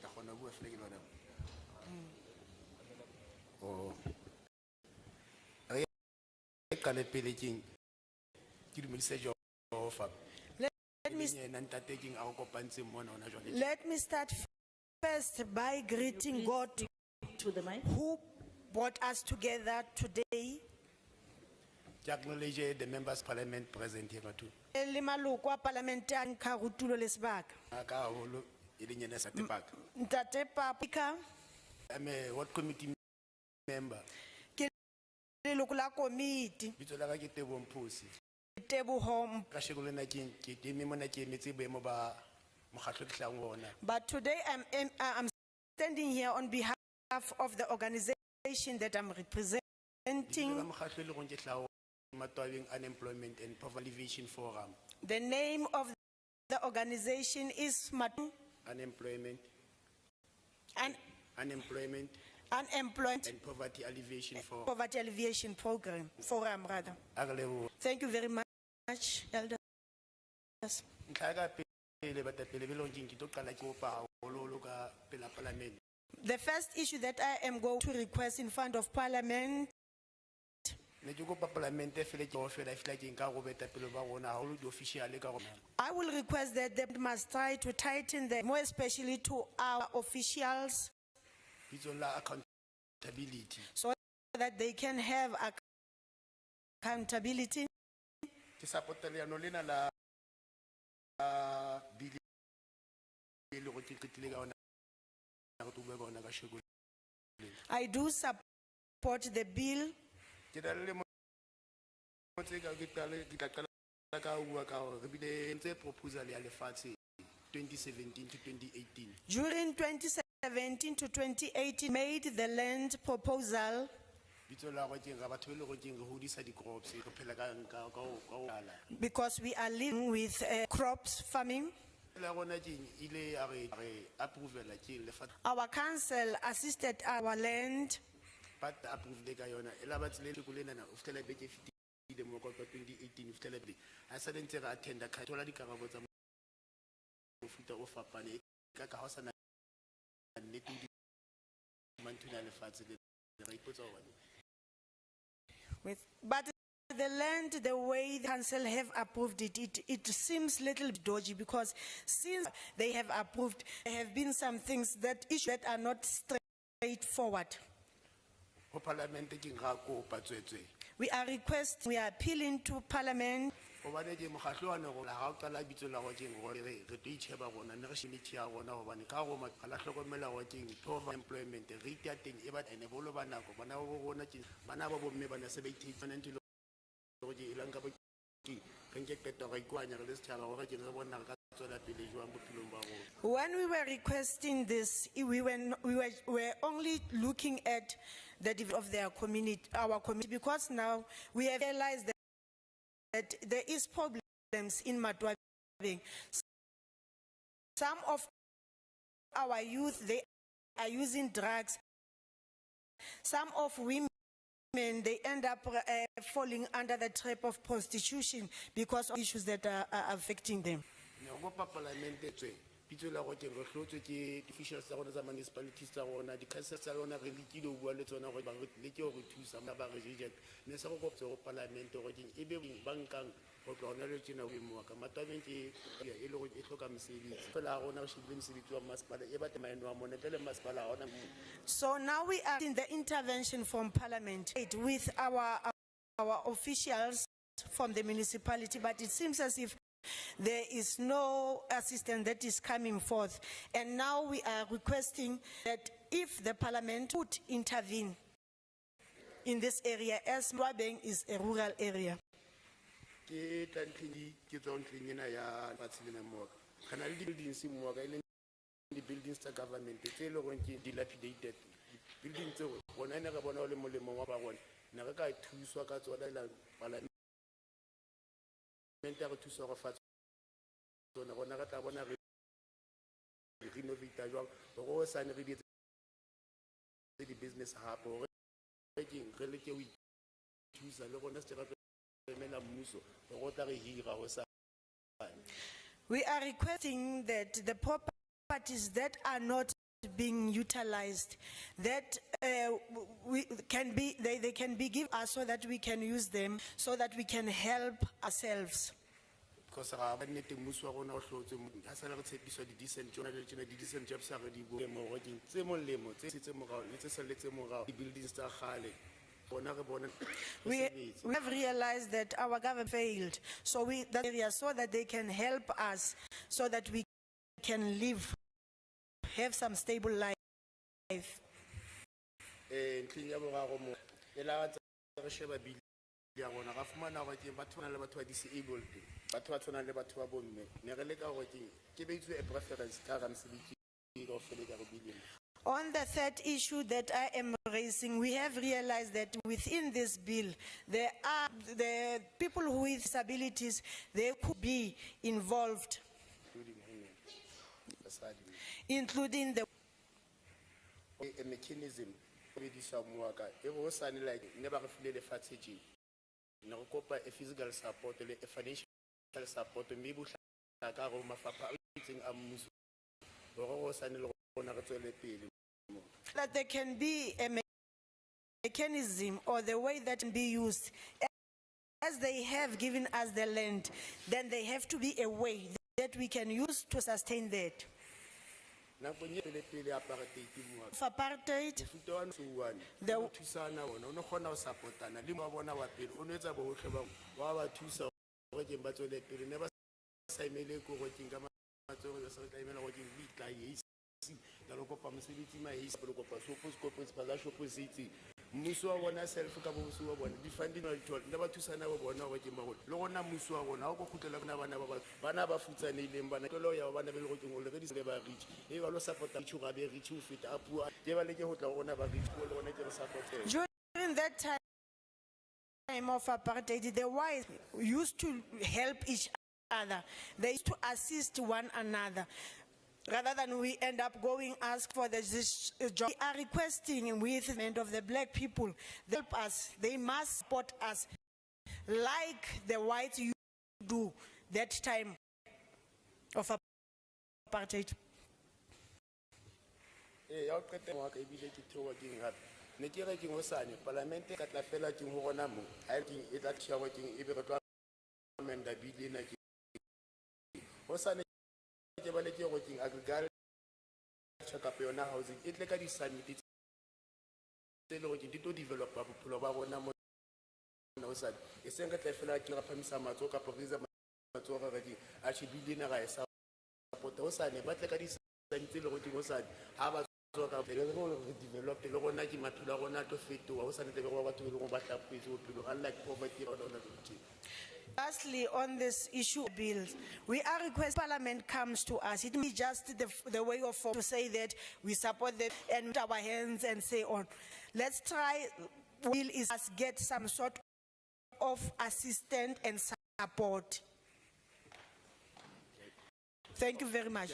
Ka kgona ho bua feela ke lona. Oh. Re qale pele ke dumedise Jehova. let me Yena ntate keng a go kopantseng mona hona jwale. let me start first by greeting God To the mic. who brought us together today. Ke acknowledge the members parliament present here too. Le maloko a parlamenteng ka go tulo le sebaka. Ka haholo e leng yena sa tepaka. Ntate Papika, I'm a ward committee member. ke leloko la komiti, Bitso la ka ke Teboho Mphosi. Teboho. Ka sheko lena ke teme mona ke emetse boemo ba mokgatlo ke hlang ho ona. But today I'm standing here on behalf of the organization that I'm Bitso la representing. mokgatlo e leng hore ke hla ho Matwabeng Unemployment and Poverty Alleviation Forum. The name of the organization is Unemployment and Unemployment Unemployment and Poverty Alleviation Forum. Poverty Alleviation Forum rather. A re leboha. Thank you very much, elders. Ntlha ya ka pele baetapele be leng ke tlo qala ke kopa haholoholo ka pela parliament. The first issue that I am going to request in front of Parliament, Ne ke kopa parliament e fele ke ofela e fela ke nka go baetapele ba rona haholo di-official ka rona. I will request that they must try to tighten them, more especially to our officials, Bitso la accountability. so that they can have accountability. Ke support-a leano lena la bili e le go ke qetile ka ona re tlo bua ka ona ka sheko lena. I do support the bill. Ke na le mo tse ka ke tla qala ka ho bua ka hore re bile ntse proposal ya lefatshe 2017 to 2018. During 2017 to 2018, made the land proposal Bitso la go keng ga batho be le go keng re hodisa di-crops re phela ka ho jala. because we are living with crops farming. la rona ke ile ya re approval ke lefa Our council assisted our land. but approved ka yona ela batlile le kulena na o fitela beke fitile mo ka 2018 o fitela be a sa dentse ra attenda ka thola dikarabo tsa mo futa o fapane ka ka hosa na nnete di mantuna le fatse le re ipotsa hore But the land, the way the council have approved it, it seems little dodgy because since they have approved, there have been some things that are not straightforward. ho parliament ke nga ko patswetswe We are requesting, we are appealing to Parliament. o bane ke mogahlo wa ne go la ga o tsala bitso la go ke go re tlo itsheba gona ne re shimiti ya gona go bane ka go ma la hlokomela go ke poverty employment rate ya teng e ba ene bolo ba nako bana go gona ke bana ba bomme bana se ba ithitsa nne lo go ke ilang ka ba ke nke peta ga ikwanya re le setšhaba gore ke re bona ka tswela pele jwang bophelong ba rona. When we were requesting this, we were only looking at the development of their community, our community, because now we have realized that there is problems in Matwabeng. Some of our youth, they are using drugs. Some of women, they end up falling under the trap of prostitution because of issues that are affecting them. Ne go pa parliament tswe bitso la go ke re hlotswe ke officials tsa rona tsa municipalities tsa rona di councils tsa rona re lekile o bua le tsona go ba re leke go thusa ba re reject ne se go koptse go parliament go ke e be bankang go tloona le tsena go mo ka Matwabeng ke e le go e hloka mosebetsi fela rona go shebile mosebetsi wa masipala e ba temaeno wa mona tele masipala ona. So now we are in the intervention from Parliament with our officials from the municipality, but it seems as if there is no assistance that is coming forth. And now we are requesting that if the Parliament would intervene in this area, as Matwabeng is a rural area. Ke tantli ke tsong tlingena ya batshile mo kana le buildings mo ka ile di buildings tsa government tse le go ke dilapidated buildings tse bona ne ga bona o le molemo wa ba gona ne re ka thuswa ka tsona la parliament ya go thusa go fatsa tsona gona ga tla bona re renovate jwang go sa ne re di di business hub gore ke re le ke o thusa le gona se ga we are requesting that the properties that are not being utilized, that they can be given us so that we can use them, so that we can help ourselves. Because I need to move on our clothes. I said, I said, the decent jobs are ready. Working, the buildings are high. We have realized that our government failed, so that area, so that they can help us, so that we can live, have some stable life. On the third issue that I am raising, we have realized that within this bill, there are the people with disabilities, they could be involved, including the a mechanism like never feel fatigue. No copa a physical support, a financial support, maybe that there can be a mechanism or the way that can be used. As they have given us the land, then there have to be a way that we can use to sustain that. Of apartheid, Musu wa bona self ka bo musu wa bona defending never to sana wa bona wa ke mo le gona musu wa bona go khutlela bana ba futsanileng bana tlo ya bana be le go ke go le re di se ba rich e ba lo supporta chuga be rich u fita apua ke ba le ke go tla gona ba rich go le gona ke re support. During that time of apartheid, the whites used to help each other. They used to assist one another. Rather than we end up going ask for this job, we are requesting with the end of the black people, they help us. They must support us like the whites used to do that time of apartheid. Ya o qete wa ka ebile ke theowa ke eng gape ne ke re ke ngosane parlamente ka tla fela ke go gona mo a ke e tla thiago ke e be re tla amenda bile na ke ngosane ke ba le ke go ke agriculture ka yona housing e tle ka di summit tse le go ke di to develop bophelo ba bona mo ngosane e seng ka tla fela ke ra phamisa matso ka poriza matso ga ke a tshibile na ga e sa support ngosane ba tle ka di summit tse le go ke ngosane ha ba develop le gona ke maphelo a rona to fetoa o sanetse be go batho be go batla petse bophelo unlike poverty or all that. Lastly, on this issue of bills, we are requesting Parliament comes to us. It may just the way of to say that we support them and put our hands and say on. Let's try, will is us get some sort of assistance and support. Thank you very much.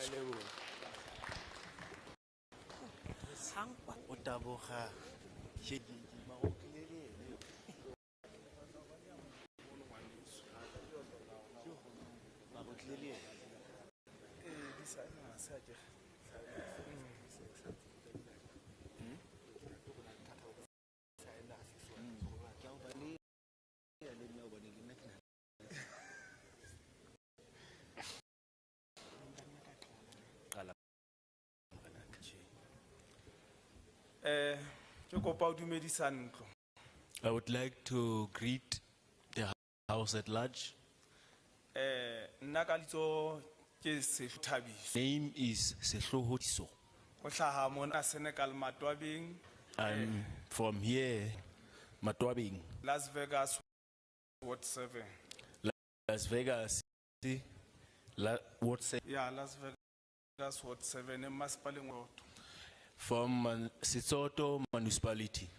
I would like to greet the house at large. Name is Sehlohodiso. I'm from here, Matwabing. Las Vegas, Ward 7. Las Vegas, Ward 7. Yeah, Las Vegas, Ward 7, in Maspaling Road. From Sitsoto municipality.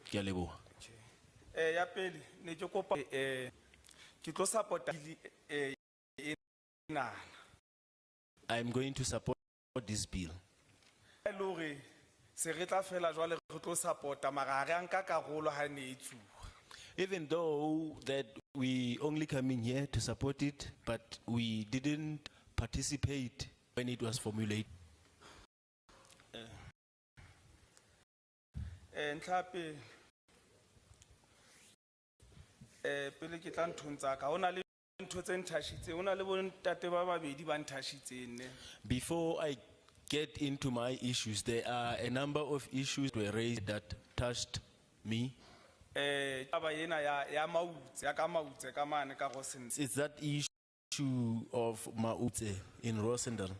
Ke a leboha. Ya pele, ne ke kopa ke tlo support I'm going to support this bill. Lore se re tla fela jwale re tlo supporta mara re anka karolo ha ne itsu. Even though that we only coming here to support it, but we didn't participate when it was formulated. Ntlhape pele ke tla nthontsha ka hona le ntho tse nthashitseng hona le bontate ba babedi ba nthashitseng ne. Before I get into my issues, there are a number of issues were raised that touched me. Taba ena ya mautse ya ka mautse ka mane ka Rosendal. It's that issue of Mautse in Rosendal.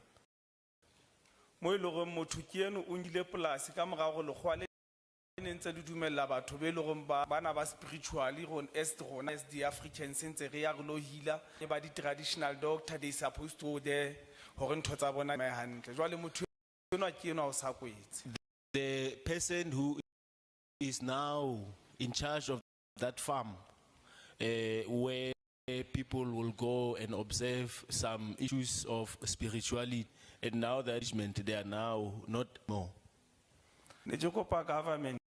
Mo ile go motho ke eno o ngile polasi ka morago le khwale ne ntse di dumella batho be ile go bana ba spiritually go as the Africans ntse re ya go lo healer e ba di traditional doctor they supposed to there hore ntho tsa bona me hantle jwale motho eno ke eno o sa kwetse. The person who is now in charge of that farm, where people will go and observe some issues of spirituality, and now the management, they are now not more. Ne je kopa government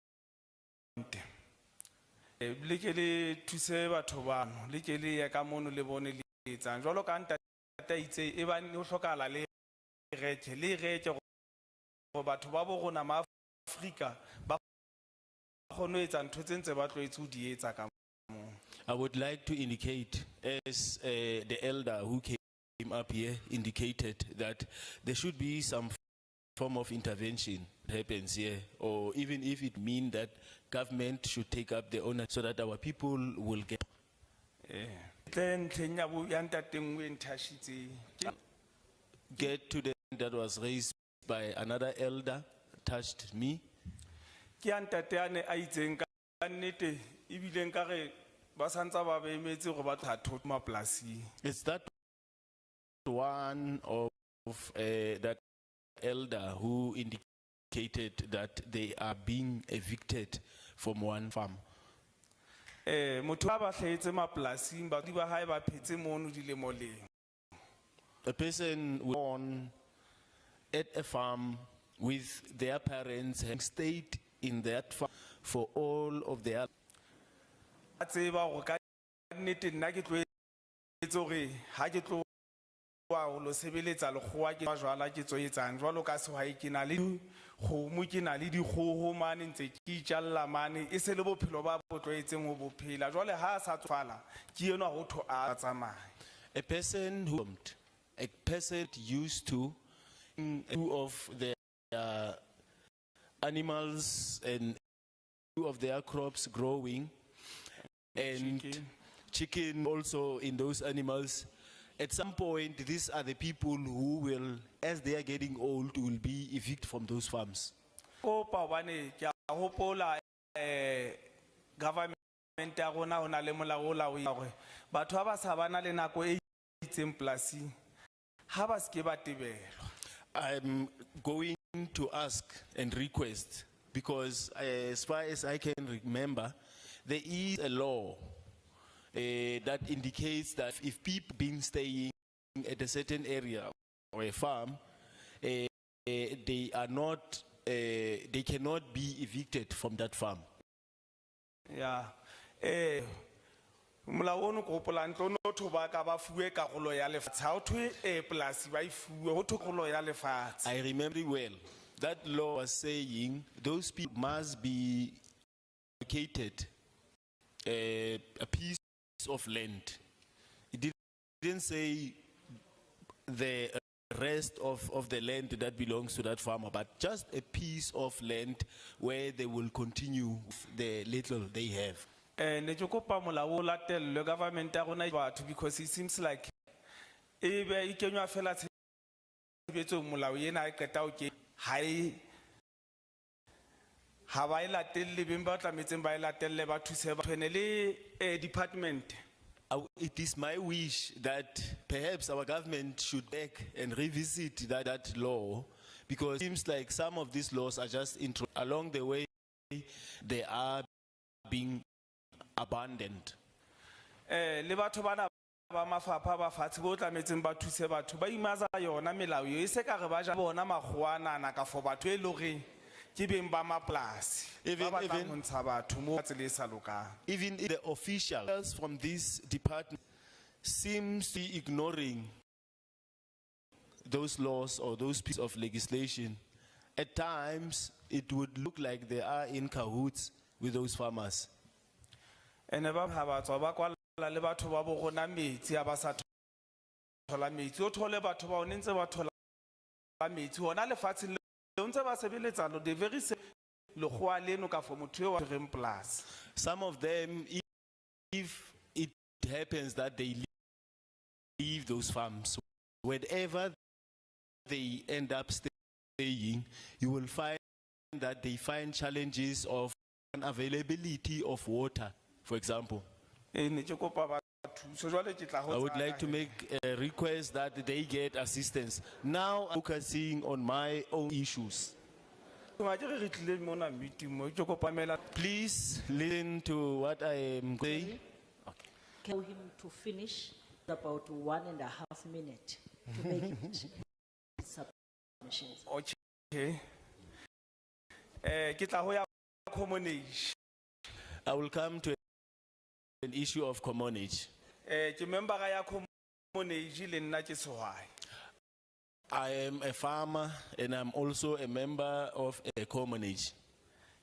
le ke le thuse batho bano le ke le ya ka mono le bone le etsang jwalo ka ntata itse e ba ne o hlokala le reke go batho ba bo rona ma Afrika ba khono etsa ntho tse ntse ba tloetse o di etsa ka mo. I would like to indicate, as the elder who came up here indicated, that there should be some form of intervention that happens here, or even if it means that government should take up the ownership so that our people will get. Get to the that was raised by another elder, touched me. It's that one of that elder who indicated that they are being evicted from one farm. motho a ba hlahetse mapolasing ba ba hae ba phetse mono dilemoleng. A person born at a farm with their parents having stayed in that farm for all of their A tseba gore ka nnete nna ke tlo etsa gore ha ke tlo wa lo sebeletsa lekgowa ke ba jwala ke tso etsang jwalo ka sehwai ke na le kgomo ke na le dikgoho mane ntse ke itjalla mane e se le bophelo ba botloetseng ho bophela jwale ha a sa tswala ke yena ho tho a tsamaya. a person used to two of their animals and two of their crops growing and chicken also in those animals. At some point, these are the people who will, as they are getting old, will be evicted from those farms. Kopa bane ke a hopola government ya rona ho na le molao o laolang hore batho ba ba sa bana le nako e itseng polasing ha ba se ke ba tebelwa. I'm going to ask and request because as far as I can remember, there is a law that indicates that if people been staying at a certain area or a farm, they are not, they cannot be evicted from that farm. Yeah. Molao ono ko hopola ntlo no tho ba ka ba fuwe karolo ya lefatshe ha o thwe polasi ba e fuwe ho thwe karolo ya lefatshe. I remember well that law was saying those people must be allocated a piece of land. It didn't say the rest of the land that belongs to that farmer, but just a piece of land where they will continue with the little they have. Ne ke kopa molao o latellwe government ya rona batho because it seems like ebe e kenywa fela tshebetso molao ena e qeta o ke ha ba e latelle beng ba tlametseng ba e latelle ba thuse batho ne le department. It is my wish that perhaps our government should back and revisit that law because it seems like some of these laws are just along the way they are being abandoned. Le batho bana ba mafapha ba fatshe bo tlametseng ba thuse batho ba imaza yona melao e se ka re ba ja bona magwana na ka for batho e loreng ke beng ba maplasi ba batlang ho ntsha batho mo tsela e sa lokang. Even the officials from this department seems to be ignoring those laws or those pieces of legislation. At times it would look like they are in cahoots with those farmers. Ene ba ba tswa ba kwala le batho ba bo rona metsi a ba sa thola metsi o thole batho ba o ntse ba thola metsi hona le fatshe le ntse ba sebeletsa lo de very lo khwa leno ka for motho wa reng plus. Some of them, if it happens that they leave those farms, wherever they end up staying, you will find that they find challenges of unavailability of water, for example. I would like to make a request that they get assistance. Now I'm focusing on my own issues. Please listen to what I am saying. Okay. Tell him to finish about 1.5 minutes to make it submissions. Okay. I will come to an issue of common age. I am a farmer and I'm also a member of a common age.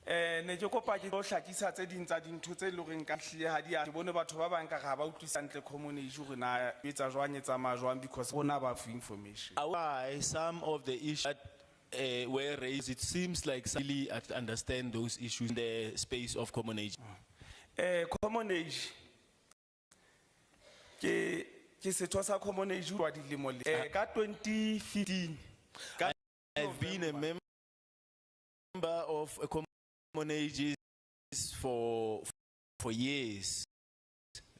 Ne ke kopa ke lo hlakisa tse ding tsa dintho tse loreng ka hlile ha di a bone batho ba bang ka ga ba utlwisa ntle common age gore na etsa jwang etsa majwang because bona ba fu information. Why some of the issues that were raised, it seems like some really understand those issues in the space of common age. Common age ke setho sa common age wa dilemo le ka 2015 I've been a member of a common age for years.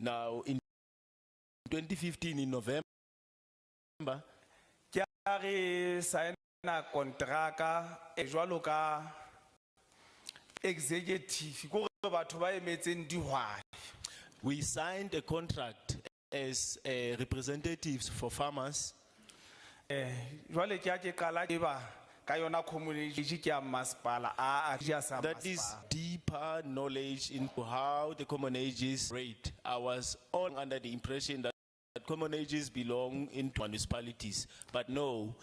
Now in 2015 in November ke a re signa contract jwalo ka executive batho ba emetseng dihwai. We signed a contract as representatives for farmers. Jwale ke ha ke qala ke ba ka yona community ke ya masipala a sa That is deeper knowledge into how the common ages rate. I was all under the impression that common ages belong in municipalities, but no,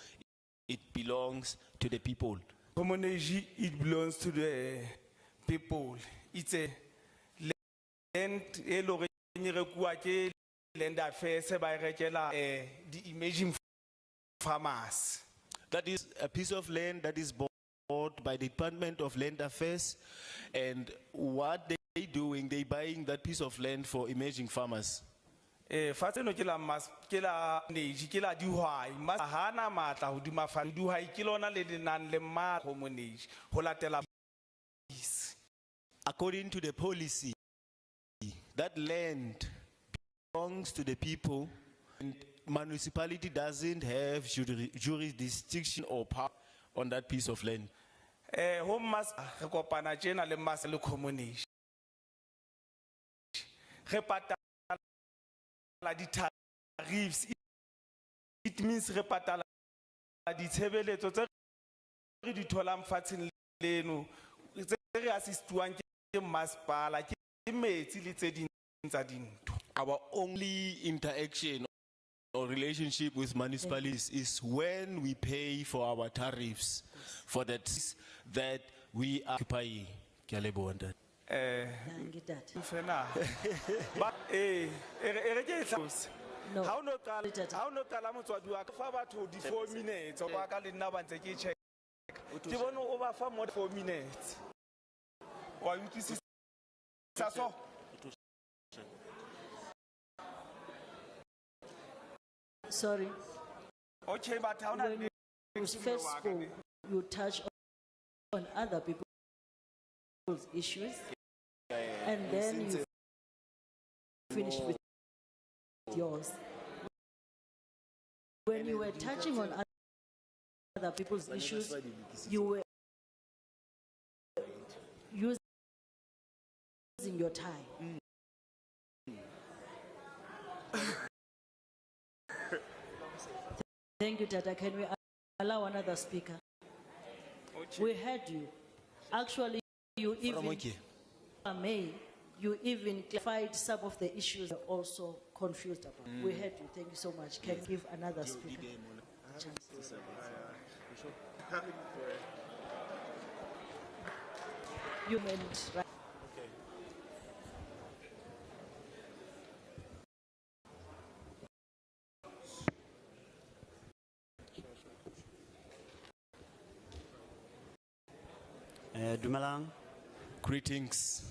it belongs to the people. Community, it belongs to the people. It's a land land affairs by the emerging farmers. That is a piece of land that is bought by the Department of Land Affairs, and what they doing, they buying that piece of land for emerging farmers. Fatseno ke la mas ke la neji ke la dihwai mas hana matla hodima fa dihwai ke lona le lenang le ma community ho latela. According to the policy, that land belongs to the people, and municipality doesn't have jurisdiction or power on that piece of land. Ho mas re kopana tjena le mas le community. Re patala di tariffs, it means re patala di tshebeletso tse re di tholang fatsheng leno tse re assistuang ke masipala ke metsi le tse ding tsa dintho. Our only interaction or relationship with municipalities is when we pay for our tariffs for that we are occupying. Ke a leboha ntate. But ere ke tlhalosa ha o no qala motswadi wa ka fa batho di 4 minutes ba ka le nna ba ntse ke check ke bone o ba fa more 4 minutes wa utlwisisa so Sorry. Okay, but how when you first spoke, you touched on other people's issues, and then you finished with yours. When you were touching on other people's issues, you were using your time. Thank you, Tata. Can we allow another speaker? We heard you. Actually, you even, you even clarified some of the issues you're also confused about. We heard you. Thank you so much. Can you give another speaker a chance? You meant, right? Dumelang. Greetings.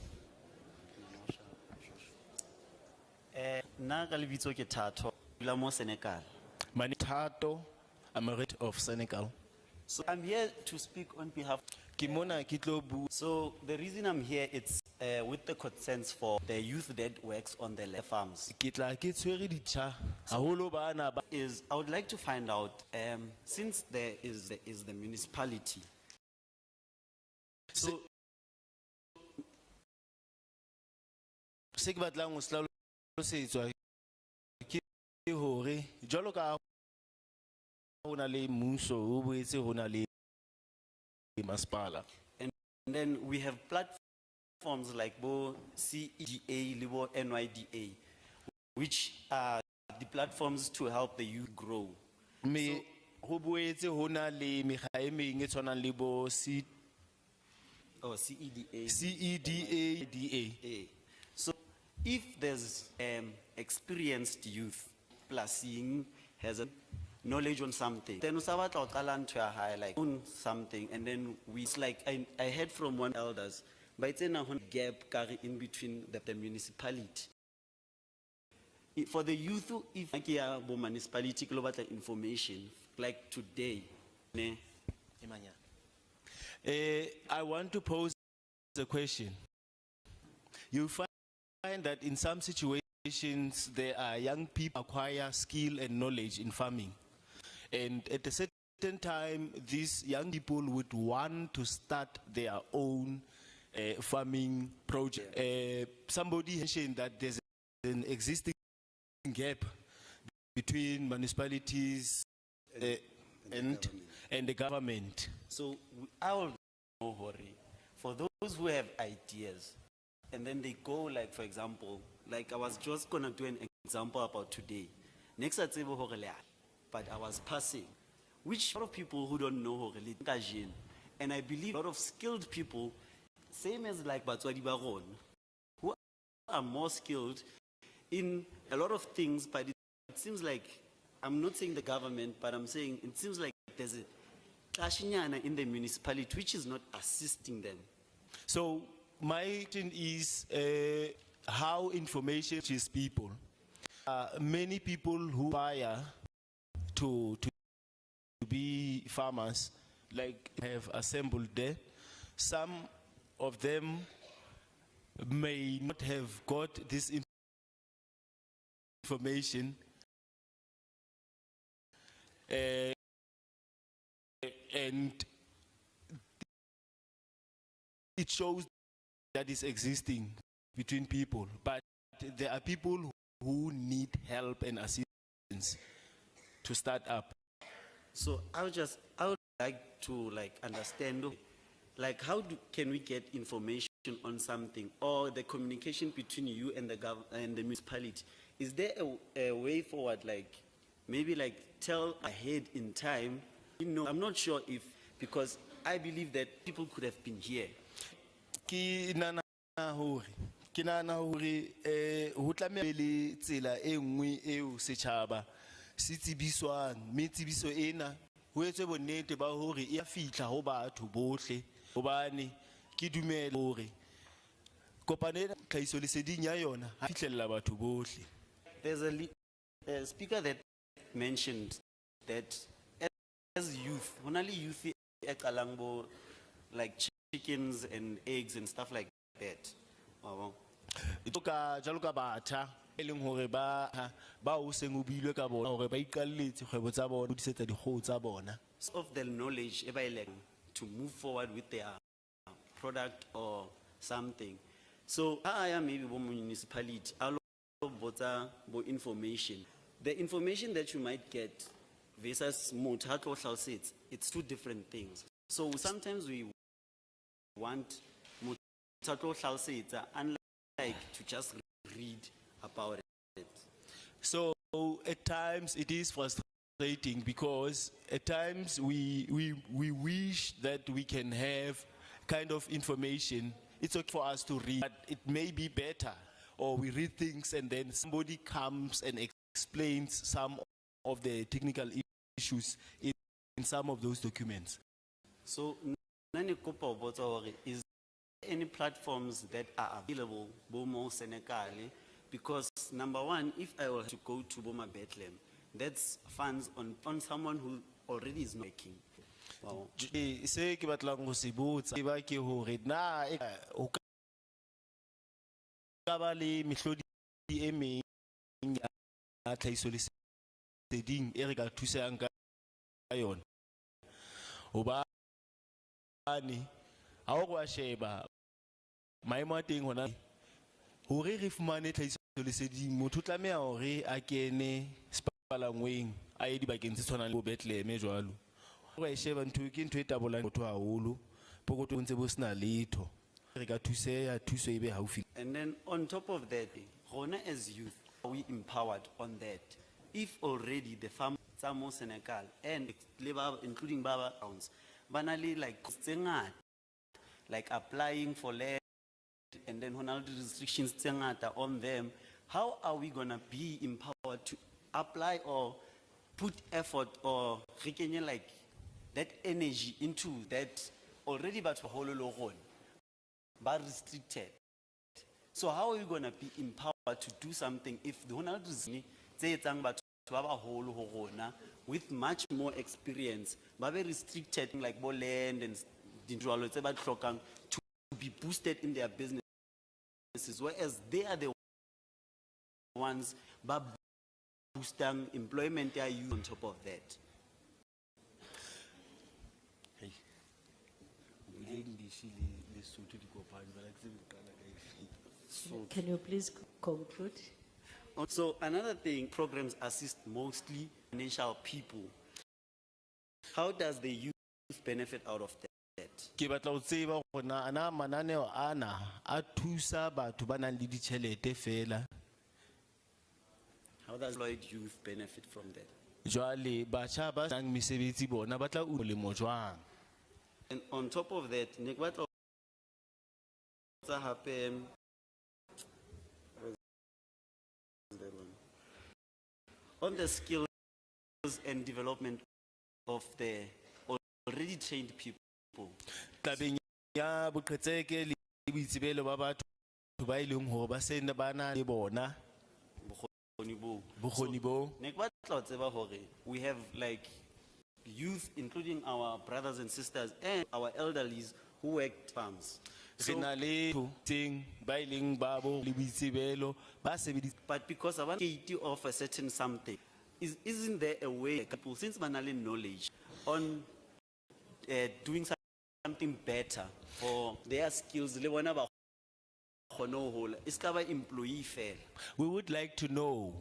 Na ka lebitso ke Thato, dula mo Senekal. My name is Thato, I'm a resident of Senekal. So I'm here to speak on behalf. So the reason I'm here it's with the concerns for the youth that works on the farms. Is I would like to find out since there is the municipality. So se ke batlang ho slalosetswa ke hore jwalo ka ho na le mmuso ho boetse ho na le masipala, and then we have platforms like bo CEDA, Libo NYDA, which are the platforms to help the youth grow. Me ho boetse ho na le mekga e meng e tshwanang le bo CEDA. So if there's experienced youth plus seeing has a knowledge on something, then like on something, and then it's like I heard from one elders, but it's a gap in between the municipality. For the youth, if municipality information like today, I want to pose a question. You find that in some situations there are young people acquire skill and knowledge in farming, and at a certain time these young people would want to start their own farming project. Somebody mentioned that there's an existing gap between municipalities and the government. So I will no hurry. For those who have ideas, and then they go like, for example, like I was just gonna do an example about today. Next at but I was passing, which a lot of people who don't know Horele, and I believe a lot of skilled people, same as like Batswadi Baron, who are more skilled in a lot of things, but it seems like, I'm not saying the government, but I'm saying it seems like there's a klashinyana in the municipality which is not assisting them. So my question is how information reaches people. Many people who aspire to be farmers, like have assembled there. Some of them may not have got this information. And it shows that it's existing between people, but there are people who need help and assistance to start up. So I would like to understand, like can we get information on something, or the communication between you and the municipality? Is there a way forward, like maybe tell ahead in time? I'm not sure if, because I believe that people could have been here. Ke nahana hore ho tlameha le tsela e nngwe eo setjhaba se tsebiswang, mme tsebiso ena ho etswe bonnete ba hore e a fihla ho batho bohle, hobane ke dumela hore kopano ena tlhahiso leseding ya yona ha fihlella batho bohle. There's a speaker that mentioned that as youth, only youth like chickens and eggs and stuff like that. Itoka jalo ka batjha e leng hore ba o seng o builwe ka bona hore ba iqalletse kgwebo tsa bona, di setsa dikgoho tsa bona. Of the knowledge to move forward with their product or something. So I am maybe one municipality, I love information. The information that you might get versus it's two different things. So sometimes we want unlike to just read about it. So at times it is frustrating because at times we wish that we can have kind of information. It's okay for us to read, but it may be better, or we read things and then somebody comes and explains some of the technical issues in some of those documents. So, is there any platforms that are available Bomo Senekal? Because number one, if I were to go to Boma Bethlehem, that's funds on someone who already is making. Wow. Se ke batlang go se botsa ke ba ke hore na o ka ba le mehlodi e meng ya tlhahiso leseding e re ka thusang ka yona, hobane ha o go sheba maemo a teng hona hore re fumane tlhahiso leseding, motho tlameha hore a kene sepalangweng a ye dibakeng tse tshwanang le bo Bethlehem jwalo. Re sheba ntho ke ntho e tabolang motho haholo pokotong tse bo sena letho, re ka thuseha thuso e be haufi. And then on top of that, Rona as youth, are we empowered on that? If already the farm Samo Senekal and including Baba Towns, banally like applying for land and then when all the restrictions on them, how are we gonna be empowered to apply or put effort or like that energy into that already but restricted? So how are we gonna be empowered to do something if the with much more experience, but very restricted like land and to be boosted in their businesses, whereas they are the ones but boosting employment are you on top of that. Hey. Can you please conclude? So another thing, programs assist mostly financial people. How does the youth benefit out of that? Ke batla ho tseba hore na ana mananeo ana a thusa batho ba nang le ditjhelete fela. How does employed youth benefit from that? Jwale batjha ba nang mesebetsi bona ba tla molemo jwang? And on top of that, ne ke batla ho tsa hape, where is that one? On the skills and development of the already trained people. Tabeng ya boqhetseke le boitsebelo ba batho ba ileng hore ba se ba na le bona bokgoni bo. Ne ke batla ho tseba hore we have like youth, including our brothers and sisters and our elderlies who work farms. Sena le ting ba ileng ba bo le boitsebelo ba sebedisa. But because I want to offer certain something, isn't there a way people, since manali knowledge on doing something better for their skills, le bona ba kgone ho hola, e ska ba employee fela? We would like to know,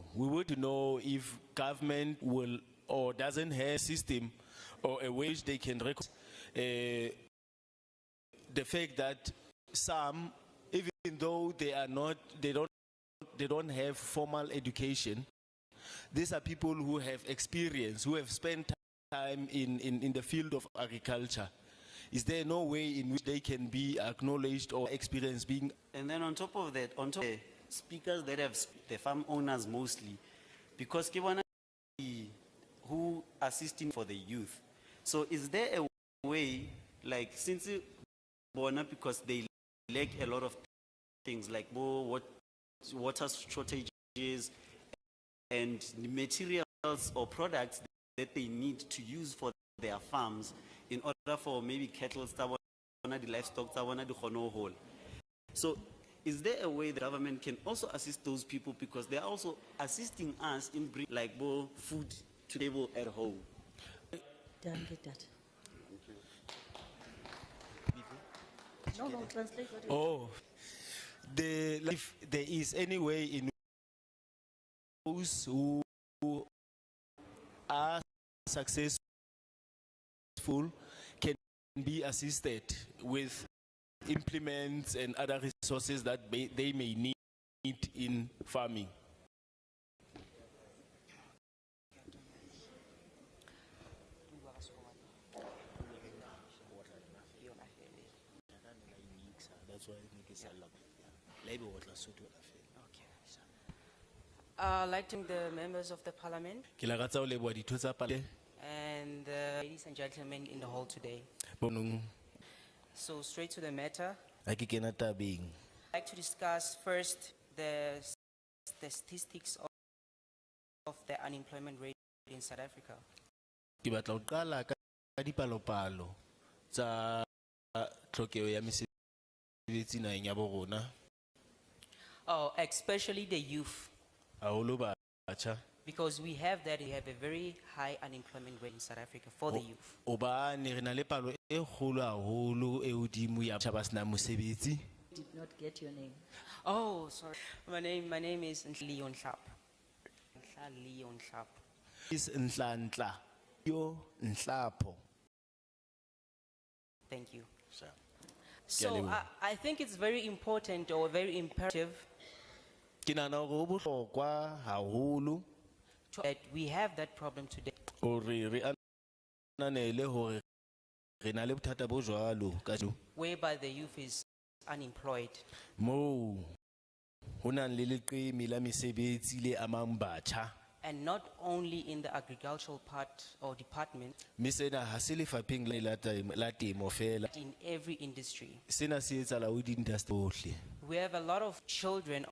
if government will or doesn't have a system or a way which they can record the fact that some, even though they don't have formal education, these are people who have experience, who have spent time in the field of agriculture. Is there no way in which they can be acknowledged or experienced being? And then on top of that, on top of the speakers that have the farm owners mostly, because Kibwana who assisting for the youth. So is there a way, like since Bona, because they lack a lot of things like water shortages and the materials or products that they need to use for their farms in order for maybe cattle, the livestock, the whole. So is there a way the government can also assist those people, because they are also assisting us in bringing like food to table at home? Don't get that. No, translate what you Oh, if there is any way in those who are successful can be assisted with implements and other resources that they may need in farming. I'd like to thank the members of the parliament Ke la rata ho leboha ditho tsa parliament. and the ladies and gentlemen in the hall today. So straight to the matter, Ha ke kena tabeng. I'd like to discuss first the statistics of the unemployment rate in South Africa. Ke batla ho qala ka dipalopalo tsa tlhokeho ya mesebetsi naheng ya bo rona. Oh, especially the youth, Haholo batjha. because we have a very high unemployment rate in South Africa for the youth. Obane re na le palo e kgolo haholo e hodimo ya batjha ba senang mosebetsi. did not get your name. Oh, sorry. My name is Leon Sharp. Leon Sharp. Is Nhlantla yo Nhlapo. Thank you. Sure. So I think it's very important or very imperative Ke nahana hore ho bohlokwa haholo that we have that problem today. hore re ananele hore re na le bothata bo jwalo ka Whereby the youth is unemployed. moo ho nang le leqeme la mesebetsi le amang batjha. And not only in the agricultural part or department, Mme sena ha se lefapheng la temo fela. but in every industry. Sena se etsahala ho di-industry bohle. We have a lot of children,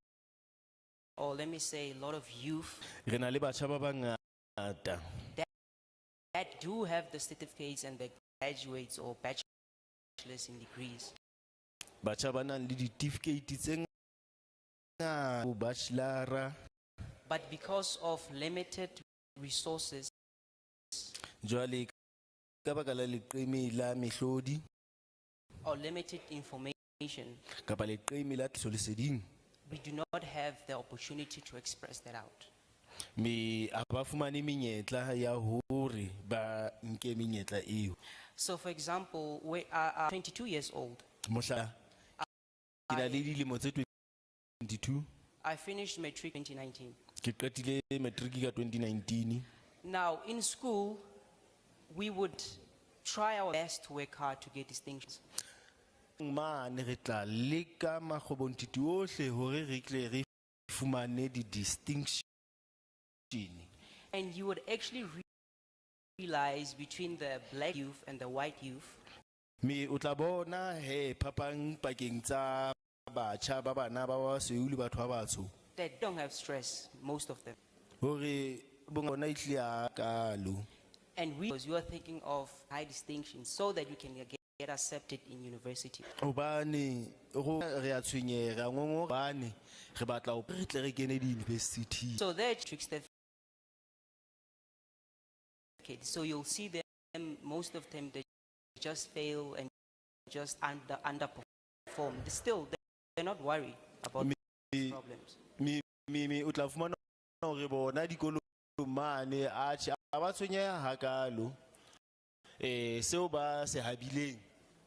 or let me say a lot of youth, Re na le batjha ba bangata that do have the certificates and the graduates or bachelors in degrees. batjha ba nang le ditifikeiti tse ngata ho bachelora. But because of limited resources, Jwale ka baka la leqeme la mehlodi or limited information, kapa leqeme la tlhahisoleseding we do not have the opportunity to express that out. me a ba fumane menyetla ya hore ba nke menyetla eo. So for example, we are 22 years old. Mohlala, ke na le dilemo tse 22, I finished matric 2019. ke qetile matric ka 2019. Now in school, we would try our best to work hard to get distinctions. Mane re tla leka makgobontiti ohle hore re tle re fumane di distinction. And you would actually realize between the black youth and the white youth Me o tla bona he phapang pakeng tsa batjha ba bana ba basweu le batho ba batsho that don't have stress, most of them. hore bongona ehlile a kalo. And because you are thinking of high distinctions so that you can get accepted in university. Obane ro re a tshwenyega ngongo bane re batla ho re tle re kene di university. So they're tricks that. Okay, so you'll see them, most of them, they just fail and just underperform. Still, they're not worried about the problems. Me o tla fumana hore bona dikolo mane a tjha ba tshwenyeha hakalo. Seo ba se habileng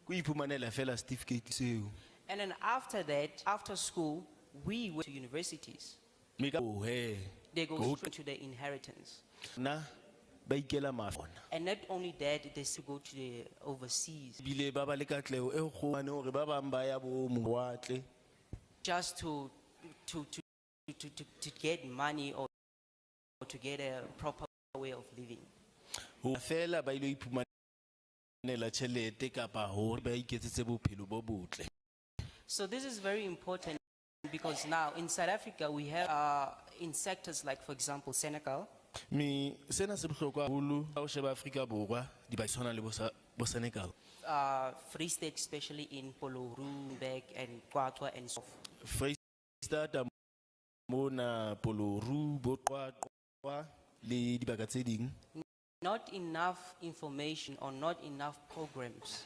go iphumanela fela certificate seo. And then after that, after school, we went to universities. They go straight to the inheritance. Na ba ikela mafona. And not only that, they still go to the overseas. Bile ba ba le katleho e kgone hore ba bang ba ya bo mowatle. Just to get money or to get a proper way of living. Ho fela ba ile iphumanela tjhelete kapa hore ba iketsetse bophelo bo botle. So this is very important because now in South Africa we have in sectors like, for example, Senekal. Me sena se bohlokwa haholo ha o sheba Afrika Borwa di ba tshwana le bo Senekal. Free State, especially in Poloru, Beck, and Kwatwa, and so forth. Free State mona Poloru bo Qwaqwa le dibaka tse ding. Not enough information or not enough programs.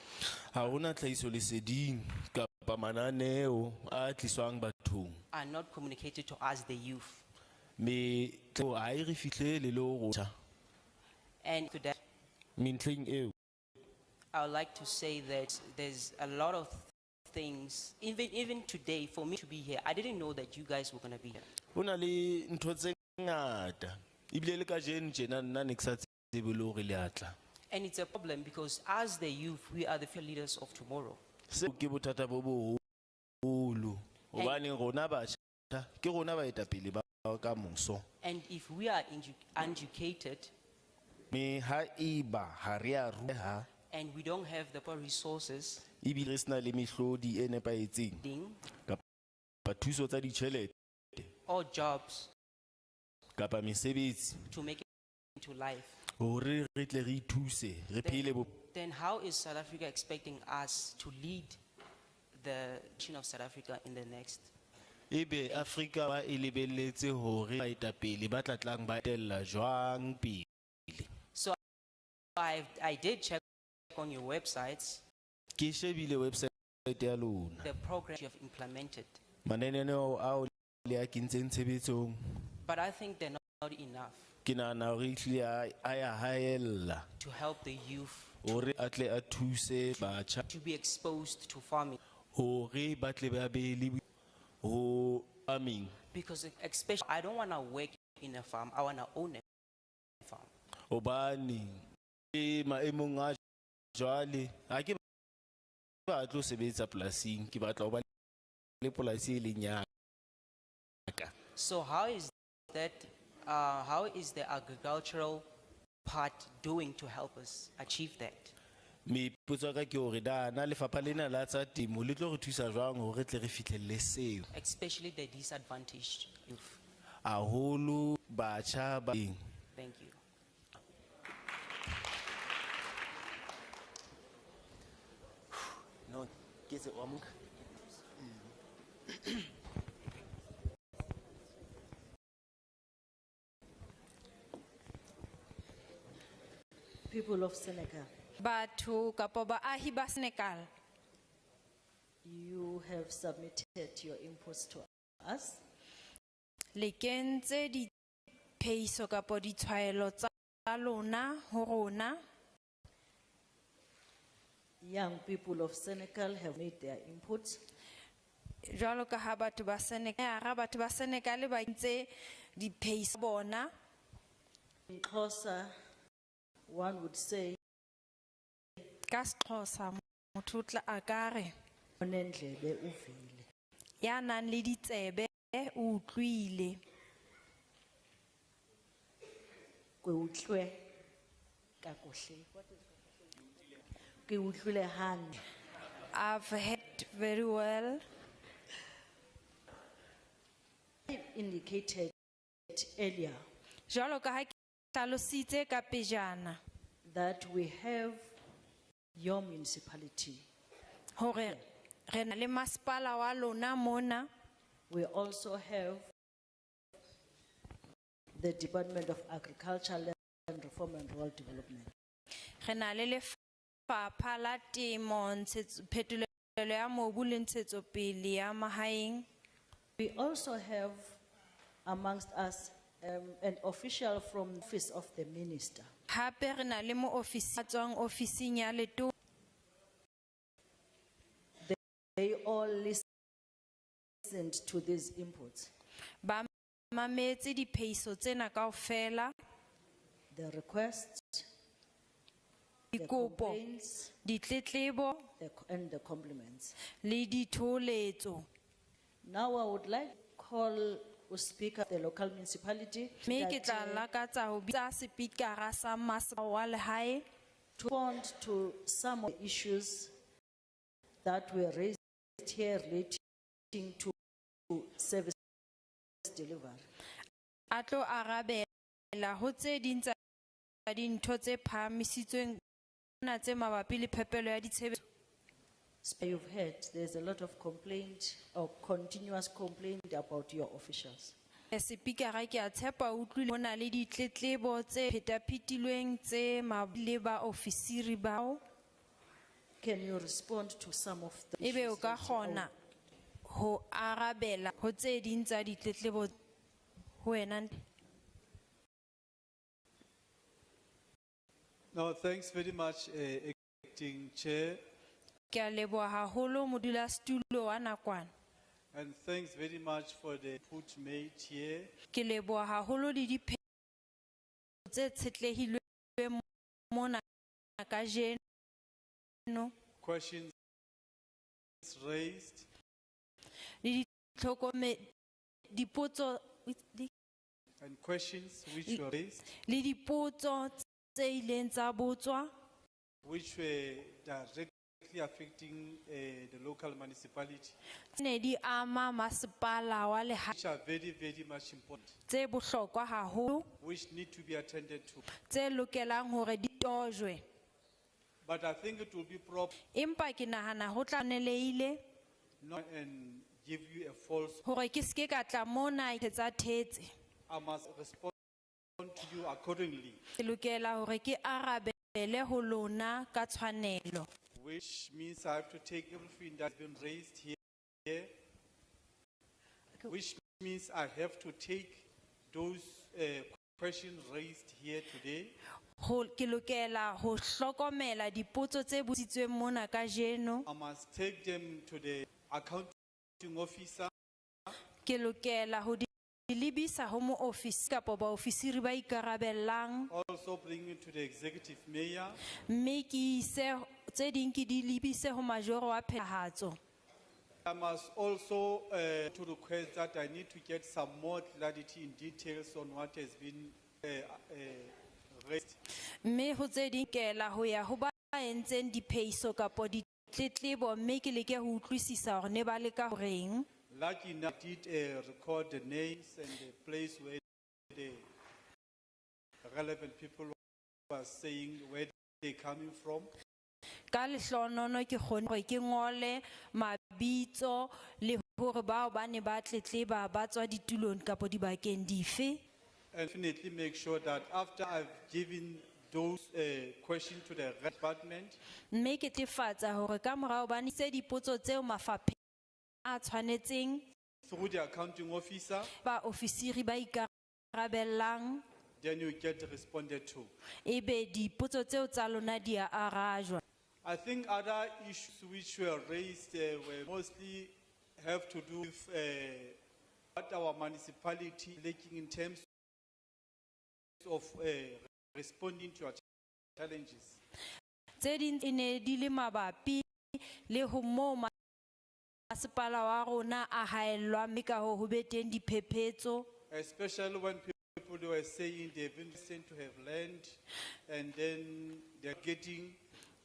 Ha hona tlhahisoleseding kapa mananeo a tliswang bathong. Are not communicated to us, the youth. Me tlo a re fihlele le ho rotha. And to that, I would like to say that there's a lot of things, even today, for me to be here, I didn't know that you guys were going to be here. Hona le ntho tse ngata. Ibile le ka jeno tjena nna ne ke sa tsebe le hore le atla. And it's a problem because as the youth, we are the future leaders of tomorrow. Se ke bothata bo boholo. Hobane rona batjha ke rona baetapele ba ka moso. And if we are uneducated, me ha iba ha re a ruha, and we don't have the proper resources, ibile re sna le mehlodi e nepahetseng kapa thuso tsa ditjhelete or jobs kapa mesebetsi to make it into life, hore re tle re ithuse re phele bo. Then how is South Africa expecting us to lead the nation of South Africa in the next? Ebe Afrika ba e lebelletse hore baetapele ba tla tlang ba etella jwang pele. So I did check on your websites Ke shebile website ya lona. the programs you have implemented, Mananeo a le a kentseng tshebetsong. but I think they're not enough Ke nahana hore ehlile a ya haella to help the youth hore a tle a thuse batjha to be exposed to farming. hore ba tle ba be le ho farming. Because especially, I don't want to work in a farm, I want to own a farm. Obani e maemong a jwale ha ke ba tlo sebetsa polasing ke batla ho ba le polasi e leng ya ka. So how is the agricultural part doing to help us achieve that? Me potso ka ke hore da na lefapha lena la tsa temo le tlo re thusa jwang hore tle re fihlelle seo. Especially the disadvantaged youth. Haholo batjha ba eng. Thank you. No, ke se wa muka. People of Senekal. Batho kapo baahi ba Senekal. You have submitted your inputs to us. Le kentse di peiso kapo di tshwaelo tsa lona ho rona. Young people of Senekal have made their inputs. Jwalo ka ha batho ba Senekal ba kentse di peiso bona. In Xhosa, one would say, Ka Xhosa motho o tla a ka re, "Onendlebe uvile." ya nang le ditsebe o utlwile. Ke utlwe kakuhle. Ke utlwile hantle. I've heard very well. I indicated earlier Jwalo ka ha ke hlalositse ka pejana that we have your municipality. hore re na le masepala wa lona mona. We also have the Department of Agriculture, Land Reform and Rural Development. Re na le lefapha la temo, phetolelo ya mobu le ntshetsopele ya mahaeng. We also have amongst us an official from the office of the minister. Hape re na le moofisi a tswang ofising ya letona. They all listened to these inputs. Ba mametse dipeiso tsena kaofela. The requests, the Dikopo, complaints, ditletlebo and the compliments. le ditholetso. Now I would like to call the speaker of the local municipality Me ke that, tla lakatsa ho bitsa sepikara sa masepala wa lehae to respond to some of the issues that were raised here relating to service delivery. a tlo arabela ho tse ding tsa dintho tse phahamisitsweng mona tse mabapi le phepelo ya ditshebetso. You've heard there's a lot of complaint or continuous complaint about your officials. Sepikara ke a tshepa o utlwile ho na le ditletlebo tse phetaphetilweng tse mabapi le ba ofisiri bao. Can you respond to some of the Ebe o issues? ka that you kgona ho arabela ho tse ding tsa ditletlebo ho wena. No, thanks very much, Acting Chair, Ke a leboha haholo modulasetulo wa nakwana. and thanks very much for the put made here. Ke leboha haholo le diphe tse tshetlehilweng mona kajeno. Questions raised, Le dipotso and questions which were raised, le dipotso tse ileng tsa botswa which were directly affecting the local municipality, ne di ama masepala wa lehae which are very, very much important, tse bohlokwa haholo which need to be attended to. tse lokelang hore di tojwe. But I think it will be proper Empa ke nahana ho tla nelehile not and give you a false. hore ke ske ka tla mona ke tsa thetse. I must respond to you accordingly, Ke lokela hore ke arabele ho lona ka tshwanelo. which means I have to take everything that's been raised here, which means I have to take those questions raised here today, Ke lokela ho hlokomela dipotso tse botsitsweng mona kajeno. I must take them to the accounting officer, Ke lokela ho di lebisa ho moofisi kapa baofisiri ba ikarabellang. also bring it to the executive mayor, Mme ke ise tse ding ke di lebise ho majoro wa phethahatso. I must also to request that I need to get some more clarity in details on what has been raised. Mme ho tse ding kela ho ya ho ba entseng dipeiso kapa ditletlebo, mme ke leke ho utlwisisa hore ne ba leka ho reng. Lucky enough, I did record the names and the place where the relevant people were saying where they're coming from. Ka lehlohonolo ke kgone hore ke ngole mabitso le hore bao ba ne ba tletleba ba tswa ditulong kapa dibakeng dife. And definitely make sure that after I've given those questions to the department. mme ke tefatsa hore ka morao ba nise dipotso tseo mafapheng a tshwanetseng Through the accounting officer, ba ofisiri ba ikarabellang then you get responded to. ebe dipotso tseo tsa lona di a arajwa. I think other issues which were raised were mostly have to do with what our municipality lacking in terms of responding to our challenges. Tse ding e ne di le mabapi le ho moo masepala wa rona a haellwa mme ka hoo ho be teng diphephetso. Especially when people were saying they've been sent to have land and then they're getting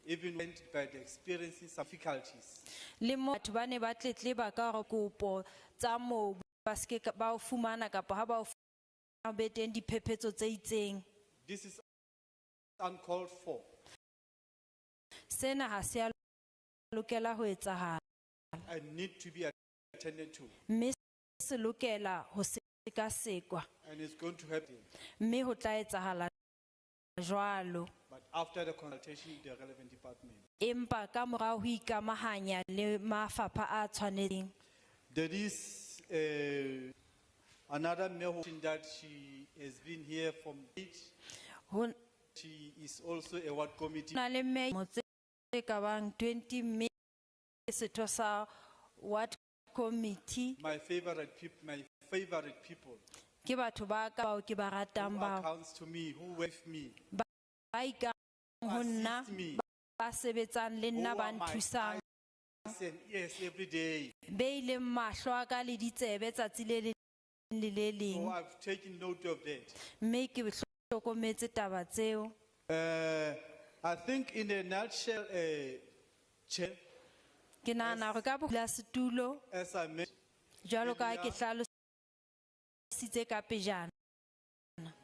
even went by the experiencing some difficulties. Le mo batho ba ne ba tletleba ka hore kopo tsa mobu ba ske ba o fumana kapa ha ba o fumana ho be teng diphephetso tse itseng. This is uncalled for. Sena ha se a lokela ho etsahala. And need to be attended to. Mme se lokela ho sekasekwa. And it's going to happen. Mme ho tla etsahala jwalo. But after the consultation with the relevant department. Empa ka morao ho ikamahanya le mafapha a tshwanetseng. There is another mayor that she has been here from 8. She is also a ward committee. Na le me motse ka bang 20 mme setho sa ward committee. My favorite people. Ke batho ba ka bao ke ba ratang Who bao. accounts to me, who work with me. Ba ikang ho nna ba sebetsang le nna ba nthusang. Yes, every day. Be ile mahlo a ka le ditsebe tsatsi le leng le le So leng. I've taken note of that. Mme ke hlokometse taba tseo. I think in a nutshell, Chair, Ke nahana hore ka bula setulo as I mentioned, jwalo ka ha ke hlalositse ka pejana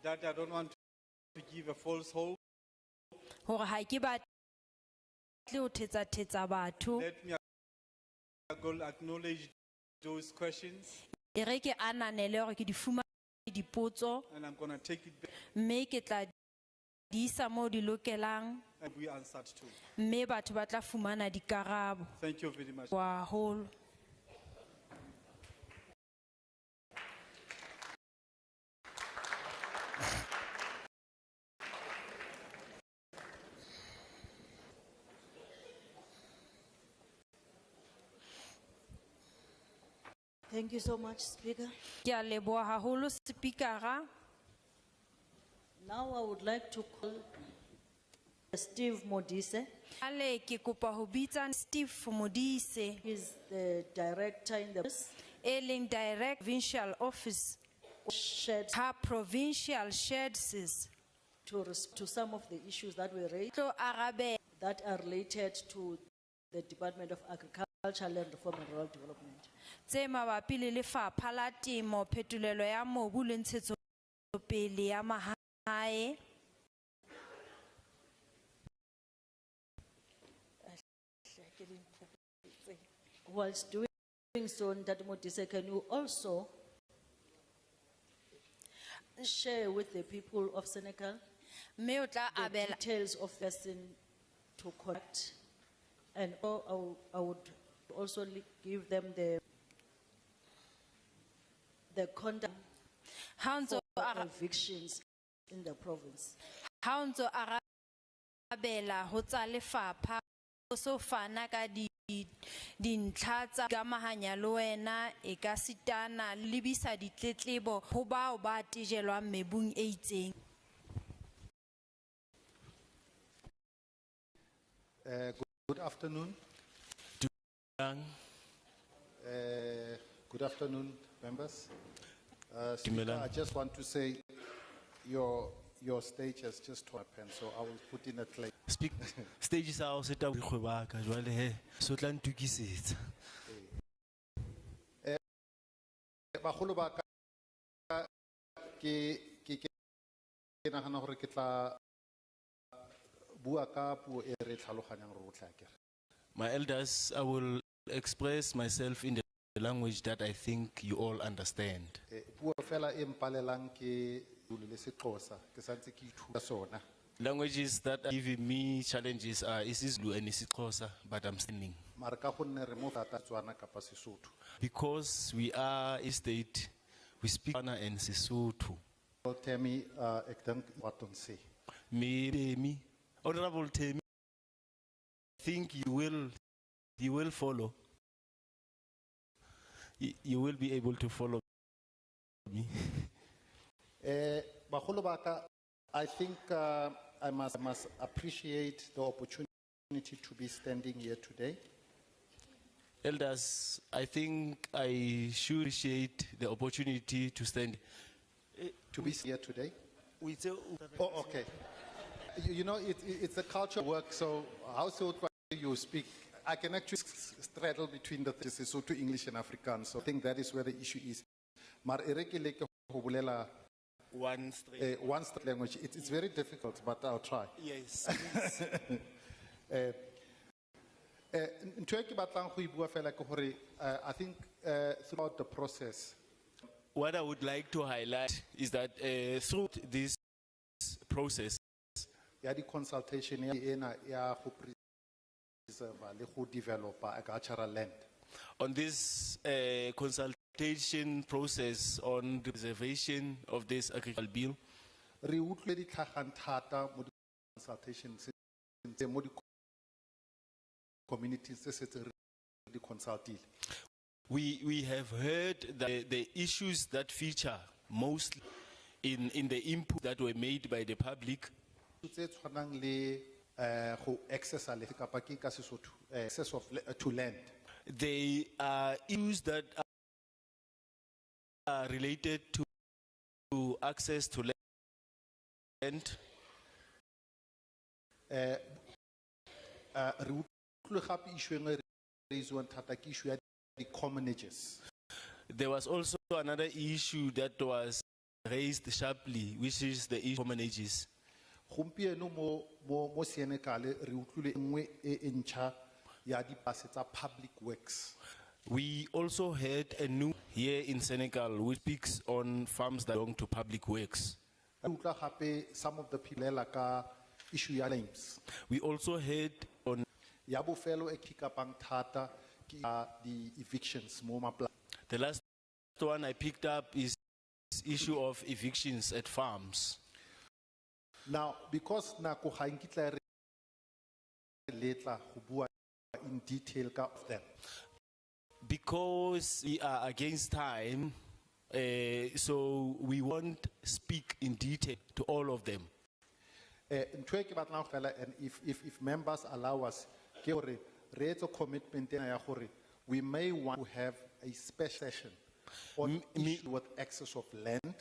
that I don't want to give a false hope. hore ha ke batle ho thetsa batho. Let me acknowledge those questions, E re ke ananele hore ke di fumane dipotso and I'm going to take it back mme ke tla di isa moo di lokelang and we answered to. mme batho ba tla fumana dikarabo. Thank you very much. Waholo. Thank you so much, Speaker. Ke a leboha haholo Speakera. Now I would like to call Steve Modise. Ale ke kopa ho bitsa Steve Modise. He's the director in the Leng direct provincial office. Ha provincial sheds to some of the issues that were raised tlo arabe that are related to the Department of Agriculture, Land Reform and Rural Development. tse mabapi le lefapha la temo, phetolelo ya mobu le ntshetsopele ya mahae. Whilst doing so, Ntate Modise, can you also share with the people of Senekal Mme o tla the abela details of the person to contact, and I would also give them the contact ha o ntso for evictions in the province. ha o ntso arabela ho tsa lefapha o so fana ka dintlha tsa ikamahanya le wena e ka sitana le lebisa ditletlebo ho bao ba tejelwang mebung e itseng. Good afternoon. Good afternoon, members. Speaker, I just want to say your stage has just torn up, and so I will put in a claim. Speak stage sa o seta go khwebaka jwale he so tla ntukisetsa. Bagolo ba ka ke nagana gore ke tla bua ka puo e re tlhaloganyang rotlhe akere. My elders, I will express myself in the language that I think you all understand. Puo fela e mpalelang ke le Sexhosa ke santse ke ithuta sona. Languages that are giving me challenges are isiZulu and isiXhosa, but I'm standing. Mara ka gonne re mo fata Setswana kapa Sesotho. Because we are a state, we speak Tswana and Sesotho. Well, tell me, ek dink wat ons sê. Me, Honorable Temi, I think you will follow. You will be able to follow me. Bagolo ba ka, I think I must appreciate the opportunity to be standing here today. Elders, I think I should appreciate the opportunity to stand. To be here today. Oh, okay. You know, it's a culture work, so how so you speak? I can actually straddle between the Sesotho, English and Afrikaans, so I think that is where the issue is. Maar erekele ke ho bolela one straight language. It's very difficult, but I'll try. Yes. Ntho e ke batlang go e bua fela ke gore, I think throughout the process, what I would like to highlight is that through this process, ya di consultation ya ena ya go preserve le go develop agricultural land. on this consultation process on the preservation of this agricultural bill, Re utlwe di tlhagang thata mo di consultation tse mo di communities tse setse re di consultile. we have heard that the issues that feature mostly in the input that were made by the public Tse tshwanang le go access le kapa ke ka Sesotho, access to land. they are issues that are related to access to land. Re utlwe gape issue engwe re raisewang thata ke issue ya di commonages. There was also another issue that was raised sharply, which is the issue of common ages. Gompieno mo Senekal re utlwile engwe e ntšha ya di pase tsa public works. We also had a new here in Senekal which speaks on farms that belong to public works. Re utlwa gape some of the people la ka issue ya claims. We also had on Ya bofelo e kikapang thata ke the evictions mo mapla. the last one I picked up is issue of evictions at farms. Now, because nako ga nkitla re letla go bua in detail ka of them. Because we are against time, so we won't speak in detail to all of them. Ntho e ke batlang fela, and if members allow us, ke gore re etse commitment ena ya gore we may want to have a special session on issue with access of land.